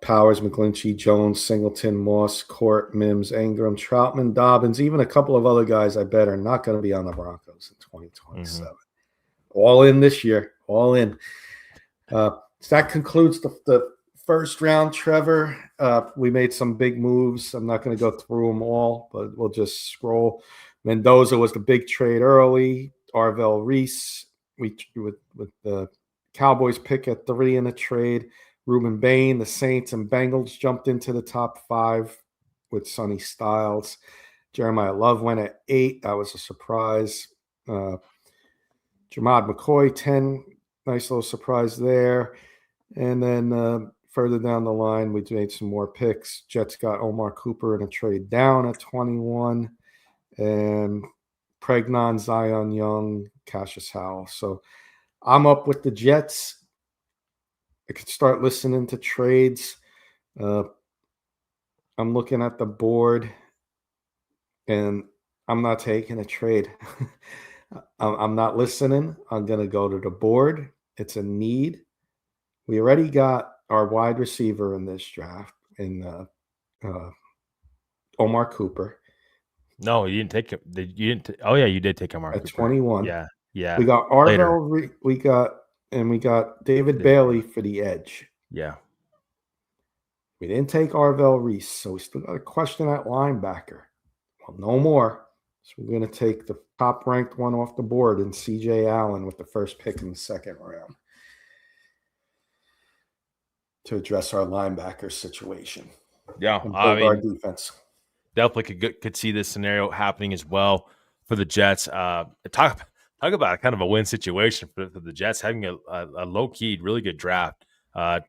Powers, McGlinchey, Jones, Singleton, Moss, Court, Mims, Ingram, Troutman, Dobbins, even a couple of other guys I bet are not going to be on the Broncos in 2027. All in this year. All in. So that concludes the first round, Trevor. We made some big moves. I'm not going to go through them all, but we'll just scroll. Mendoza was the big trade early. Arvell Reese, with the Cowboys pick at 3 in a trade. Ruben Bain, the Saints and Bengals jumped into the top 5 with Sonny Styles. Jeremiah Love went at 8. That was a surprise. Jamad McCoy, 10. Nice little surprise there. And then further down the line, we made some more picks. Jets got Omar Cooper in a trade down at 21. And Pregnon, Zion Young, Cassius Howell. So I'm up with the Jets. I could start listening to trades. I'm looking at the board, and I'm not taking a trade. I'm not listening. I'm going to go to the board. It's a need. We already got our wide receiver in this draft in Omar Cooper. No, you didn't take him. You didn't. Oh yeah, you did take Omar at Cooper. 21. Yeah. We got Arvell. We got David Bailey for the edge. Yeah. We didn't take Arvell Reese, so we still got a question at linebacker. Well, no more. So we're going to take the top-ranked one off the board in C.J. Allen with the first pick in the second round to address our linebacker situation. Yeah, our defense. Definitely could see this scenario happening as well for the Jets. Talk about kind of a win situation for the Jets, having a low-key, really good draft.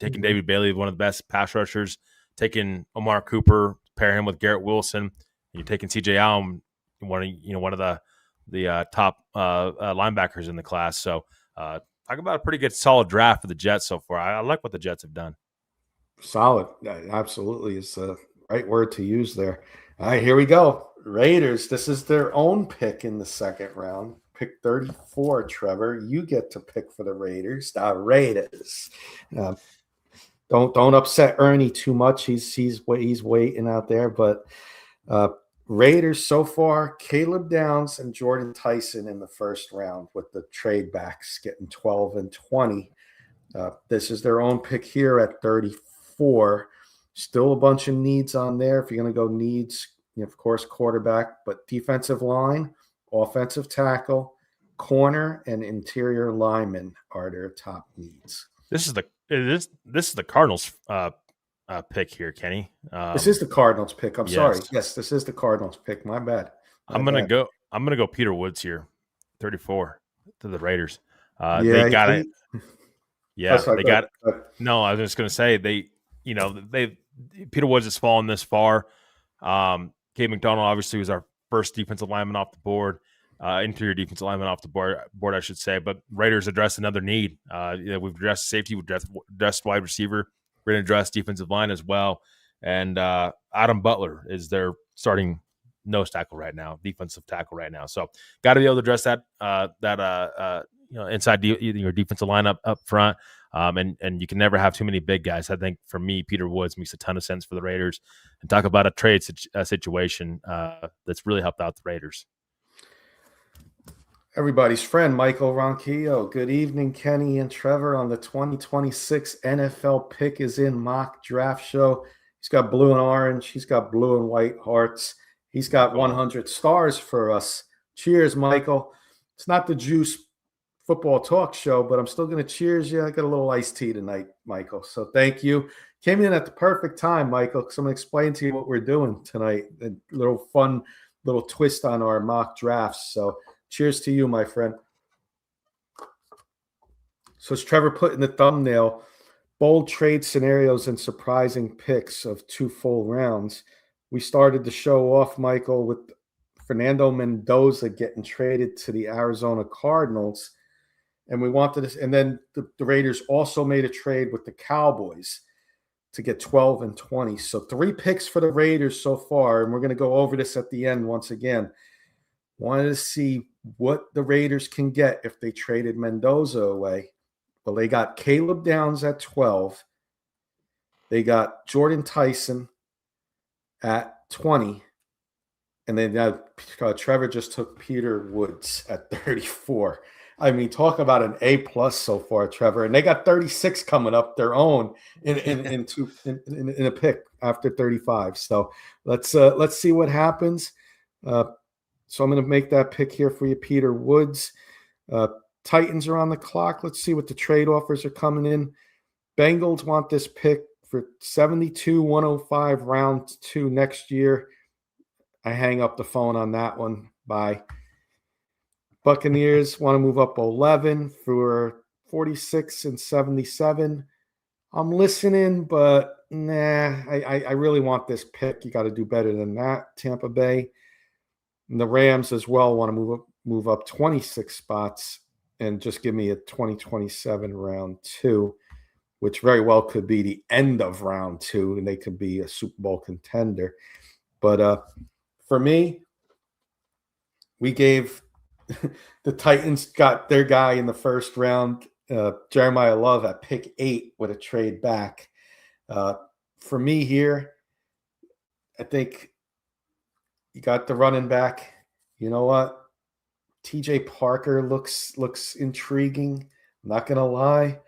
Taking David Bailey, one of the best pass rushers, taking Omar Cooper, pair him with Garrett Wilson, and you're taking C.J. Allen, one of the top linebackers in the class. So talk about a pretty good, solid draft for the Jets so far. I like what the Jets have done. Solid, absolutely is the right word to use there. All right, here we go. Raiders. This is their own pick in the second round. Pick 34, Trevor. You get to pick for the Raiders. The Raiders. Uh, don't upset Ernie too much. He's waiting out there. But Raiders so far: Caleb Downs and Jordan Tyson in the first round, with the trade backs getting 12 and 20. This is their own pick here at 34. Still a bunch of needs on there. If you're going to go needs, of course, quarterback, but defensive line, offensive tackle, corner, and interior lineman are their top needs. This is the Cardinals pick here, Kenny. This is the Cardinals pick. I'm sorry. yes. Yes, this is the Cardinals pick. My bad. I'm gonna go Peter Woods here, 34 to the Raiders. Yeah, they got it. Yeah, sorry, they got it. No, I was just gonna say Peter Woods has fallen this far. Cade McDonald obviously was our first defensive lineman off the board, interior defensive lineman off the board, I should say. But Raiders addressed another need. We've addressed safety, we've addressed wide receiver, we're going to address defensive line as well. And Adam Butler is their starting nose tackle right now, defensive tackle right now. So got to be able to address that inside your defensive line up front. And you can never have too many big guys. I think for me, Peter Woods makes a ton of sense for the Raiders. And talk about a trade situation that's really helped out the Raiders. Everybody's friend, Michael Ronquillo. Good evening, Kenny and Trevor. On the 2026 NFL pick is in mock draft show. He's got blue and orange. He's got blue and white hearts. He's got 100 stars for us. Cheers, Michael. It's not the Juice football talk show, but I'm still going to cheers you. I got a little iced tea tonight, Michael. So thank you. Came in at the perfect time, Michael, because I'm going to explain to you what we're doing tonight. A little fun, little twist on our mock drafts. So cheers to you, my friend. So as Trevor put in the thumbnail, bold trade scenarios and surprising picks of 2 full rounds. We started the show off, Michael, with Fernando Mendoza getting traded to the Arizona Cardinals. And we wanted this, and then the Raiders also made a trade with the Cowboys to get 12 and 20. So 3 picks for the Raiders so far, and we're going to go over this at the end once again. Wanted to see what the Raiders can get if they traded Mendoza away. Well, they got Caleb Downs at 12. They got Jordan Tyson at 20. And then Trevor just took Peter Woods at 34. I mean, talk about an A+ so far, Trevor. And they got 36 coming up their own in a pick after 35. So let's see what happens. So I'm going to make that pick here for you, Peter Woods. Titans are on the clock. Let's see what the trade offers are coming in. Bengals want this pick for 72-105 round 2 next year. I hang up the phone on that one. Bye. Buccaneers want to move up 11 for 46 and 77. I'm listening, but I really want this pick. You got to do better than that, Tampa Bay. And the Rams as well want to move up 26 spots and just give me a 2027 round 2, which very well could be the end of round 2, and they could be a Super Bowl contender. But for me, we gave the Titans got their guy in the first round, Jeremiah Love at pick 8 with a trade back. For me here, I think you got the running back. You know what? TJ Parker looks intriguing. I'm not going to lie.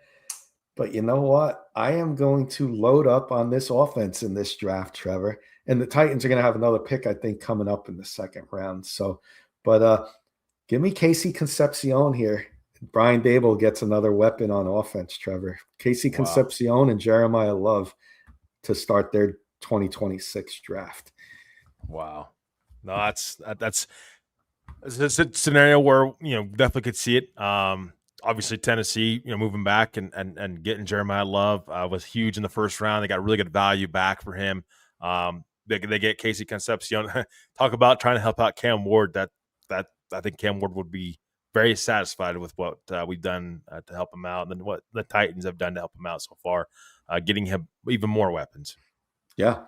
But you know what? I am going to load up on this offense in this draft, Trevor. And the Titans are going to have another pick, I think, coming up in the second round. So, but give me Casey Concepcion here. Brian Dable gets another weapon on offense, Trevor. Casey Concepcion and Jeremiah Love to start their 2026 draft. Wow. No, that's a scenario where, definitely could see it. Obviously Tennessee, moving back and getting Jeremiah Love was huge in the first round. They got really good value back for him. They get Casey Concepcion. Talk about trying to help out Cam Ward. That I think Cam Ward would be very satisfied with what we've done to help him out, and then what the Titans have done to help him out so far, getting him even more weapons. Yeah.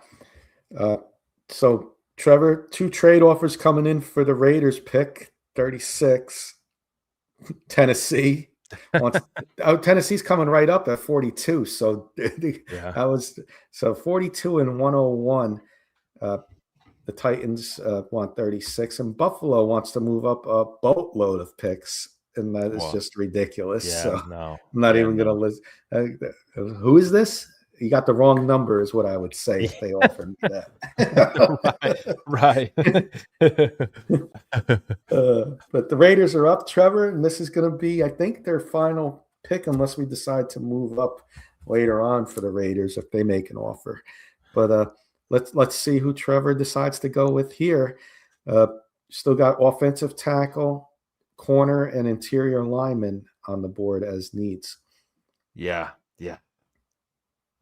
So Trevor, 2 trade offers coming in for the Raiders pick, 36. Tennessee wants Tennessee's coming right up at 42. So Yeah. that was 42 and 101. The Titans want 36, and Buffalo wants to move up a boatload of picks, and that is Well, just ridiculous. yeah, So no. I'm not Yeah, even going to no. list. Who is this? You got the wrong number, is what I would say if they offered me that. Right. But the Raiders are up, Trevor, and this is going to be, I think, their final pick, unless we decide to move up later on for the Raiders if they make an offer. But let's see who Trevor decides to go with here. Still got offensive tackle, corner, and interior lineman on the board as needs. Yeah.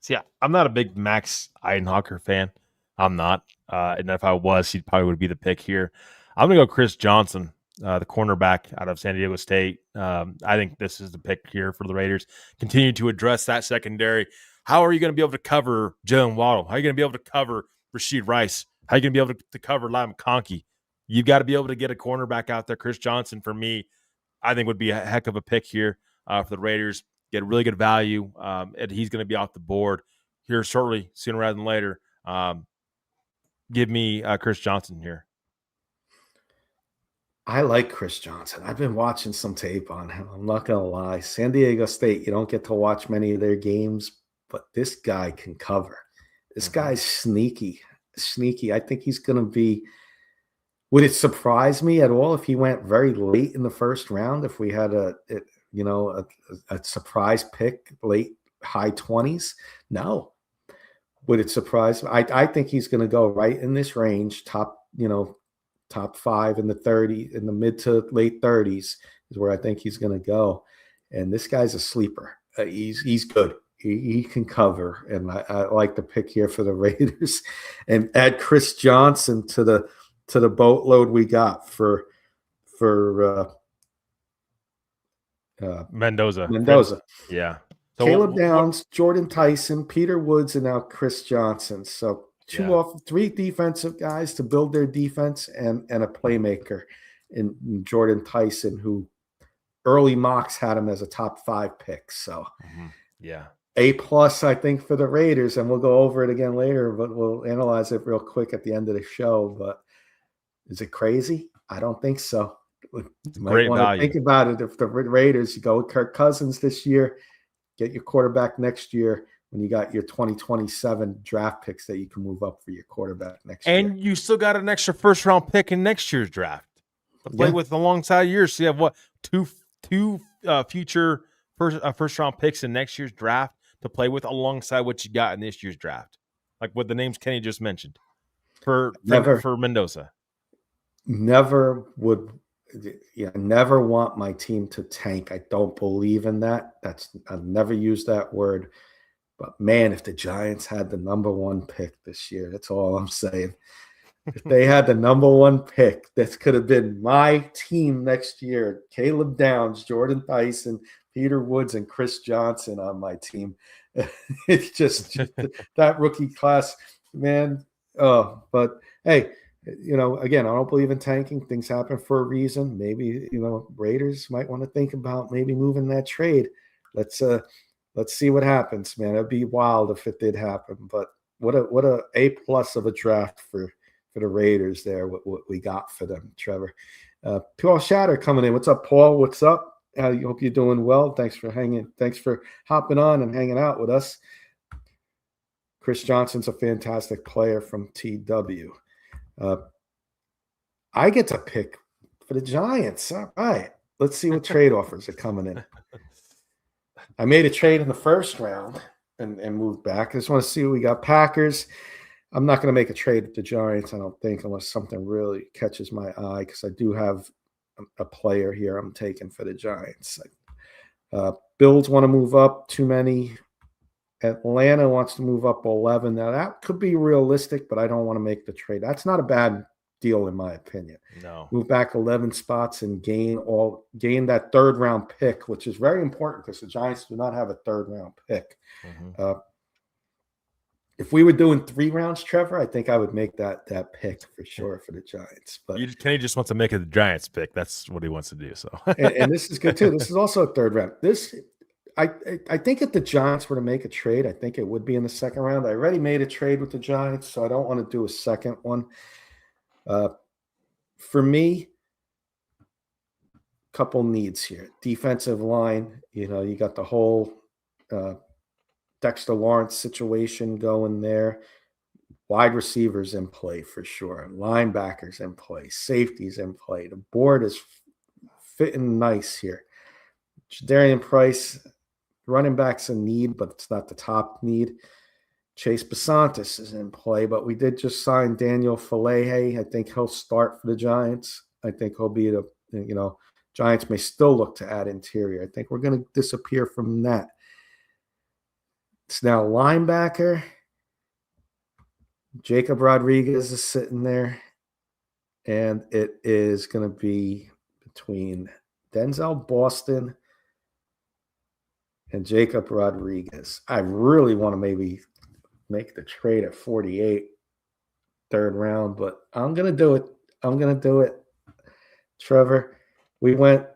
See, I'm not a big Max Eidenhocker fan. I'm not. And if I was, he probably would be the pick here. I'm going to go Chris Johnson, the cornerback out of San Diego State. I think this is the pick here for the Raiders. Continue to address that secondary. How are you going to be able to cover Jalen Waddle? How are you going to be able to cover Rashid Rice? How are you going to be able to cover Lai McConkey? You've got to be able to get a cornerback out there. Chris Johnson, for me, I think would be a heck of a pick here for the Raiders. Get really good value, and he's going to be off the board here shortly, sooner rather than later. Give me Chris Johnson here. I like Chris Johnson. I've been watching some tape on him. I'm not going to lie. San Diego State, you don't get to watch many of their games, but this guy can cover. This guy's sneaky. I think he's going to be – would it surprise me at all if he went very late in the first round, if we had a surprise pick, late high 20s? No. Would it surprise me? I think he's going to go right in this range, top 5 in the 30, in the mid to late 30s is where I think he's going to go. And this guy's a sleeper. He's good. He can cover, and I like the pick here for the Raiders. And add Chris Johnson to the boatload we got for Mendoza. Yeah. So Caleb Downs, Jordan Tyson, Peter Woods, and now Chris Johnson. So 3 defensive guys to build their defense, and a playmaker in Jordan Tyson, who early mocks had him as a top 5 pick. So A+, I think, for the Raiders, and we'll go over it again later, but we'll analyze it real quick at the end of the show. But is it crazy? I don't think so. You might want to think about it. If the Raiders, you go with Kirk Cousins this year, get your quarterback next year, when you got your 2027 draft picks that you can move up for your quarterback next year. And you still got an extra first-round pick in next year's draft to play with alongside yours. So you have two future first-round picks in next year's draft to play with alongside what you got in this year's draft, like what the names Kenny just mentioned for Mendoza. Never want my team to tank. I don't believe in that. I've never used that word. But man, if the Giants had the number 1 pick this year, that's all I'm saying. If they had the number 1 pick, this could have been my team next year. Caleb Downs, Jordan Tyson, Peter Woods, and Chris Johnson on my team. It's just that rookie class, man. But hey, again, I don't believe in tanking. Things happen for a reason. Maybe, Raiders might want to think about maybe moving that trade. Let's see what happens, man. It'd be wild if it did happen. But what a A+ of a draft for the Raiders there. What we got for them, Trevor. Paul Shatter coming in. What's up, Paul? What's up? I hope you're doing well. Thanks for hopping on and hanging out with us. Chris Johnson's a fantastic player from TW. I get to pick for the Giants. All right. Let's see what trade offers are coming in. I made a trade in the first round and moved back. I just want to see what we got. Packers. I'm not going to make a trade with the Giants, I don't think, unless something really catches my eye, because I do have a player here I'm taking for the Giants. Bills want to move up too many. Atlanta wants to move up 11. Now, that could be realistic, but I don't want to make the trade. That's not a bad deal, in my opinion. No. Move back 11 spots and gain that 3rd round pick, which is very important because the Giants do not have a 3rd round pick. If we were doing 3 rounds, Trevor, I think I would make that pick for sure for the Giants. But Kenny just wants to make a Giants pick. That's what he wants to do. So, and this is good too. This is also a 3rd round. I think if the Giants were to make a trade, I think it would be in the 2nd round. I already made a trade with the Giants, so I don't want to do a second one. For me, couple needs here. Defensive line, you got the whole Dexter Lawrence situation going there. Wide receivers in play for sure. Linebackers in play. Safeties in play. The board is fitting nice here. Jadarian Price, running back's a need, but it's not the top need. Chase Basantis is in play, but we did just sign Daniel Falehe. I think he'll start for the Giants. I think he'll be Giants may still look to add interior. I think we're going to disappear from that. It's now linebacker. Jacob Rodriguez is sitting there, and it is going to be between Denzel Boston and Jacob Rodriguez. I really want to maybe make the trade at 48, 3rd round, but I'm going to do it. Trevor, we went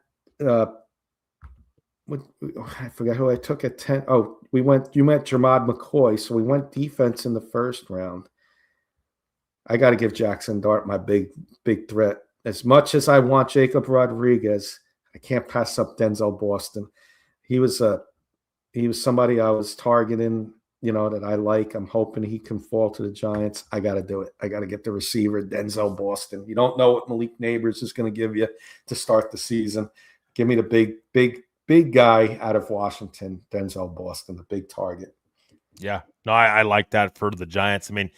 I forgot who I took at 10. Oh, you met Jermod McCoy, so we went defense in the 1st round. I got to give Jackson Dart my big threat. As much as I want Jacob Rodriguez, I can't pass up Denzel Boston. He was somebody I was targeting, that I like. I'm hoping he can fall to the Giants. I got to do it. I got to get the receiver, Denzel Boston. You don't know what Malik Neighbors is going to give you to start the season. Give me the big guy out of Washington, Denzel Boston, the big target. yeah, no, I like that for the Giants. I mean,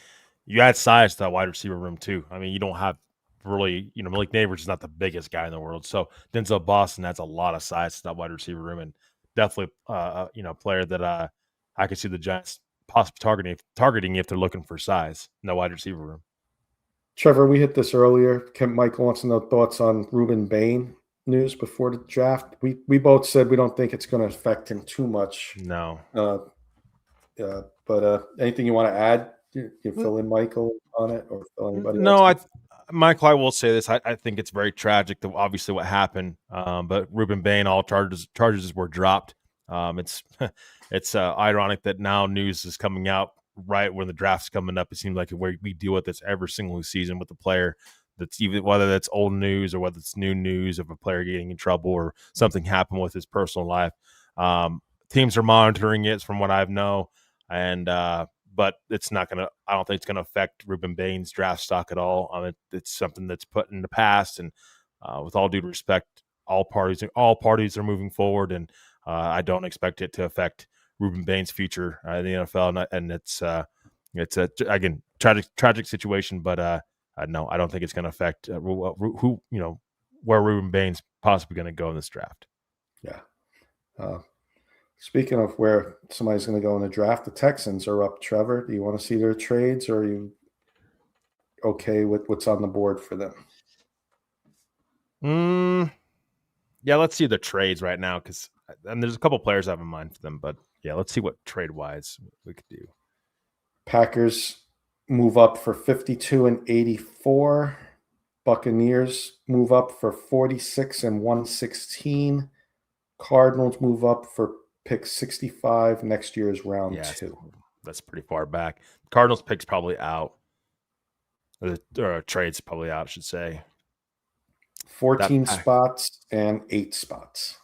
you add size to that wide receiver room too. I mean, you don't have really, Malik Neighbors is not the biggest guy in the world, so Denzel Boston adds a lot of size to that wide receiver room, and definitely, player that I could see the Giants possibly targeting if they're looking for size in the wide receiver room. Trevor, we hit this earlier. Michael wants to know thoughts on Ruben Bain news before the draft. We both said we don't think it's going to affect him too much. No. But anything you want to add? You fill in Michael on it, or fill anybody else? Michael, I will say this. I think it's very tragic that obviously what happened. But Ruben Bain, all charges were dropped. It's ironic that now news is coming out right when the draft's coming up. It seems like we deal with this every single season with the player. That's even whether that's old news or whether it's new news of a player getting in trouble or something happened with his personal life. Teams are monitoring it, from what I know, and but it's not gonna. I don't think it's gonna affect Ruben Bain's draft stock at all. It's something that's put in the past, and with all due respect, all parties are moving forward, and I don't expect it to affect Ruben Bain's future in the NFL. And it's again tragic situation, but no, I don't think it's going to affect who where Ruben Bain's possibly going to go in this draft. Yeah. Speaking of where somebody's going to go in the draft, the Texans are up. Trevor, do you want to see their trades, or are you okay with what's on the board for them? Yeah, let's see the trades right now, and there's a couple players I have in mind for them, but yeah, let's see what trade wise we could do. Packers move up for 52 and 84. Buccaneers move up for 46 and 116. Cardinals move up for pick 65 next year's round 2. That's pretty far back. Cardinals pick's probably out. Or trade's probably out, I should say. 14 spots and 8 spots.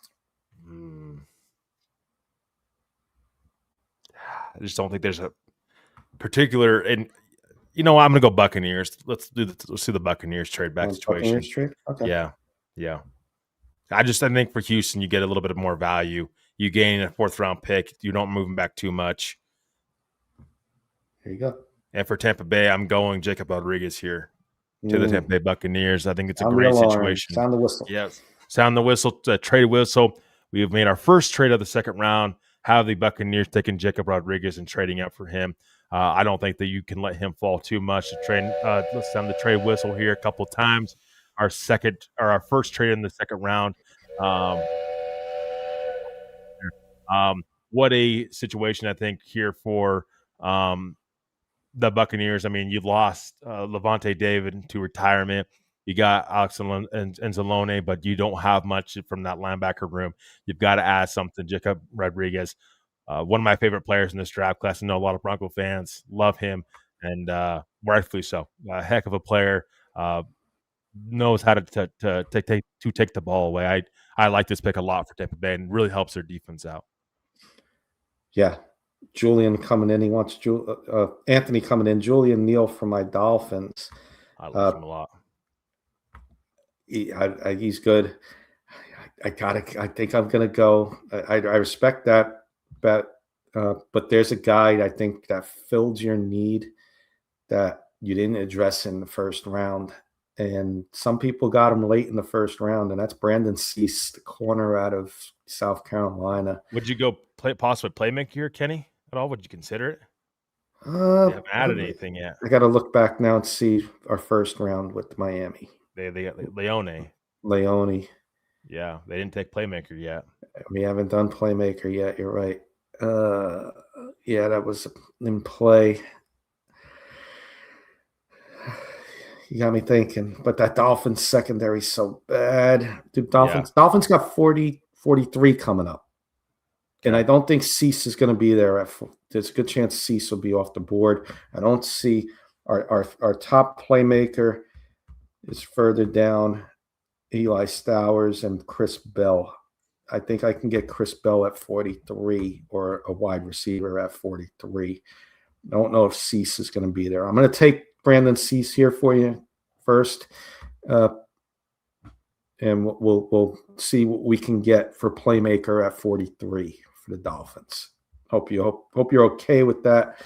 I just don't think there's a particular, and I'm going to go Buccaneers. Let's do the Buccaneers trade back situation. Buccaneers trade? Okay. Yeah. I think for Houston, you get a little bit of more value. You gain a 4th round pick. You don't move them back too much. There you go. And for Tampa Bay, I'm going Jacob Rodriguez here to the Tampa Bay Buccaneers. I think it's a great situation. Sound the whistle. Yes. Sound the whistle. Trade whistle. We have made our first trade of the 2nd round. Have the Buccaneers taking Jacob Rodriguez and trading up for him. I don't think that you can let him fall too much. Let's sound the trade whistle here a couple times. Our first trade in the 2nd round. What a situation, I think, here for the Buccaneers. I mean, you lost Levante David to retirement. You got Alex and Zalone, but you don't have much from that linebacker room. You've got to add something. Jacob Rodriguez, one of my favorite players in this draft class. I know a lot of Bronco fans love him, and rightfully so. A heck of a player. Knows how to take the ball away. I like this pick a lot for Tampa Bay, and really helps their defense out. Yeah. Julian coming in. He wants Anthony coming in. Julian Neal for my Dolphins. I like him a lot. He's good. I think I'm gonna go. I respect that bet, but there's a guy I think that filled your need that you didn't address in the first round, and some people got him late in the first round, and that's Brandon Cease, the corner out of South Carolina. Would you go possibly playmaker here, Kenny, at all? Would you consider it? They haven't added anything yet. I got to look back now and see our first round with Miami. They got Leone. Yeah, they didn't take playmaker yet. We haven't done playmaker yet. You're right. Yeah, that was in play. You got me thinking, but that Dolphins secondary is so bad. Dude, Dolphins got 43 coming up. And I don't think Cease is going to be there. There's a good chance Cease will be off the board. I don't see our top playmaker is further down, Eli Stowers and Chris Bell. I think I can get Chris Bell at 43 or a wide receiver at 43. I don't know if Cease is going to be there. I'm going to take Brandon Cease here for you first, and we'll see what we can get for playmaker at 43 for the Dolphins. Hope you're okay with that.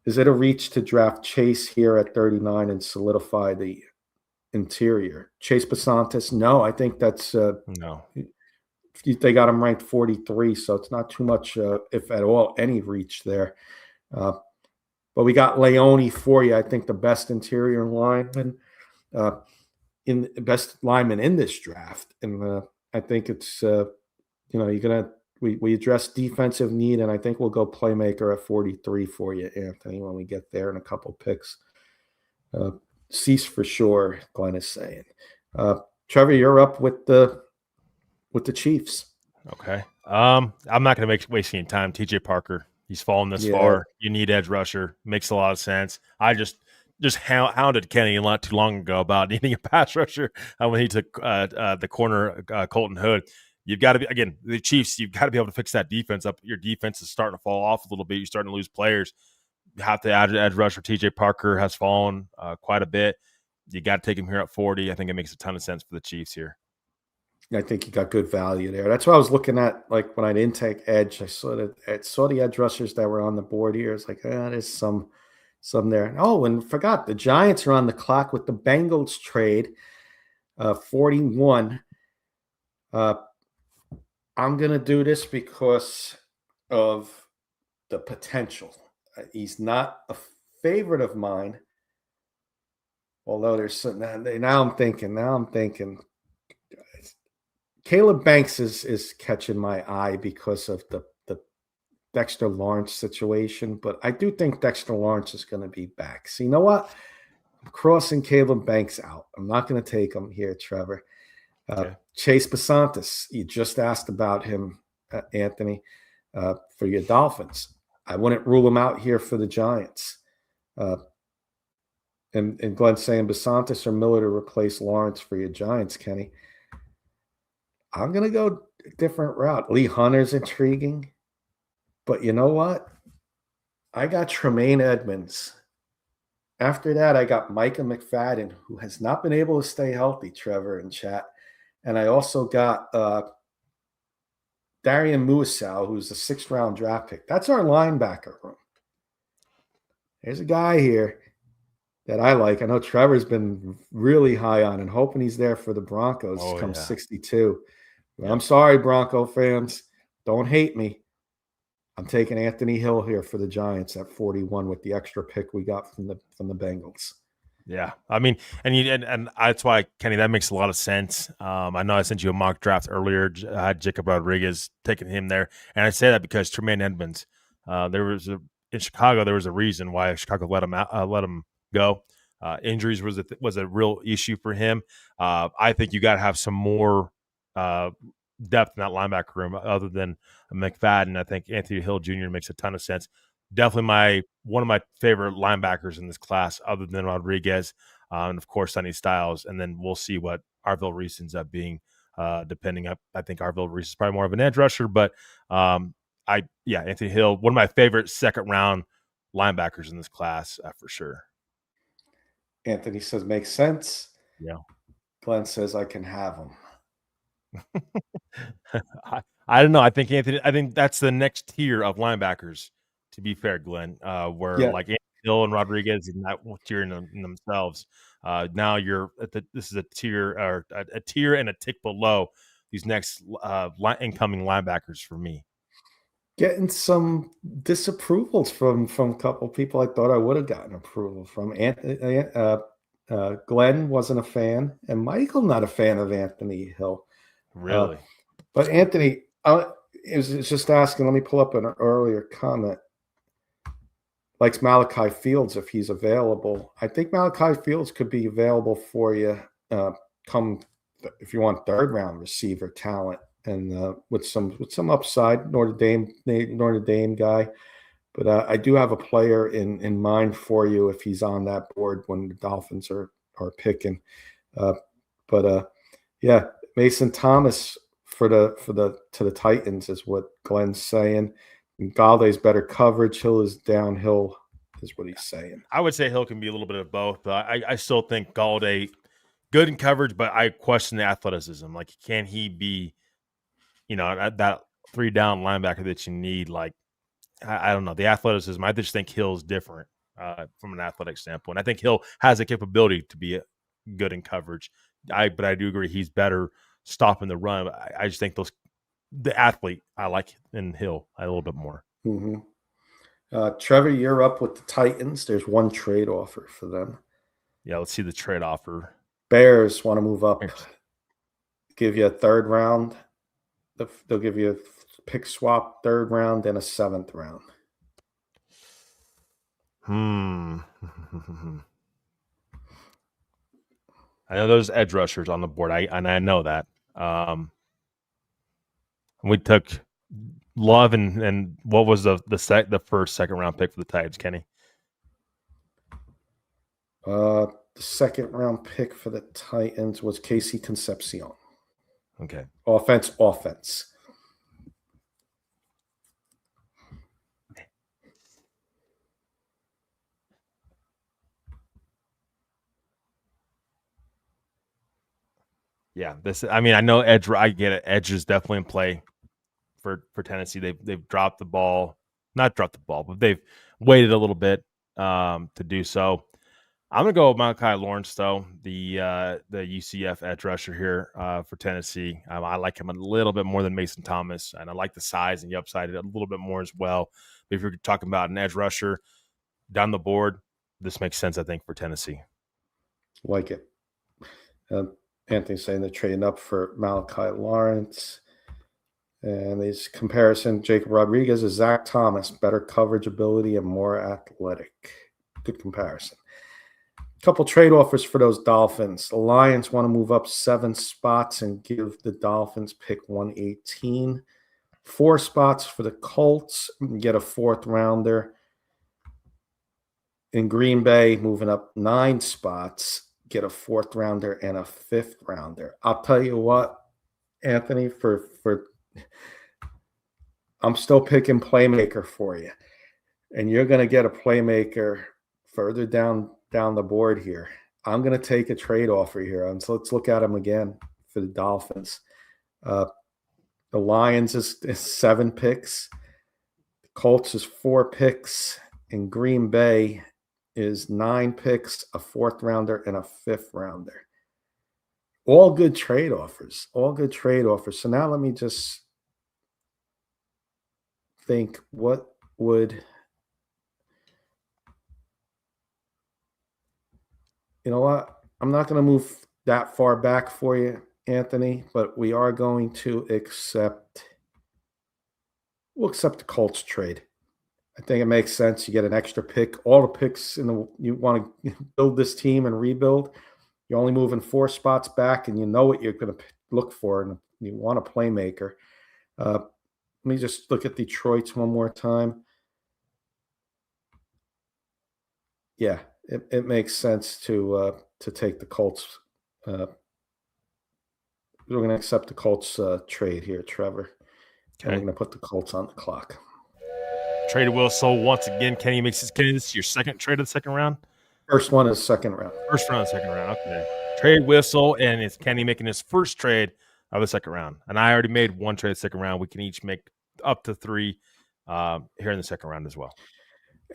Is it a reach to draft Chase here at 39 and solidify the interior? Chase Basantis? No, I think that's no. They got him ranked 43, so it's not too much, if at all, any reach there. But we got Leone for you. I think the best interior lineman, best lineman in this draft, and I think it's we address defensive need, and I think we'll go playmaker at 43 for you, Anthony, when we get there in a couple picks. Cease for sure, Glenn is saying. Trevor, you're up with the Chiefs. Okay. I'm not going to waste any time. TJ Parker, he's fallen this far. You need edge rusher. Makes a lot of sense. I just hounded Kenny not too long ago about needing a pass rusher when he took the corner Colton Hood. You've got to be, again, the Chiefs, you've got to be able to fix that defense up. Your defense is starting to fall off a little bit. You're starting to lose players. You have to add edge rusher. TJ Parker has fallen quite a bit. You got to take him here at 40. I think it makes a ton of sense for the Chiefs here. I think you got good value there. That's what I was looking at. Like when I didn't take edge, I saw the edge rushers that were on the board here. It's like, there's some there. Oh, and forgot the Giants are on the clock with the Bengals trade, 41. I'm going to do this because of the potential. He's not a favorite of mine, although there's some, now I'm thinking Caleb Banks is catching my eye because of the Dexter Lawrence situation, but I do think Dexter Lawrence is going to be back. So you know what? I'm crossing Caleb Banks out. I'm not going to take him here, Trevor. Okay. Chase Basantis, you just asked about him, Anthony, for your Dolphins. I wouldn't rule him out here for the Giants. And Glenn saying Basantis or Miller to replace Lawrence for your Giants, Kenny. I'm going to go a different route. Lee Hunter's intriguing. But you know what? I got Tremaine Edmonds. After that, I got Micah McFadden, who has not been able to stay healthy, Trevor in chat. And I also got Darian Muasau, who's a 6th-round draft pick. That's our linebacker room. There's a guy here that I like. I know Trevor's been really high on and hoping he's there for the Broncos 62. Well, I'm sorry, Bronco fans. Don't hate me. I'm taking Anthony Hill here for the Giants at 41 with the extra pick we got from the Bengals. Yeah, I mean, and that's why, Kenny, that makes a lot of sense. I know I sent you a mock draft earlier. I had Jacob Rodriguez taking him there, and I say that because Tremaine Edmonds. There was in Chicago, there was a reason why Chicago let him go. Injuries was a real issue for him. I think you got to have some more uh, depth in that linebacker room other than McFadden. I think Anthony Hill Jr. makes a ton of sense. Definitely one of my favorite linebackers in this class, other than Rodriguez, and of course Sonny Styles. And then we'll see what Arville Reese ends up being. Depending, I think Arville Reese is probably more of an edge rusher, but Anthony Hill, one of my favorite second round linebackers in this class for sure. Anthony says makes sense. Yeah. Glenn says I can have him. I don't know. I think that's the next tier of linebackers. To be fair, Glenn, where like Anthony Hill and Rodriguez in that tier in themselves. Now you're at this is a tier or a tier and a tick below these next incoming linebackers for me. Getting some disapprovals from a couple people I thought I would have gotten approval from. Glenn wasn't a fan, and Michael not a fan of Anthony Hill. Really? But Anthony, is just asking, let me pull up an earlier comment. Likes Malachi Fields if he's available. I think Malachi Fields could be available for you come if you want third round receiver talent and with some upside. Notre Dame guy. But I do have a player in mind for you if he's on that board when the Dolphins are picking. Mason Thomas to the Titans is what Glenn's saying. Galladay's better coverage. Hill is downhill, is what he's saying. I would say Hill can be a little bit of both. I still think Galladay good in coverage, but I question the athleticism. Like, can he be, that 3-down linebacker that you need? Like, I don't know. The athleticism, I just think Hill's different from an athletic standpoint. I think Hill has the capability to be good in coverage. But I do agree he's better stopping the run. I just think the athlete I like in Hill a little bit more. Mm-hmm. Trevor, you're up with the Titans. There's one trade offer for them. Yeah, let's see the trade offer. Bears want to move up, give you a third round. They'll give you a pick swap, third round, and a seventh round. I know there's edge rushers on the board. I know that. We took Love and what was the first second round pick for the Titans, Kenny? The second round pick for the Titans was Casey Concepcion. Okay. Offense. Yeah, I know edge. I get it. Edge is definitely in play for Tennessee. They've dropped the ball, not dropped the ball, but they've waited a little bit to do so. I'm gonna go with Malachi Lawrence, though, the UCF edge rusher here for Tennessee. I like him a little bit more than Mason Thomas, and I like the size and the upside a little bit more as well. But if you're talking about an edge rusher down the board, this makes sense, I think, for Tennessee. Like it. Anthony's saying they're trading up for Malachi Lawrence. And his comparison, Jacob Rodriguez is Zach Thomas, better coverage ability and more athletic. Good comparison. A couple trade offers for those Dolphins. The Lions want to move up 7 spots and give the Dolphins pick 118. 4 spots for the Colts and get a 4th rounder. In Green Bay, moving up 9 spots, get a 4th rounder and a 5th rounder. I'll tell you what, Anthony, I'm still picking playmaker for you. And you're going to get a playmaker further down the board here. I'm going to take a trade offer here. So let's look at them again for the Dolphins. The Lions is 7 picks. The Colts is 4 picks. And Green Bay is 9 picks, a 4th rounder, and a 5th rounder. All good trade offers. So now let me just think, what would – you know what? I'm not going to move that far back for you, Anthony, but we are going to accept – we'll accept the Colts trade. I think it makes sense. You get an extra pick. All the picks you want to build this team and rebuild. You're only moving 4 spots back, and you know what you're going to look for, and you want a playmaker. Let me just look at Detroit's one more time. Yeah, it makes sense to take the Colts. We're going to accept the Colts trade here, Trevor. And we're going to put the Colts on the clock. Traded Will Soul once again. Kenny makes his Kenny. This is your second trade of the second round. First one is second round. First round, second round. Okay. Trade whistle, and it's Kenny making his first trade of the second round. And I already made one trade second round. We can each make up to 3 here in the second round as well.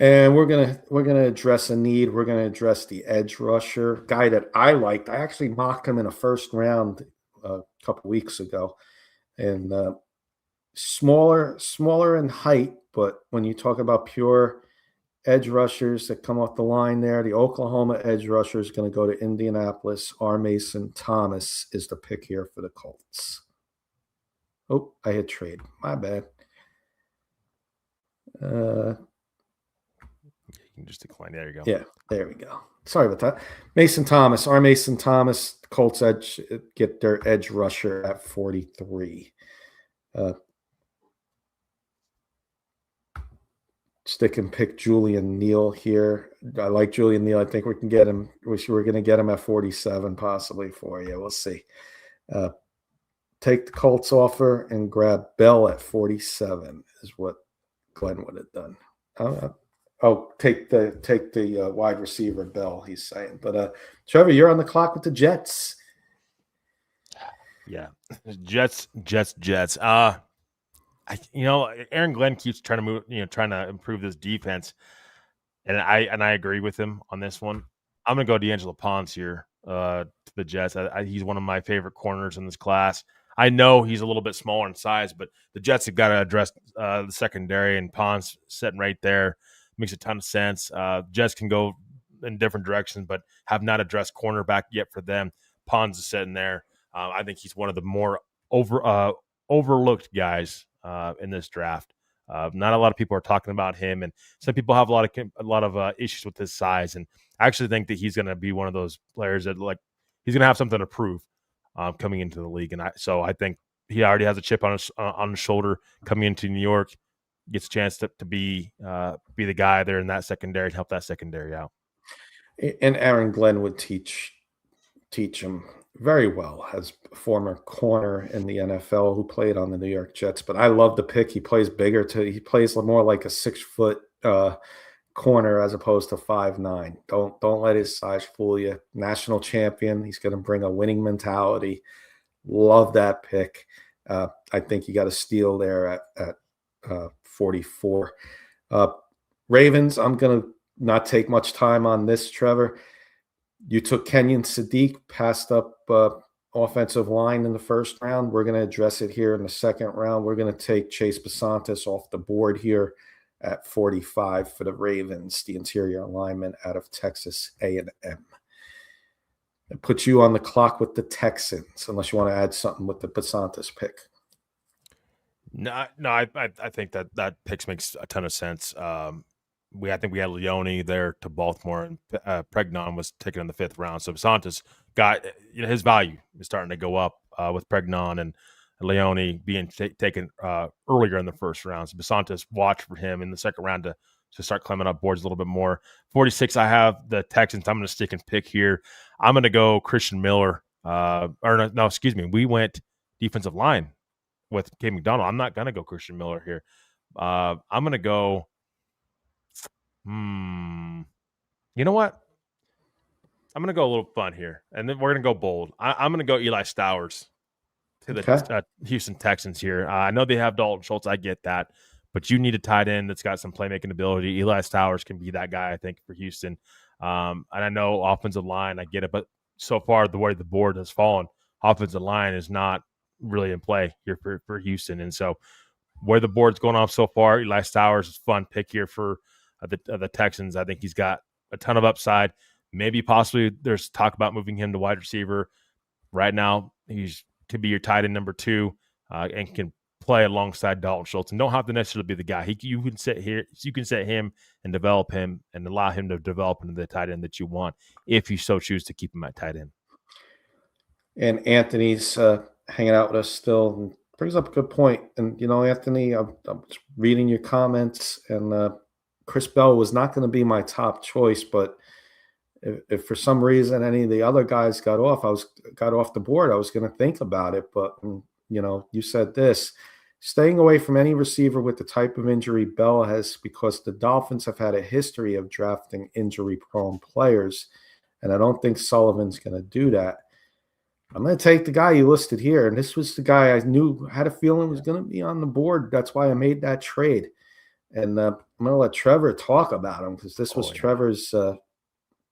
And we're gonna address a need. We're gonna address the edge rusher guy that I liked. I actually mocked him in a first round a couple weeks ago, and smaller in height. But when you talk about pure edge rushers that come off the line there, the Oklahoma edge rusher is going to go to Indianapolis. R. Mason Thomas is the pick here for the Colts. Oh, I hit trade. My bad. You can just decline. There you go. Yeah, there we go. Sorry about that. Mason Thomas, R. Mason Thomas, Colts edge get their edge rusher at 43. Stick and pick Julian Neal here. I like Julian Neal. I think we can get him. We're going to get him at 47 possibly for you. We'll see. Take the Colts offer and grab Bell at 47 is what Glenn would have done. Take the wide receiver Bell, he's saying. But Trevor, you're on the clock with the Jets. Yeah. Jets. Aaron Glenn keeps trying to improve this defense, and I agree with him on this one. I'm gonna go D'Angelo Ponce here to the Jets. He's one of my favorite corners in this class. I know he's a little bit smaller in size, but the Jets have got to address the secondary, and Ponce sitting right there makes a ton of sense. Jets can go in different directions, but have not addressed cornerback yet for them. Ponce is sitting there. I think he's one of the more overlooked guys in this draft. Not a lot of people are talking about him, and some people have a lot of issues with his size. And I actually think that he's going to be one of those players that he's going to have something to prove coming into the league. And so I think he already has a chip on his shoulder coming into New York. Gets a chance to be the guy there in that secondary to help that secondary out. And Aaron Glenn would teach him very well as a former corner in the NFL who played on the New York Jets. But I love the pick. He plays bigger he plays more like a 6-foot corner as opposed to 5'9". Don't let his size fool you. National champion. He's going to bring a winning mentality. Love that pick. I think you got a steal there at 44. Ravens, I'm going to not take much time on this, Trevor. You took Kenyon Sadiq, passed up offensive line in the first round. We're going to address it here in the second round. We're going to take Chase Basantis off the board here at 45 for the Ravens, the interior lineman out of Texas A&M. It puts you on the clock with the Texans, unless you want to add something with the Basantis pick. No, I think that pick makes a ton of sense. I think we had Leone there to Baltimore, and Pregnon was taken in the 5th round. So Santos got his value is starting to go up with Pregnon and Leone being taken earlier in the first round. So Basantis, watch for him in the second round to start climbing up boards a little bit more. 46, I have the Texans. I'm going to stick and pick here. I'm going to go Christian Miller. We went defensive line with K. McDonald. I'm not going to go Christian Miller here. I'm going to go. You know what? I'm going to go a little fun here, and then we're going to go bold. I'm going to go Eli Stowers to the Houston Texans here. I know they have Dalton Schultz. I get that. But you need a tight end that's got some playmaking ability. Eli Stowers can be that guy, I think, for Houston. And I know offensive line, I get it. But so far, the way the board has fallen, offensive line is not really in play here for Houston. And so where the board's going off so far, Eli Stowers is a fun pick here for the Texans. I think he's got a ton of upside. Maybe possibly there's talk about moving him to wide receiver. Right now, he's could be your tight end number 2 and can play alongside Dalton Schultz and don't have to necessarily be the guy. You can sit him and develop him and allow him to develop into the tight end that you want if you so choose to keep him at tight end. And Anthony's hanging out with us still and brings up a good point. And, Anthony, I'm reading your comments, and Chris Bell was not going to be my top choice, but if for some reason any of the other guys got off the board, I was going to think about it. But, you said this. Staying away from any receiver with the type of injury Bell has, because the Dolphins have had a history of drafting injury-prone players, and I don't think Sullivan's going to do that. I'm going to take the guy you listed here, and this was the guy I had a feeling was going to be on the board. That's why I made that trade. And I'm going to let Trevor talk about him, because this was Trevor's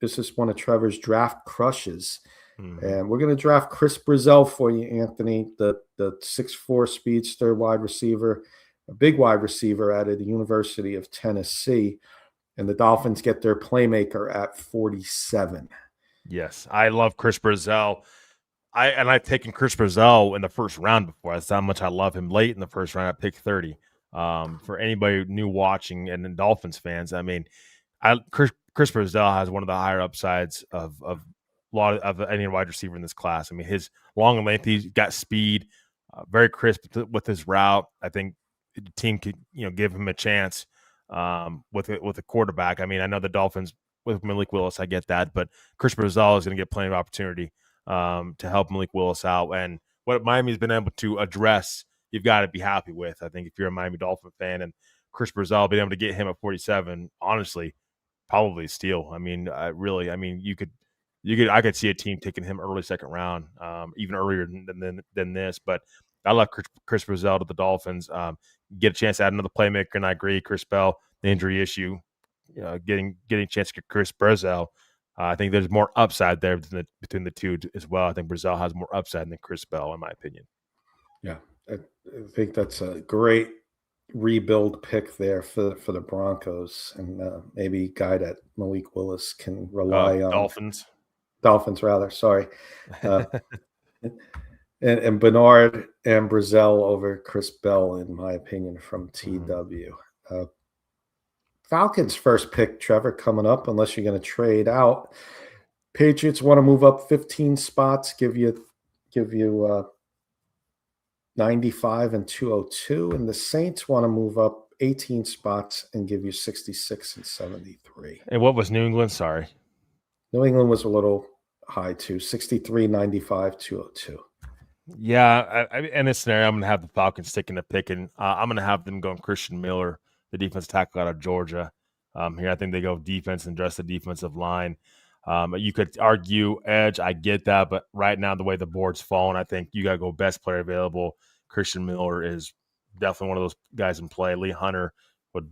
this is one of Trevor's draft crushes. Mm-hmm. And we're going to draft Chris Brazell for you, Anthony, the 6'4" speedster wide receiver, a big wide receiver out of the University of Tennessee. And the Dolphins get their playmaker at 47. Yes, I love Chris Brazell. I've taken Chris Brazell in the first round before. That's how much I love him. Late in the first round, I picked 30. For anybody new watching and Dolphins fans, I mean, Chris Brazell has one of the higher upsides of a lot of any wide receiver in this class. I mean, his long and lengthy, he's got speed, very crisp with his route. I think the team could give him a chance with a quarterback. I mean, I know the Dolphins with Malik Willis, I get that, but Chris Brazell is going to get plenty of opportunity to help Malik Willis out. And what Miami's been able to address, you've got to be happy with. I think if you're a Miami Dolphin fan, and Chris Brazell being able to get him at 47, honestly, probably steal. I mean, I could see a team taking him early second round, even earlier than this. But I love Chris Brazell to the Dolphins. Get a chance to add another playmaker, and I agree, Chris Bell, the injury issue, getting a chance to get Chris Brazell. I think there's more upside there between the two as well. I think Brazell has more upside than Chris Bell, in my opinion. Yeah, I think that's a great rebuild pick there for the Broncos, and maybe a guy that Malik Willis can rely on. Dolphins, rather. Sorry. And Bernard and Brazell over Chris Bell, in my opinion, from TW. Falcons' first pick, Trevor, coming up, unless you're going to trade out. Patriots want to move up 15 spots, give you 95 and 202, and the Saints want to move up 18 spots and give you 66 and 73. And what was New England? Sorry. New England was a little high too, 63, 95, 202. Yeah, in this scenario, I'm going to have the Falcons taking a pick, and I'm going to have them going Christian Miller, the defense tackle out of Georgia. Here, I think they go defense and address the defensive line. You could argue edge. I get that, but right now, the way the board's falling, I think you got to go best player available. Christian Miller is definitely one of those guys in play. Lee Hunter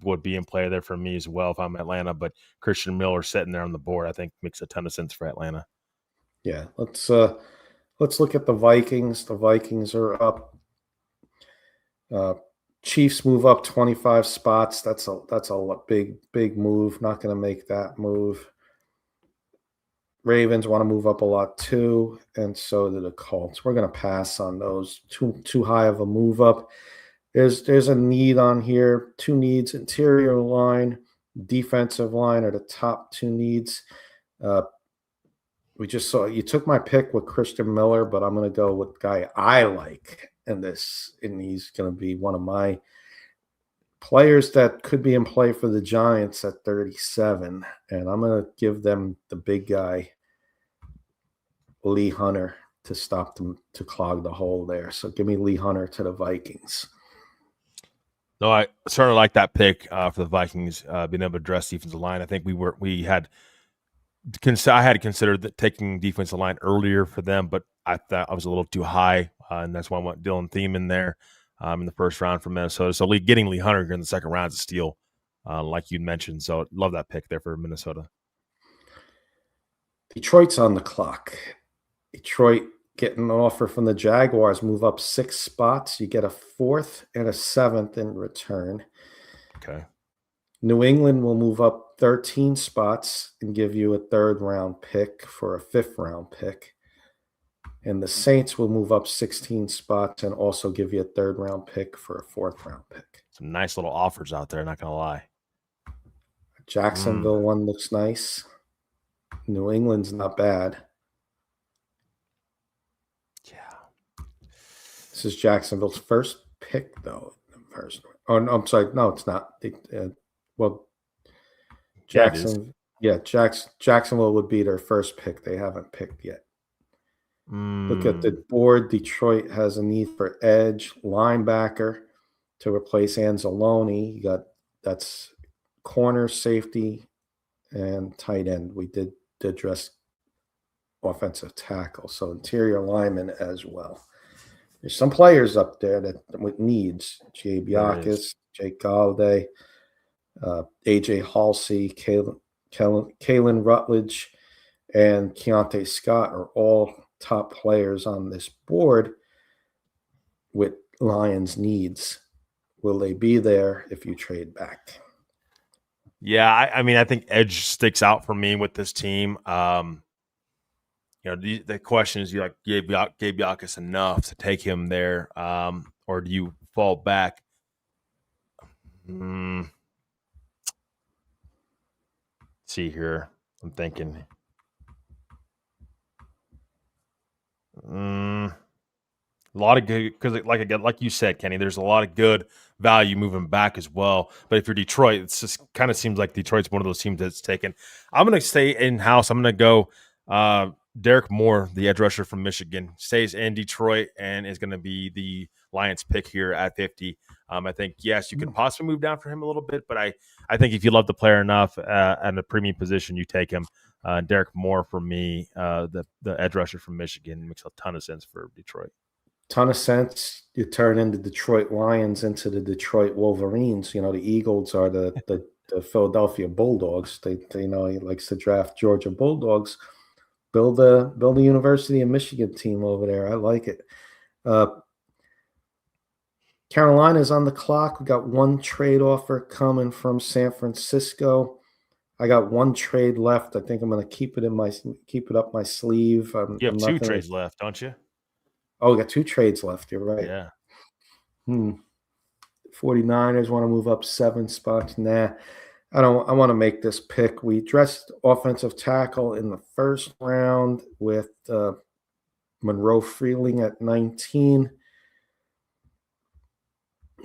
would be in play there for me as well if I'm Atlanta, but Christian Miller sitting there on the board, I think makes a ton of sense for Atlanta. Yeah, let's look at the Vikings. The Vikings are up. Chiefs move up 25 spots. That's a big move. Not going to make that move. Ravens want to move up a lot too, and so do the Colts. We're going to pass on those. Too high of a move up. There's a need on here. Two needs: interior line, defensive line are the top two needs. We just saw you took my pick with Christian Miller, but I'm going to go with the guy I like in this, and he's going to be one of my players that could be in play for the Giants at 37, and I'm going to give them the big guy, Lee Hunter, to stop them, to clog the hole there. So give me Lee Hunter to the Vikings. No, I certainly like that pick for the Vikings, being able to address defensive line. I think I had considered taking defensive line earlier for them, but I thought I was a little too high, and that's why I went Dylan Thiemann there in the first round from Minnesota. So getting Lee Hunter here in the second round is a steal, like you mentioned. So love that pick there for Minnesota. Detroit's on the clock. Detroit getting an offer from the Jaguars, move up 6 spots. You get a 4th and a 7th in return. Okay. New England will move up 13 spots and give you a 3rd round pick for a 5th round pick. And the Saints will move up 16 spots and also give you a 3rd-round pick for a 4th-round pick. Some nice little offers out there, not going to lie. Jacksonville one looks nice. New England's not bad. Yeah. This is Jacksonville's first pick, though. First. Oh, no, I'm sorry. No, it's not. Jackson. Yeah, Jacksonville would be their first pick. They haven't picked yet. Look at the board. Detroit has a need for edge, linebacker to replace Anzalone. You got that's corner, safety, and tight end. We did address offensive tackle, so interior lineman as well. There's some players up there that with needs. Jay Biakis, Jake Galladay, AJ Halsey, Kalen Rutledge, and Keontae Scott are all top players on this board with Lions needs. Will they be there if you trade back? Yeah, I mean, I think edge sticks out for me with this team. The question is, you like Gabe Biakis enough to take him there, or do you fall back? See here, I'm thinking. A lot of good, because like you said, Kenny, there's a lot of good value moving back as well. But if you're Detroit, it just kind of seems like Detroit's one of those teams that's taken. I'm going to stay in house. I'm going to go Derek Moore, the edge rusher from Michigan, stays in Detroit and is going to be the Lions pick here at 50. I think, yes, you could possibly move down for him a little bit, but I think if you love the player enough at a premium position, you take him. Derek Moore for me, the edge rusher from Michigan, makes a ton of sense for Detroit. Ton of sense. You turn into Detroit Lions into the Detroit Wolverines. The Eagles are the Philadelphia Bulldogs. They he likes to draft Georgia Bulldogs. Build the University of Michigan team over there. I like it. Carolina's on the clock. We got one trade offer coming from San Francisco. I got one trade left. I think I'm going to keep it up my sleeve. You have two trades left, don't you? Oh, we got 2 trades left. You're right. Yeah. 49ers want to move up 7 spots. Nah, I want to make this pick. We dressed offensive tackle in the 1st round with Monroe Freeling at 19.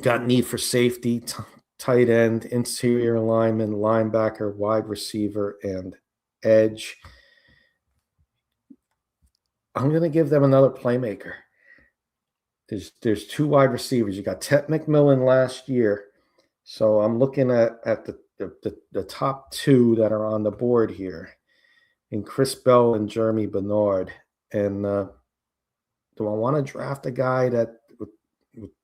Got need for safety, tight end, interior lineman, linebacker, wide receiver, and edge. I'm going to give them another playmaker. There's 2 wide receivers. You got Tet McMillan last year. So I'm looking at the top 2 that are on the board here, in Chris Bell and Jeremy Bernard. And do I want to draft a guy that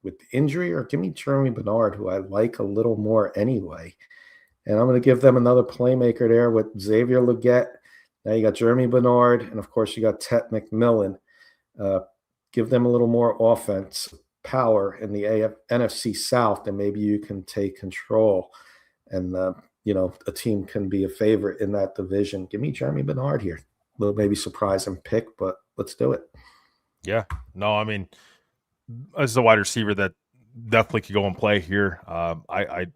with injury, or give me Jeremy Bernard, who I like a little more anyway? And I'm going to give them another playmaker there with Xavier Legette. Now you got Jeremy Bernard, and of course you got Tet McMillan. Give them a little more offense power in the NFC South, and maybe you can take control, and a team can be a favorite in that division. Give me Jeremy Bernard here. A little maybe surprising pick, but let's do it. Yeah. No, I mean, as a wide receiver that definitely could go and play here. I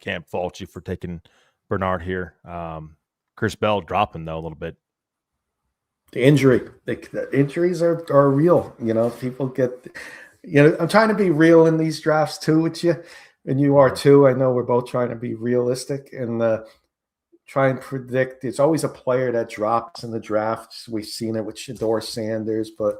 can't fault you for taking Bernard here. Chris Bell dropping though a little bit. The injuries are real. People get. I'm trying to be real in these drafts too with you, and you are too. I know we're both trying to be realistic and try and predict. It's always a player that drops in the drafts. We've seen it with Shador Sanders, but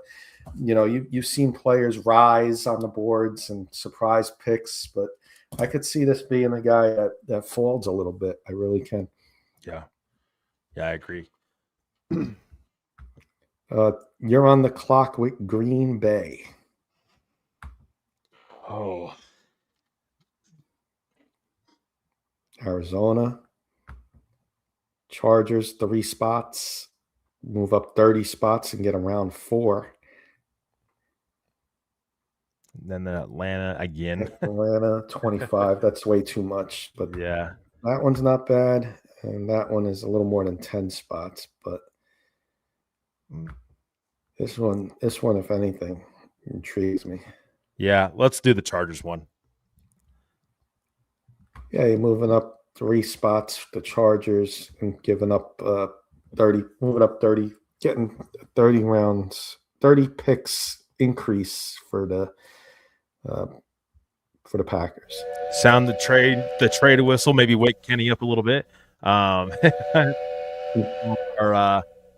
you've seen players rise on the boards and surprise picks. But I could see this being a guy that falls a little bit. I really can. Yeah, I agree. You're on the clock with Green Bay. Oh. Arizona. Chargers, 3 spots. Move up 30 spots and get around 4. Then Atlanta again. Atlanta, 25. That's way too much. But yeah, that one's not bad. And that one is a little more than 10 spots. But This one, if anything, intrigues me. Yeah, let's do the Chargers one. Yeah, you're moving up 3 spots, the Chargers, and giving up 30, moving up 30, getting 30 rounds, 30 picks increase for the Packers. Sound the trade whistle, maybe wake Kenny up a little bit. Our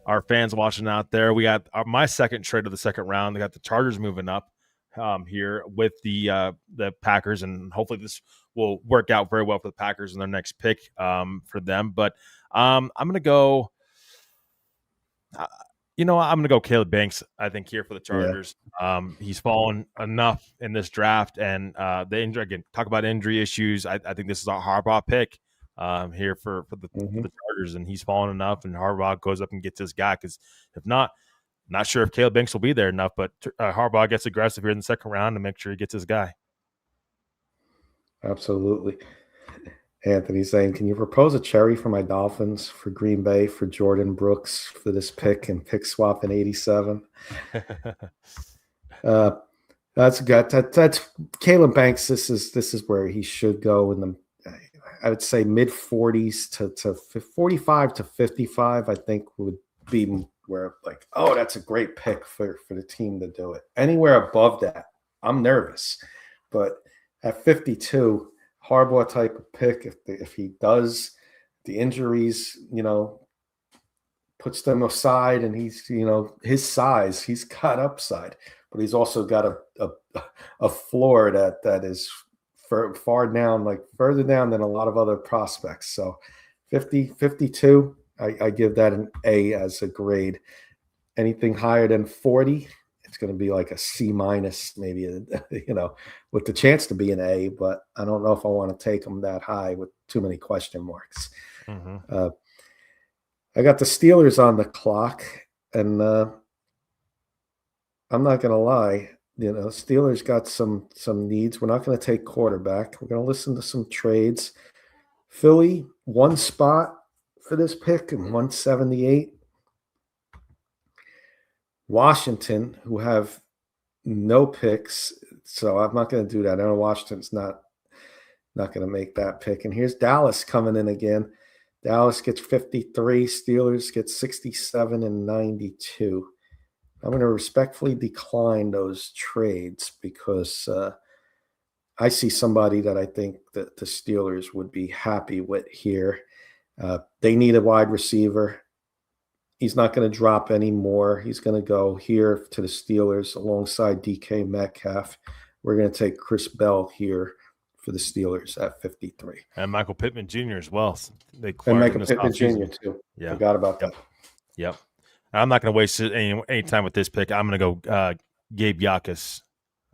our fans watching out there, we got my second trade of the second round. They got the Chargers moving up here with the Packers, and hopefully this will work out very well for the Packers in their next pick for them. But I'm gonna go. I'm gonna go Caleb Banks. I think here for the Chargers. Yeah. He's fallen enough in this draft, and the injury again. Talk about injury issues. I think this is a Harbaugh pick here for the Chargers, and he's fallen enough, and Harbaugh goes up and gets this guy. Because if not sure if Caleb Banks will be there enough, but Harbaugh gets aggressive here in the second round to make sure he gets his guy. Absolutely. Anthony saying, can you propose a cherry for my Dolphins, for Green Bay, for Jordan Brooks, for this pick and pick swap in 87? That's good. That's Caleb Banks. This is where he should go in the, I would say, mid 40s to 45 to 55. I think would be where like, oh, that's a great pick for the team to do it. Anywhere above that, I'm nervous, but at 52. Harbaugh type of pick. If he does, the injuries, puts them aside, and he's, his size, he's got upside, but he's also got a floor that is far down, like further down than a lot of other prospects. So 52, I give that an A as a grade. Anything higher than 40, it's going to be like a C minus, maybe, with the chance to be an A, but I don't know if I want to take them that high with too many question marks. Mm-hmm. I got the Steelers on the clock, and I'm not going to lie, Steelers got some needs. We're not going to take quarterback. We're going to listen to some trades. Philly, 1 spot for this pick and 178. Washington, who have no picks, so I'm not going to do that. I know Washington's not going to make that pick. And here's Dallas coming in again. Dallas gets 53. Steelers get 67 and 92. I'm going to respectfully decline those trades because I see somebody that I think that the Steelers would be happy with here. They need a wide receiver. He's not going to drop anymore. He's going to go here to the Steelers alongside DK Metcalf. We're going to take Chris Bell here for the Steelers at 53. And Michael Pittman Jr. as well. And Michael Pittman Jr. too. Yeah. Forgot about that. Yep. I'm not going to waste any time with this pick. I'm going to go Gabe Yakas,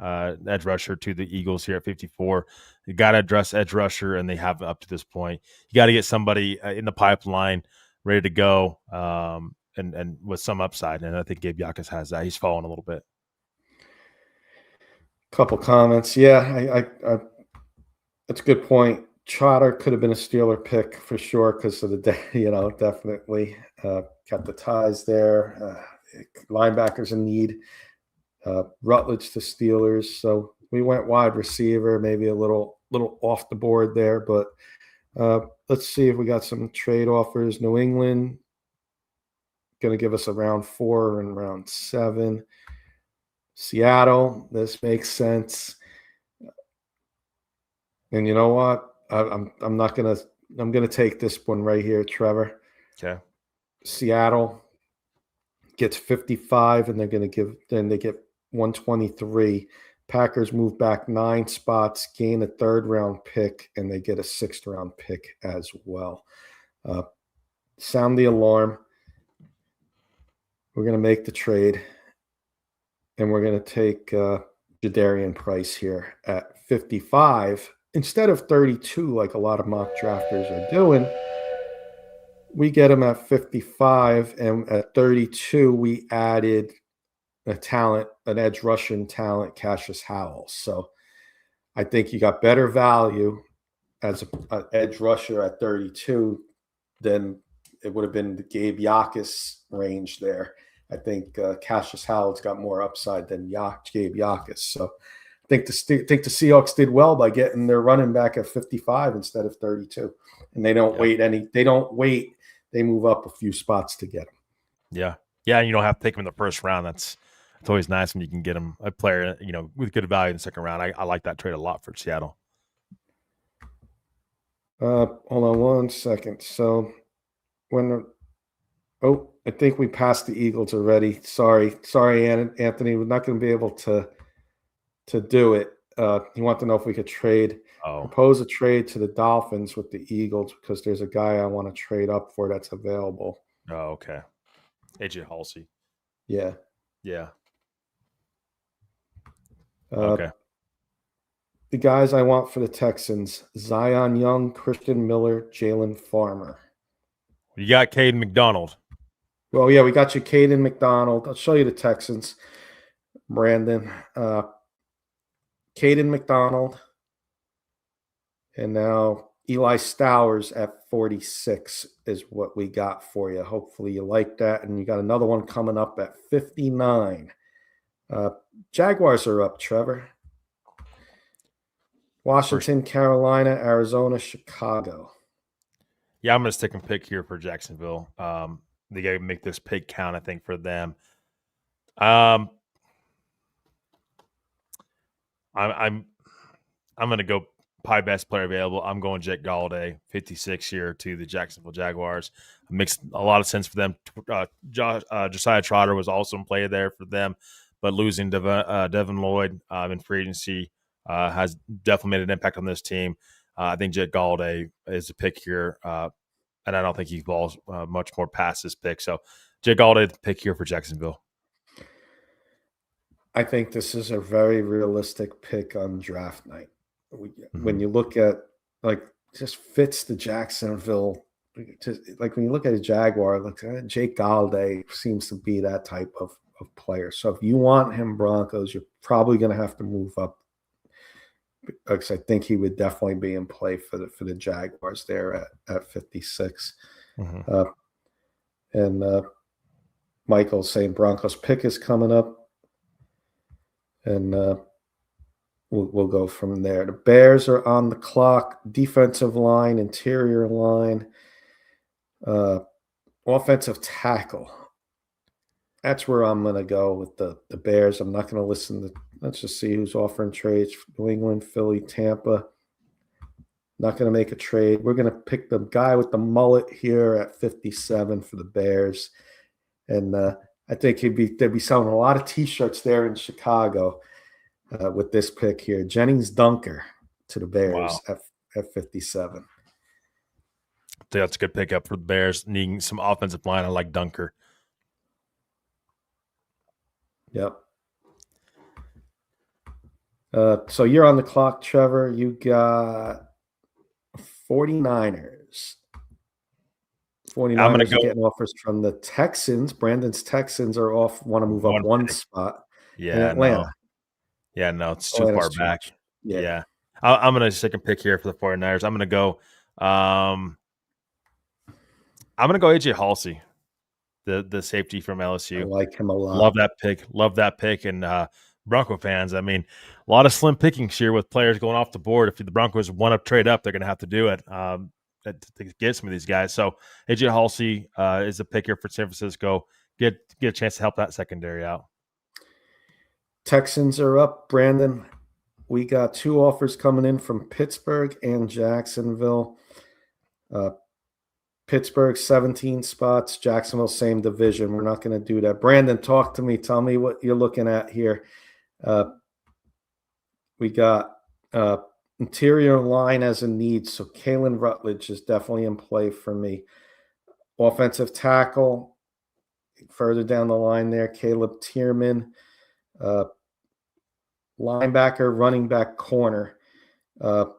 edge rusher to the Eagles here at 54. You got to address edge rusher, and they have up to this point. You got to get somebody in the pipeline ready to go, and with some upside. And I think Gabe Yakas has that. He's fallen a little bit. Couple comments. Yeah, I that's a good point. Trotter could have been a Steeler pick for sure because of the day, definitely got the ties there. Linebackers in need. Rutledge to Steelers. So we went wide receiver, maybe a little off the board there, but let's see if we got some trade offers. New England going to give us a round 4 and round 7. Seattle, this makes sense. And you know what? I'm going to take this one right here, Trevor. Okay. Seattle gets 55, and they get 123. Packers move back 9 spots, gain a 3rd round pick, and they get a 6th round pick as well. Sound the alarm. We're going to make the trade, and we're going to take Jadarian Price here at 55 instead of 32, like a lot of mock drafters are doing. We get him at 55, and at 32, we added an edge rushing talent, Cassius Howell. So I think you got better value as an edge rusher at 32 than it would have been the Gabe Yakas range there I think Cassius Howard's got more upside than Gabe Yakus. So I think the Seahawks did well by getting their running back at 55 instead of 32, and they don't wait any. They don't wait. They move up a few spots to get him. Yeah, and you don't have to take him in the first round. It's always nice when you can get him a player, with good value in the second round. I like that trade a lot for Seattle. Hold on one second. So I think we passed the Eagles already. Sorry, Anthony. We're not going to be able to do it. You want to know if we could propose a trade to the Dolphins with the Eagles because there's a guy I want to trade up for that's available. Oh, okay. AJ Halsey. Yeah. Okay. The guys I want for the Texans: Zion Young, Christian Miller, Jalen Farmer. You got Caden McDonald. Well, yeah, we got you, Caden McDonald. I'll show you the Texans, Brandon. Caden McDonald, and now Eli Stowers at 46 is what we got for you. Hopefully you like that. And you got another one coming up at 59. Jaguars are up, Trevor. Washington, Carolina, Arizona, Chicago. Yeah, I'm going to stick and pick here for Jacksonville. They got to make this pick count, I think, for them. I'm going to go pie best player available. I'm going Jake Galladay, 56 here to the Jacksonville Jaguars. It makes a lot of sense for them. Josiah Trotter was also in play there for them, but losing Devin Lloyd in free agency has definitely made an impact on this team. I think Jake Galladay is a pick here, and I don't think he falls much more past this pick. So Jake Galladay, the pick here for Jacksonville. I think this is a very realistic pick on draft night. When you look at, just fits the Jacksonville, when you look at a Jaguar, Jake Galladay seems to be that type of player. So if you want him, Broncos, you're probably going to have to move up, because I think he would definitely be in play for the Jaguars there at 56. And Michael's saying Broncos pick is coming up, and we'll go from there. The Bears are on the clock. Defensive line, interior line, offensive tackle. That's where I'm going to go with the Bears. I'm not going to listen to – let's just see who's offering trades. New England, Philly, Tampa. Not going to make a trade. We're going to pick the guy with the mullet here at 57 for the Bears. And I think they'd be selling a lot of T-shirts there in Chicago with this pick here. Jennings Dunker to the Bears at 57. I think that's a good pickup for the Bears, needing some offensive line. I like Dunker. Yep. So you're on the clock, Trevor. You got 49ers. 49ers are getting offers from the Texans. Brandon's Texans are want to move up one spot. Yeah, Atlanta. No, it's too far back. Yeah. I'm going to second pick here for the 49ers. I'm going to go AJ Halsey, the safety from LSU. I like him a lot. Love that pick. And Bronco fans, I mean, a lot of slim pickings here with players going off the board. If the Broncos want to trade up, they're going to have to do it to get some of these guys. So AJ Halsey is a pick here for San Francisco. Get a chance to help that secondary out. Texans are up, Brandon. We got 2 offers coming in from Pittsburgh and Jacksonville. Pittsburgh, 17 spots. Jacksonville, same division. We're not going to do that. Brandon, talk to me. Tell me what you're looking at here. We got interior line as a need, so Kalen Rutledge is definitely in play for me. Offensive tackle, further down the line there, Caleb Tierman. Linebacker, running back, corner. Do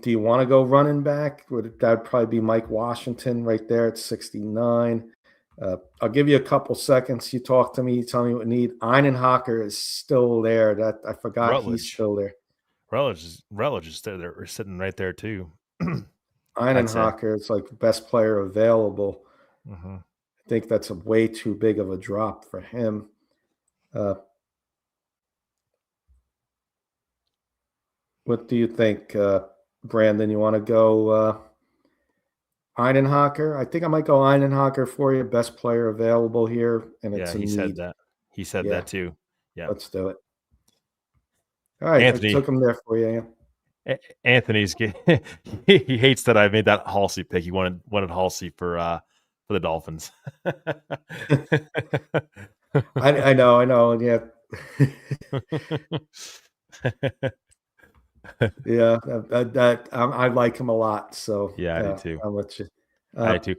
you want to go running back? That would probably be Mike Washington right there at 69. I'll give you a couple seconds. You talk to me. You tell me what you need. Einenhocker is still there. I forgot Rutledge. He's still there. Rutledge is still there. We're sitting right there too. Einenhocker is like the best player available. Mm-hmm. I think that's a way too big of a drop for him. What do you think, Brandon? You want to go Einenhocker? I think I might go Einenhocker for you. Best player available here, and Yeah, it's a he said need. that. He said Yeah, that too. Yeah. let's do it. All right, I Anthony took him there for you. Anthony's he hates that I made that Halsey pick. He wanted Halsey for the Dolphins. I know. Yeah, yeah. I like him a lot. So Yeah, I do too. I'll let you. I do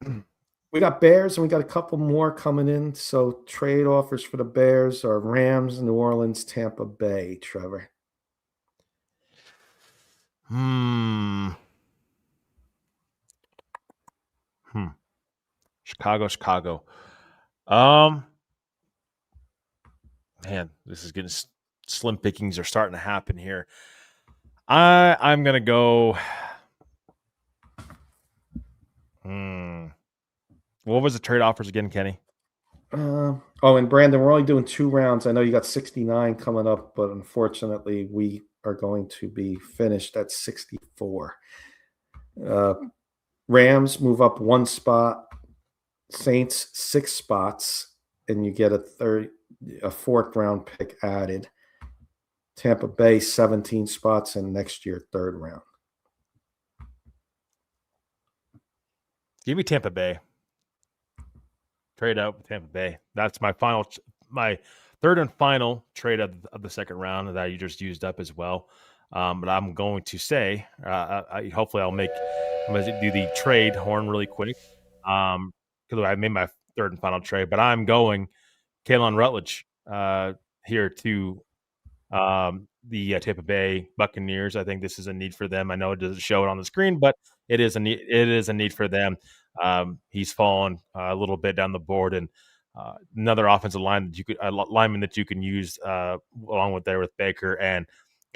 too. We got Bears, and we got a couple more coming in. So trade offers for the Bears are Rams, New Orleans, Tampa Bay. Trevor. Hmm. Chicago. Man, this is getting slim pickings are starting to happen here. I'm gonna go. What was the trade offers again, Kenny? And Brandon, we're only doing 2 rounds. I know you got 69 coming up, but unfortunately, we are going to be finished at 64. Rams move up 1 spot, Saints 6 spots, and you get a 4th-round pick added. Tampa Bay 17 spots, and next year 3rd round. Give me Tampa Bay. Trade out with Tampa Bay. That's my my 3rd and final trade of the 2nd round that you just used up as well. But I'm going to say, hopefully, I'm going to do the trade horn really quick. Because I made my 3rd and final trade, but I'm going Kalen Rutledge here to the Tampa Bay Buccaneers. I think this is a need for them. I know it doesn't show it on the screen, but it is a need. It is a need for them. He's fallen a little bit down the board, and another offensive line that lineman that you can use along with there with Baker. And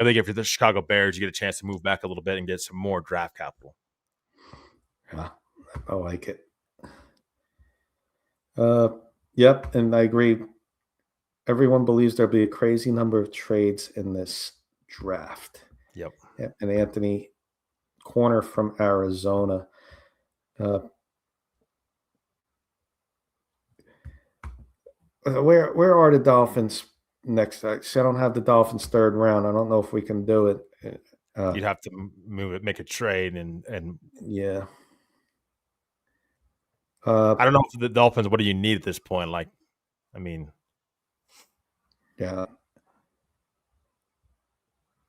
I think if you're the Chicago Bears, you get a chance to move back a little bit and get some more draft capital. Yeah, I like it. Yep, and I agree. Everyone believes there'll be a crazy number of trades in this draft. Yep. And Anthony, corner from Arizona. Where are the Dolphins next? I don't have the Dolphins 3rd round. I don't know if we can do it. You'd have to move it, make a trade, and yeah. I don't know if the Dolphins. What do you need at this point? Like, I mean, yeah.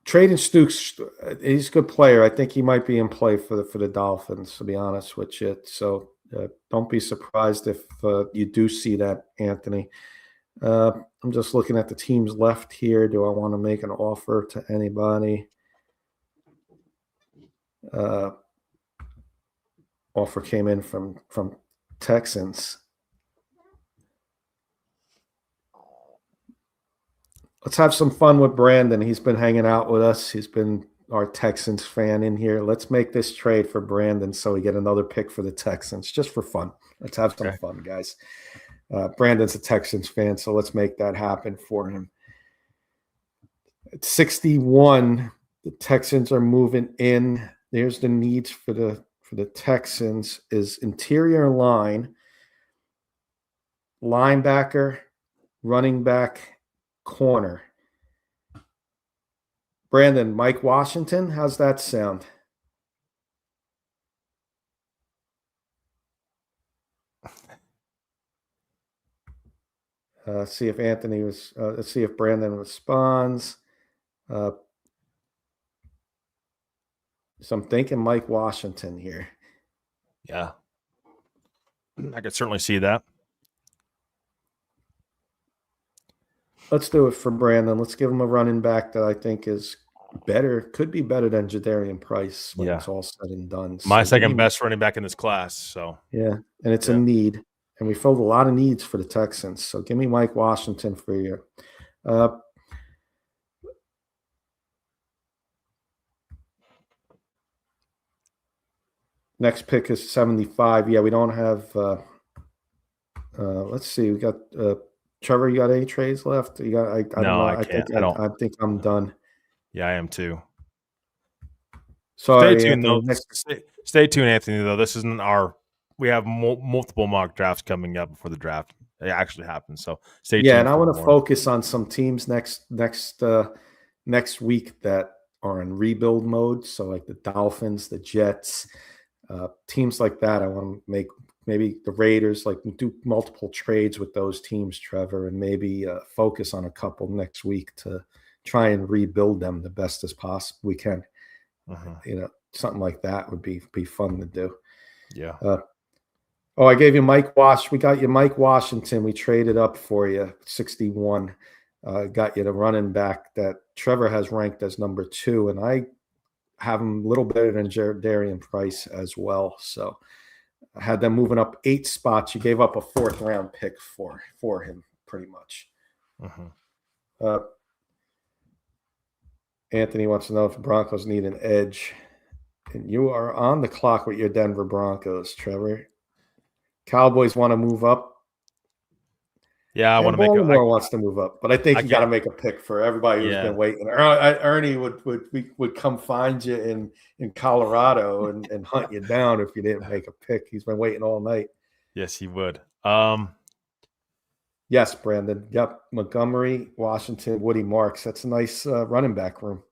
Trading Stukes, he's a good player. I think he might be in play for the Dolphins, to be honest with you. So don't be surprised if you do see that, Anthony. I'm just looking at the teams left here. Do I want to make an offer to anybody? Offer came in from Texans. Let's have some fun with Brandon. He's been hanging out with us. He's been our Texans fan in here. Let's make this trade for Brandon so we get another pick for the Texans, just for fun. Let's have some fun, guys. Brandon's a Texans fan, so let's make that happen for him. At 61, the Texans are moving in. There's the needs for the Texans is interior line, linebacker, running back, corner. Brandon, Mike Washington, how's that sound? See if Anthony was. Let's see if Brandon responds. So I'm thinking Mike Washington here. Yeah, I could certainly see that. Let's do it for Brandon. Let's give him a running back that I think is better, could be better than Jadarian Price when it's all said and done. My second best running back in this class. So yeah, and it's a need, and we filled a lot of needs for the Texans. So give me Mike Washington for you. Next pick is 75. Yeah, we don't have Let's see. We got Trevor. You got any trades left? You got? I don't No, know. I can't. I don't. I think I'm done. Yeah, I am too. Stay Sorry, tuned Anthony. though. Next. Stay tuned, Anthony. Though this isn't our. We have multiple mock drafts coming up before the draft it actually happens. So stay Yeah, and tuned I for want to more. focus on some teams next week that are in rebuild mode. So like the Dolphins, the Jets, teams like that. I want to make maybe the Raiders, like do multiple trades with those teams, Trevor, and maybe focus on a couple next week to try and rebuild them the best as possible we can. Something like that would be fun to do. Yeah. Oh, I gave you Mike Wash. We got you Mike Washington. We traded up for you, 61. Got you the running back that Trevor has ranked as number 2, and I have him a little better than Darian Price as well. So I had them moving up 8 spots. You gave up a 4th round pick for him, pretty much. Anthony wants to know if the Broncos need an edge. And you are on the clock with your Denver Broncos, Trevor. Cowboys want to move up. Yeah, I want to make Baltimore wants to move up, but I think you got to make a pick for everybody who's been waiting. Ernie would come find you in Colorado and hunt you down if you didn't make a pick. He's been waiting all night. Yes, he would. Yes, Brandon. Yep, Montgomery, Washington, Woody Marks. That's a nice running back room.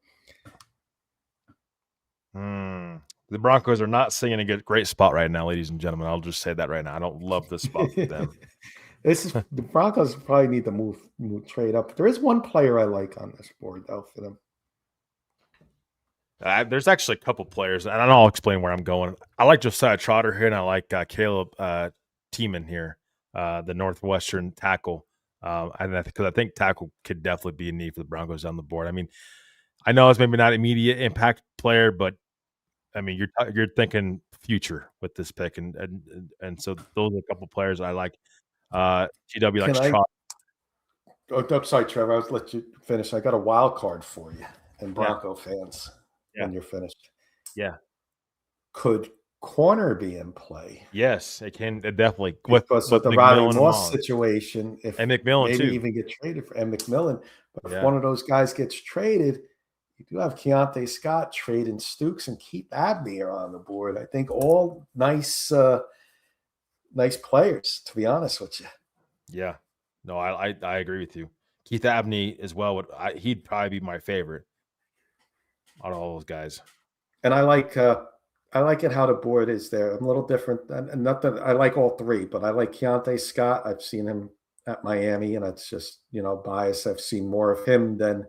The Broncos are not sitting in a great spot right now, ladies and gentlemen. I'll just say that right now. I don't love this spot for them. The Broncos probably need to move trade up. There is one player I like on this board though for them. There's actually a couple players, and I'll explain where I'm going. I like Josiah Trotter here, and I like Caleb Tiemann here, the Northwestern tackle. Because I think tackle could definitely be a need for the Broncos on the board. I mean, I know it's maybe not immediate impact player, but I mean, you're thinking future with this pick, and so those are a couple players I like. GW likes Trotter. I'm sorry, Trevor. I'll let you finish. I got a wild card for you and Bronco fans when you're finished. Yeah. Could corner be in play? Yes, it can. It definitely. Because of the Riley Moss situation. And McMillan, maybe too. Even get traded for McMillan. But if one of those guys gets traded, you do have Keontae Scott trading Stukes and Keith Abney are on the board. I think all nice players, to be honest with you. Yeah. No, I agree with you. Keith Abney as well. He'd probably be my favorite out of all those guys. And I like it how the board is there. I'm a little different. And not that I like all 3, but I like Keontae Scott. I've seen him at Miami, and it's just, bias. I've seen more of him than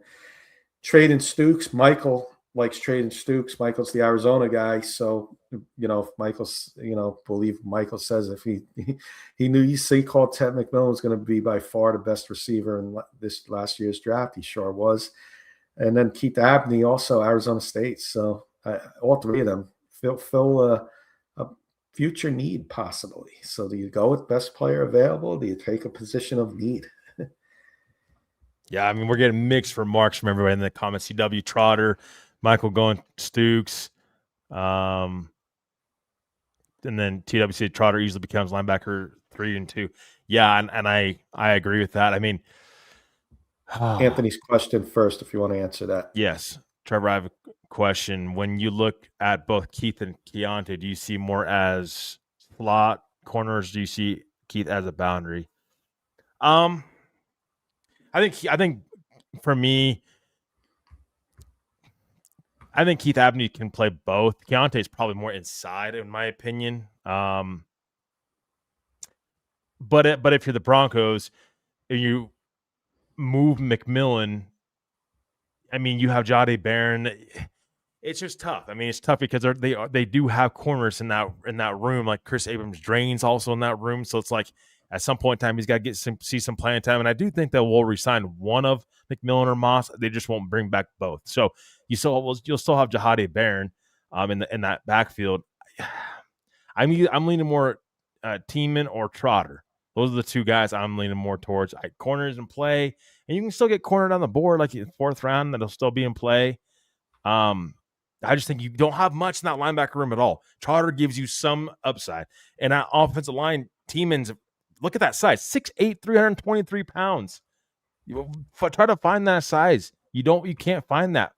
trading Stukes. Michael likes trading Stukes. Michael's the Arizona guy. So, if Michael's, believe Michael says if he knew he called Ted McMillan was going to be by far the best receiver in this last year's draft. He sure was. And then Keith Abney, also Arizona State. So all 3 of them fill a future need possibly. So do you go with best player available? Do you take a position of need? Yeah, I mean, we're getting mixed for marks from everybody in the comments. CW Trotter, Michael going Stukes, and then TWC Trotter easily becomes linebacker 3 and 2. Yeah, and I agree with that. I mean, Anthony's question first, if you want to answer that. Yes, Trevor, I have a question. When you look at both Keith and Keontae, do you see more as slot corners? Do you see Keith as a boundary? I think for me, I think Keith Abney can play both. Keontae is probably more inside, in my opinion. But if you're the Broncos, and you move McMillan, I mean, you have Jahdae Barron. It's just tough. I mean, it's tough because they do have corners in that room. Like Chris Abrams-Drain's also in that room, so it's like at some point in time he's got to see some playing time. And I do think that we'll resign one of McMillan or Moss. They just won't bring back both. So you'll still have Jahdae Barron in that backfield. I'm leaning more Tiemann or Trotter. Those are the 2 guys I'm leaning more towards. Corners in play, and you can still get cornered on the board like in the 4th round. That'll still be in play. I just think you don't have much in that linebacker room at all. Trotter gives you some upside. And that offensive line, Tiemann's look at that size, 6'8", 323 pounds. You try to find that size. You can't find that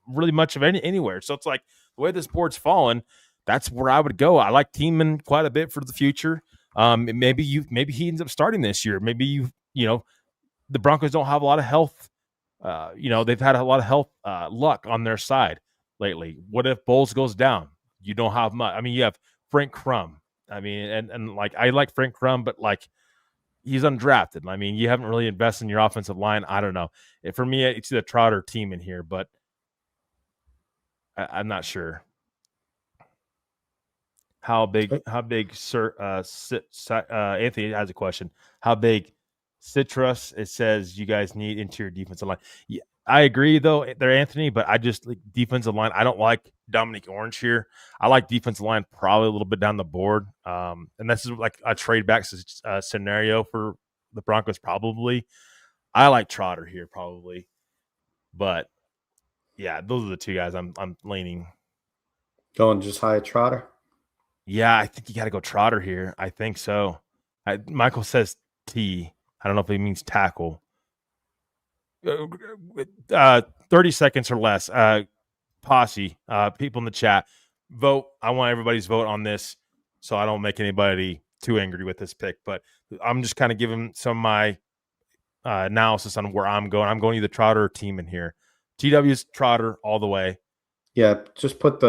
really much of anywhere. So it's like the way this board's fallen, that's where I would go. I like Tiemann quite a bit for the future. Maybe he ends up starting this year. Maybe the Broncos don't have a lot of health. They've had a lot of health luck on their side lately. What if Bowles goes down? You don't have much. I mean, you have Frank Crum. I mean, and like I like Frank Crum, but like he's undrafted. I mean, you haven't really invested in your offensive line. I don't know. For me, it's either Trout or Tiemann here, but I'm not sure. How big, sir? Anthony has a question. How big citrus? It says you guys need interior defensive line. Yeah, I agree though, there, Anthony. But I just like defensive line. I don't like Dominic Orange here. I like defensive line probably a little bit down the board. And this is like a trade back scenario for the Broncos. Probably, I like Trotter here probably, but yeah, those are the two guys I'm leaning. Going just high Trotter. Yeah, I think you got to go Trotter here. I think so. Michael says T. I don't know if he means tackle. 30 seconds or less. Posse, people in the chat, vote. I want everybody's vote on this so I don't make anybody too angry with this pick. But I'm just kind of giving some of my analysis on where I'm going. I'm going either Trotter or Tiemann here. TW's Trotter all the way. Yeah, just put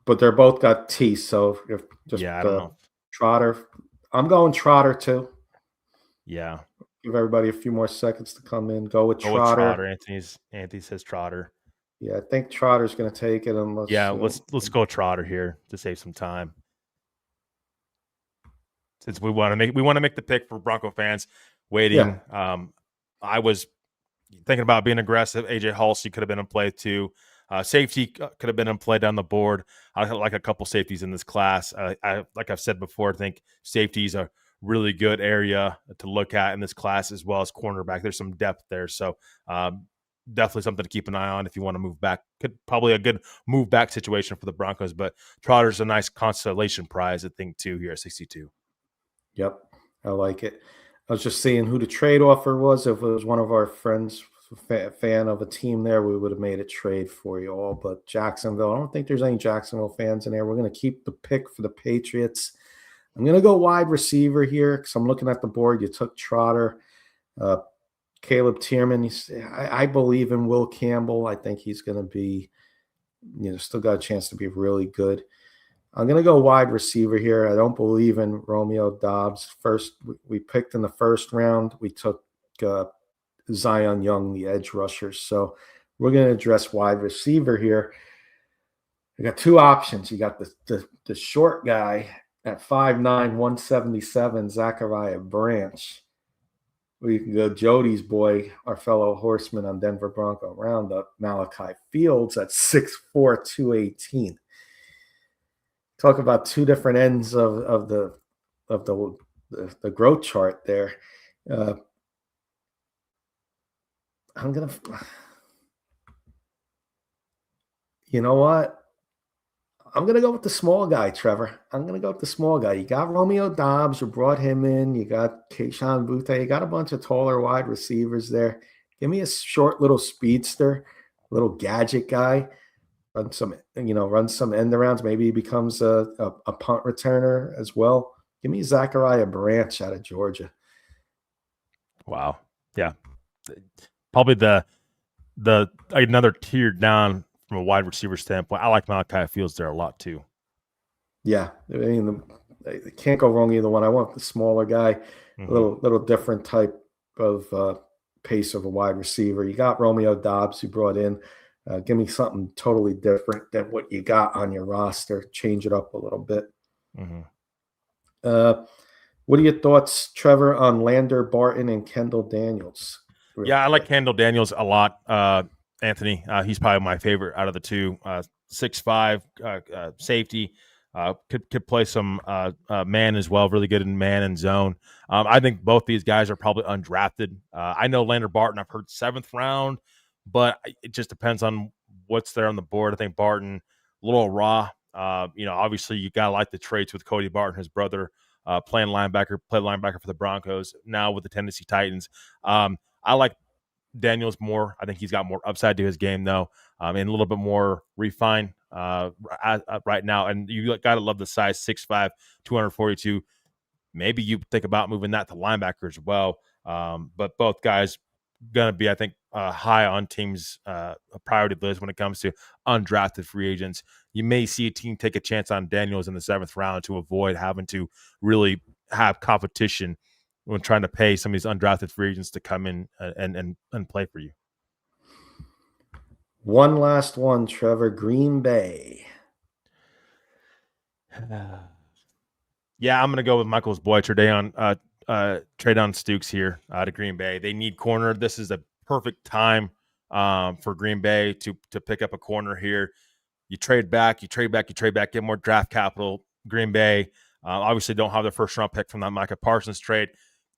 but they're both got T, so if just I don't know. Trotter. I'm going Trotter too. Yeah. Give everybody a few more seconds to come in. Go with Trotter. With Trotter. Anthony says Trotter. Yeah, I think Trotter's going to take it. Let's go Trotter here to save some time. Since we want to make the pick for Bronco fans waiting. Yeah. I was thinking about being aggressive. AJ Halsey could have been in play too. Safety could have been in play down the board. I like a couple safeties in this class. Like I've said before, I think safeties are really good area to look at in this class, as well as cornerback. There's some depth there. So definitely something to keep an eye on if you want to move back. Probably a good move back situation for the Broncos, but Trotter's a nice consolation prize, I think, too, here at 62. Yep, I like it. I was just seeing who the trade offer was. If it was one of our friends, fan of a team there, we would have made a trade for you all. But Jacksonville, I don't think there's any Jacksonville fans in there. We're going to keep the pick for the Patriots. I'm going to go wide receiver here because I'm looking at the board. You took Trotter. Caleb Tierman, I believe in Will Campbell. I think he's going to be, still got a chance to be really good. I'm going to go wide receiver here. I don't believe in Romeo Doubs. First, we picked in the first round. We took Zion Young, the edge rushers. So we're going to address wide receiver here. We got two options. You got the short guy at 5'9", 177, Zachariah Branch. We can go Jody's boy, our fellow horseman on Denver Bronco Roundup, Malachi Fields at 6'4", 218. Talk about two different ends of the growth chart there. You know what? I'm going to go with the small guy, Trevor. I'm going to go with the small guy. You got Romeo Doubs, who brought him in. You got Kayshon Boutte. You got a bunch of taller wide receivers there. Give me a short little speedster, little gadget guy. Run some end arounds. Maybe he becomes a punt returner as well. Give me Zachariah Branch out of Georgia. Wow. Yeah. Probably the another tier down from a wide receiver standpoint. I like Malachi Fields there a lot too. Yeah. I mean, they can't go wrong either one. I want the smaller guy, a little different type of pace of a wide receiver. You got Romeo Doubs, who brought in. Give me something totally different than what you got on your roster. Change it up a little bit. What are your thoughts, Trevor, on Lander Barton and Kendall Daniels? Yeah, I like Kendall Daniels a lot, Anthony. He's probably my favorite out of the two. 6'5", safety. Could play some man as well. Really good in man and zone. I think both these guys are probably undrafted. I know Lander Barton, I've heard 7th round, but it just depends on what's there on the board. I think Barton, a little raw. Obviously you got to like the traits with Cody Barton, his brother, played linebacker for the Broncos, now with the Tennessee Titans. I like Daniels more. I think he's got more upside to his game, though, and a little bit more refined right now. And you got to love the size, 6'5", 242. Maybe you think about moving that to linebacker as well. But both guys going to be, I think, high on teams' priority list when it comes to undrafted free agents. You may see a team take a chance on Daniels in the 7th round to avoid having to really have competition when trying to pay some of these undrafted free agents to come in and play for you. One last one, Trevor. Green Bay. Yeah, I'm going to go with Michael's boy, Tredayon Stukes here to Green Bay. They need corner. This is a perfect time for Green Bay to pick up a corner here. You trade back, get more draft capital. Green Bay obviously don't have their first-round pick from that Micah Parsons trade.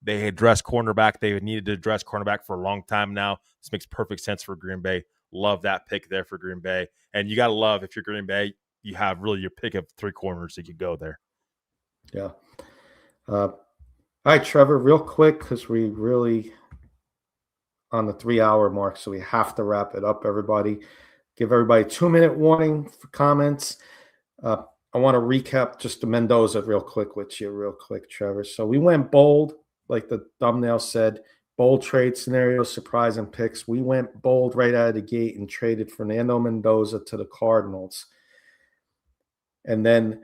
They addressed cornerback. They needed to address cornerback for a long time now. This makes perfect sense for Green Bay. Love that pick there for Green Bay. And you got to love, if you're Green Bay, you have really your pick of 3 corners that could go there. Yeah. All right, Trevor, real quick, because we really on the 3-hour mark, so we have to wrap it up, everybody. Give everybody a 2-minute warning for comments. I want to recap just the Mendoza real quick, Trevor. So we went bold, like the thumbnail said, bold trade scenario, surprise and picks. We went bold right out of the gate and traded Fernando Mendoza to the Cardinals. And then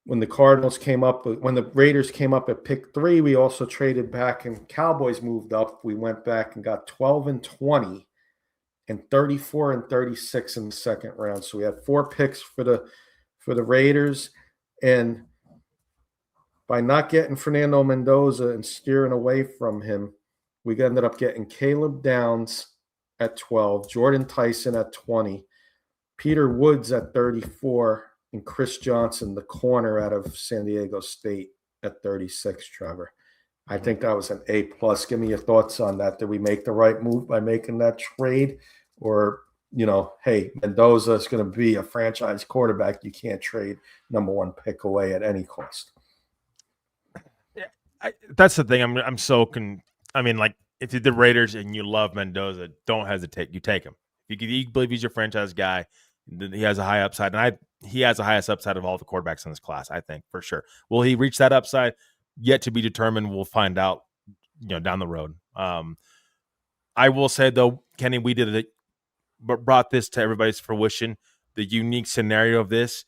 when the Raiders came up at pick 3, we also traded back, and Cowboys moved up. We went back and got 12 and 20 and 34 and 36 in the 2nd round. So we had 4 picks for the Raiders. And by not getting Fernando Mendoza and steering away from him, we ended up getting Caleb Downs at 12, Jordan Tyson at 20, Peter Woods at 34, and Chris Johnson, the corner out of San Diego State, at 36, Trevor. I think that was an A+. Give me your thoughts on that. Did we make the right move by making that trade? Or, hey, Mendoza is going to be a franchise quarterback. You can't trade number 1 pick away at any cost. Yeah, that's the thing. I'm so if you're the Raiders and you love Mendoza, don't hesitate. You take him. If you believe he's your franchise guy, he has a high upside, and he has the highest upside of all the quarterbacks in this class, I think, for sure. Will he reach that upside? Yet to be determined. We'll find out, down the road. I will say, though, Kenny, we brought this to everybody's fruition. The unique scenario of this,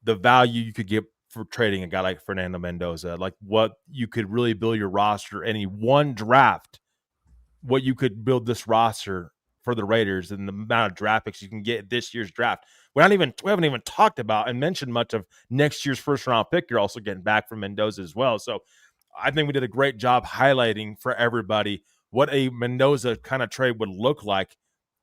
the value you could get for trading a guy like Fernando Mendoza, like what you could really build your roster, any one draft, what you could build this roster for the Raiders and the amount of draft picks you can get this year's draft. We haven't even talked about and mentioned much of next year's 1st-round pick you're also getting back from Mendoza as well. So I think we did a great job highlighting for everybody what a Mendoza kind of trade would look like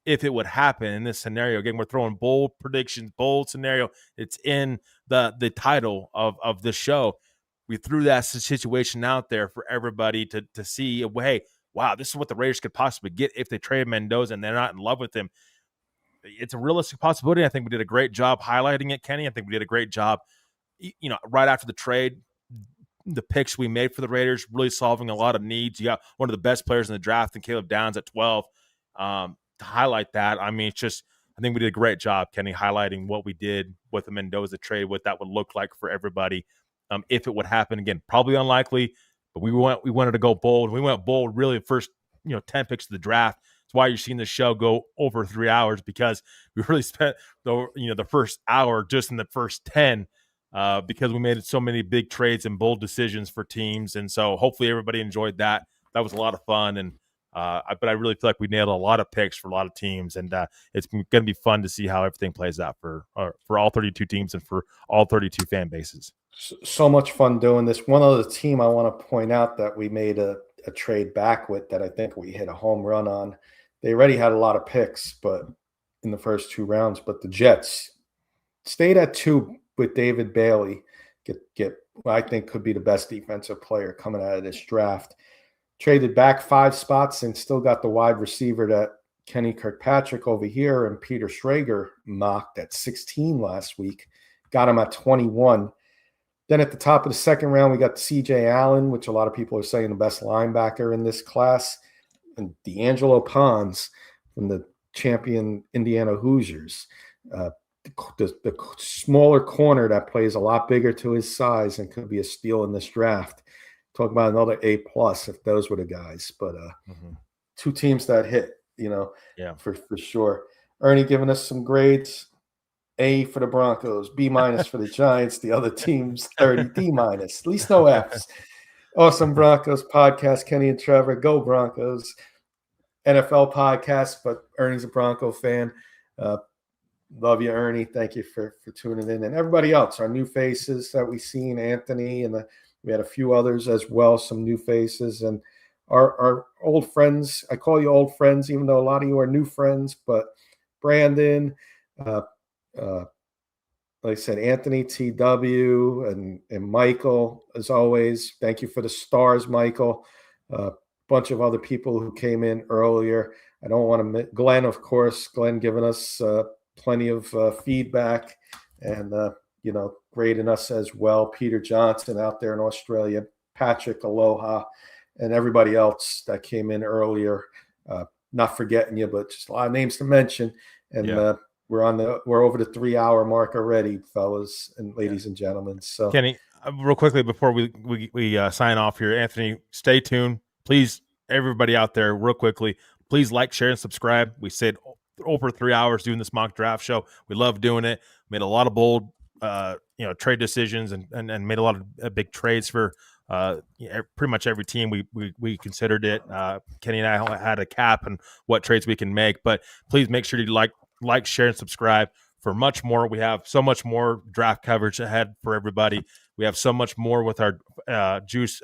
if it would happen in this scenario. Again, we're throwing bold predictions, bold scenario. It's in the title of the show. We threw that situation out there for everybody to see, hey, wow, this is what the Raiders could possibly get if they trade Mendoza and they're not in love with him. It's a realistic possibility. I think we did a great job highlighting it, Kenny. I think we did a great job, right after the trade, the picks we made for the Raiders, really solving a lot of needs. You got one of the best players in the draft in Caleb Downs at 12. To highlight that, I think we did a great job, Kenny, highlighting what we did with the Mendoza trade, what that would look like for everybody if it would happen. Again, probably unlikely, but we wanted to go bold. We went bold really the first 10 picks of the draft. That's why you're seeing the show go over 3 hours, because we really spent the first hour just in the first 10 because we made so many big trades and bold decisions for teams. And so hopefully everybody enjoyed that. That was a lot of fun. And but I really feel like we nailed a lot of picks for a lot of teams, and it's going to be fun to see how everything plays out for all 32 teams and for all 32 fan bases. So much fun doing this. One other team I want to point out that we made a trade back with that I think we hit a home run on. They already had a lot of picks, but in the first 2 rounds. But the Jets stayed at 2 with David Bailey. Get what I think could be the best defensive player coming out of this draft. Traded back 5 spots and still got the wide receiver that Kenny Kirkpatrick over here and Peter Schrager mocked at 16 last week. Got him at 21. Then at the top of the second round, we got C.J. Allen, which a lot of people are saying the best linebacker in this class, and D'Angelo Pons from the champion Indiana Hoosiers. The smaller corner that plays a lot bigger to his size and could be a steal in this draft. Talk about another A+ if those were the guys. But two teams that hit, for sure. Ernie giving us some grades. A for the Broncos, B- for the Giants. The other teams 30, D-. At least no Fs. Awesome Broncos podcast. Kenny and Trevor, go Broncos. NFL podcast, but Ernie's a Bronco fan. Love you, Ernie. Thank you for tuning in. And everybody else, our new faces that we've seen, Anthony, and we had a few others as well, some new faces. And our old friends, I call you old friends, even though a lot of you are new friends, but Brandon, like I said, Anthony, TW, and Michael, as always. Thank you for the stars, Michael. Bunch of other people who came in earlier. I don't want to Glenn, of course. Glenn giving us plenty of feedback and grading us as well. Peter Johnson out there in Australia. Patrick, aloha, and everybody else that came in earlier. Not forgetting you, but just a lot of names to mention. And we're over the 3-hour mark already, fellas and ladies and gentlemen. So Kenny, real quickly before we sign off here, Anthony, stay tuned, please. Everybody out there, real quickly, please like, share, and subscribe. We said over 3 hours doing this mock draft show. We love doing it. Made a lot of bold, trade decisions and made a lot of big trades for pretty much every team we considered it. Kenny and I had a cap on what trades we can make, but please make sure you like, share, and subscribe for much more. We have so much more draft coverage ahead for everybody. We have so much more with our Juice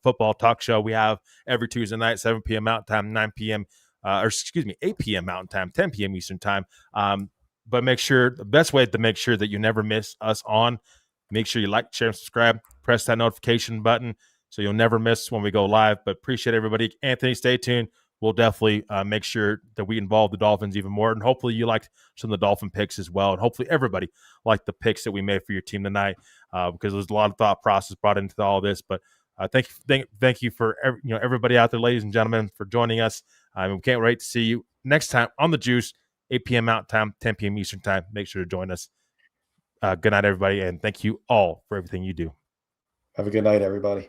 football talk show. We have every Tuesday night, 7 p.m. Mountain Time, 9 p.m. 8 p.m. Mountain Time, 10 p.m. Eastern Time. But the best way to make sure that you never miss us on, make sure you like, share, and subscribe. Press that notification button so you'll never miss when we go live. But appreciate everybody. Anthony, stay tuned. We'll definitely make sure that we involve the Dolphins even more. And hopefully you liked some of the Dolphin picks as well. And hopefully everybody liked the picks that we made for your team tonight because there's a lot of thought process brought into all this. But thank you for everybody out there, ladies and gentlemen, for joining us. We can't wait to see you next time on the Juice, 8 p.m. Mountain Time, 10 p.m. Eastern Time. Make sure to join us. Good night, everybody. And thank you all for everything you do. Have a good night, everybody.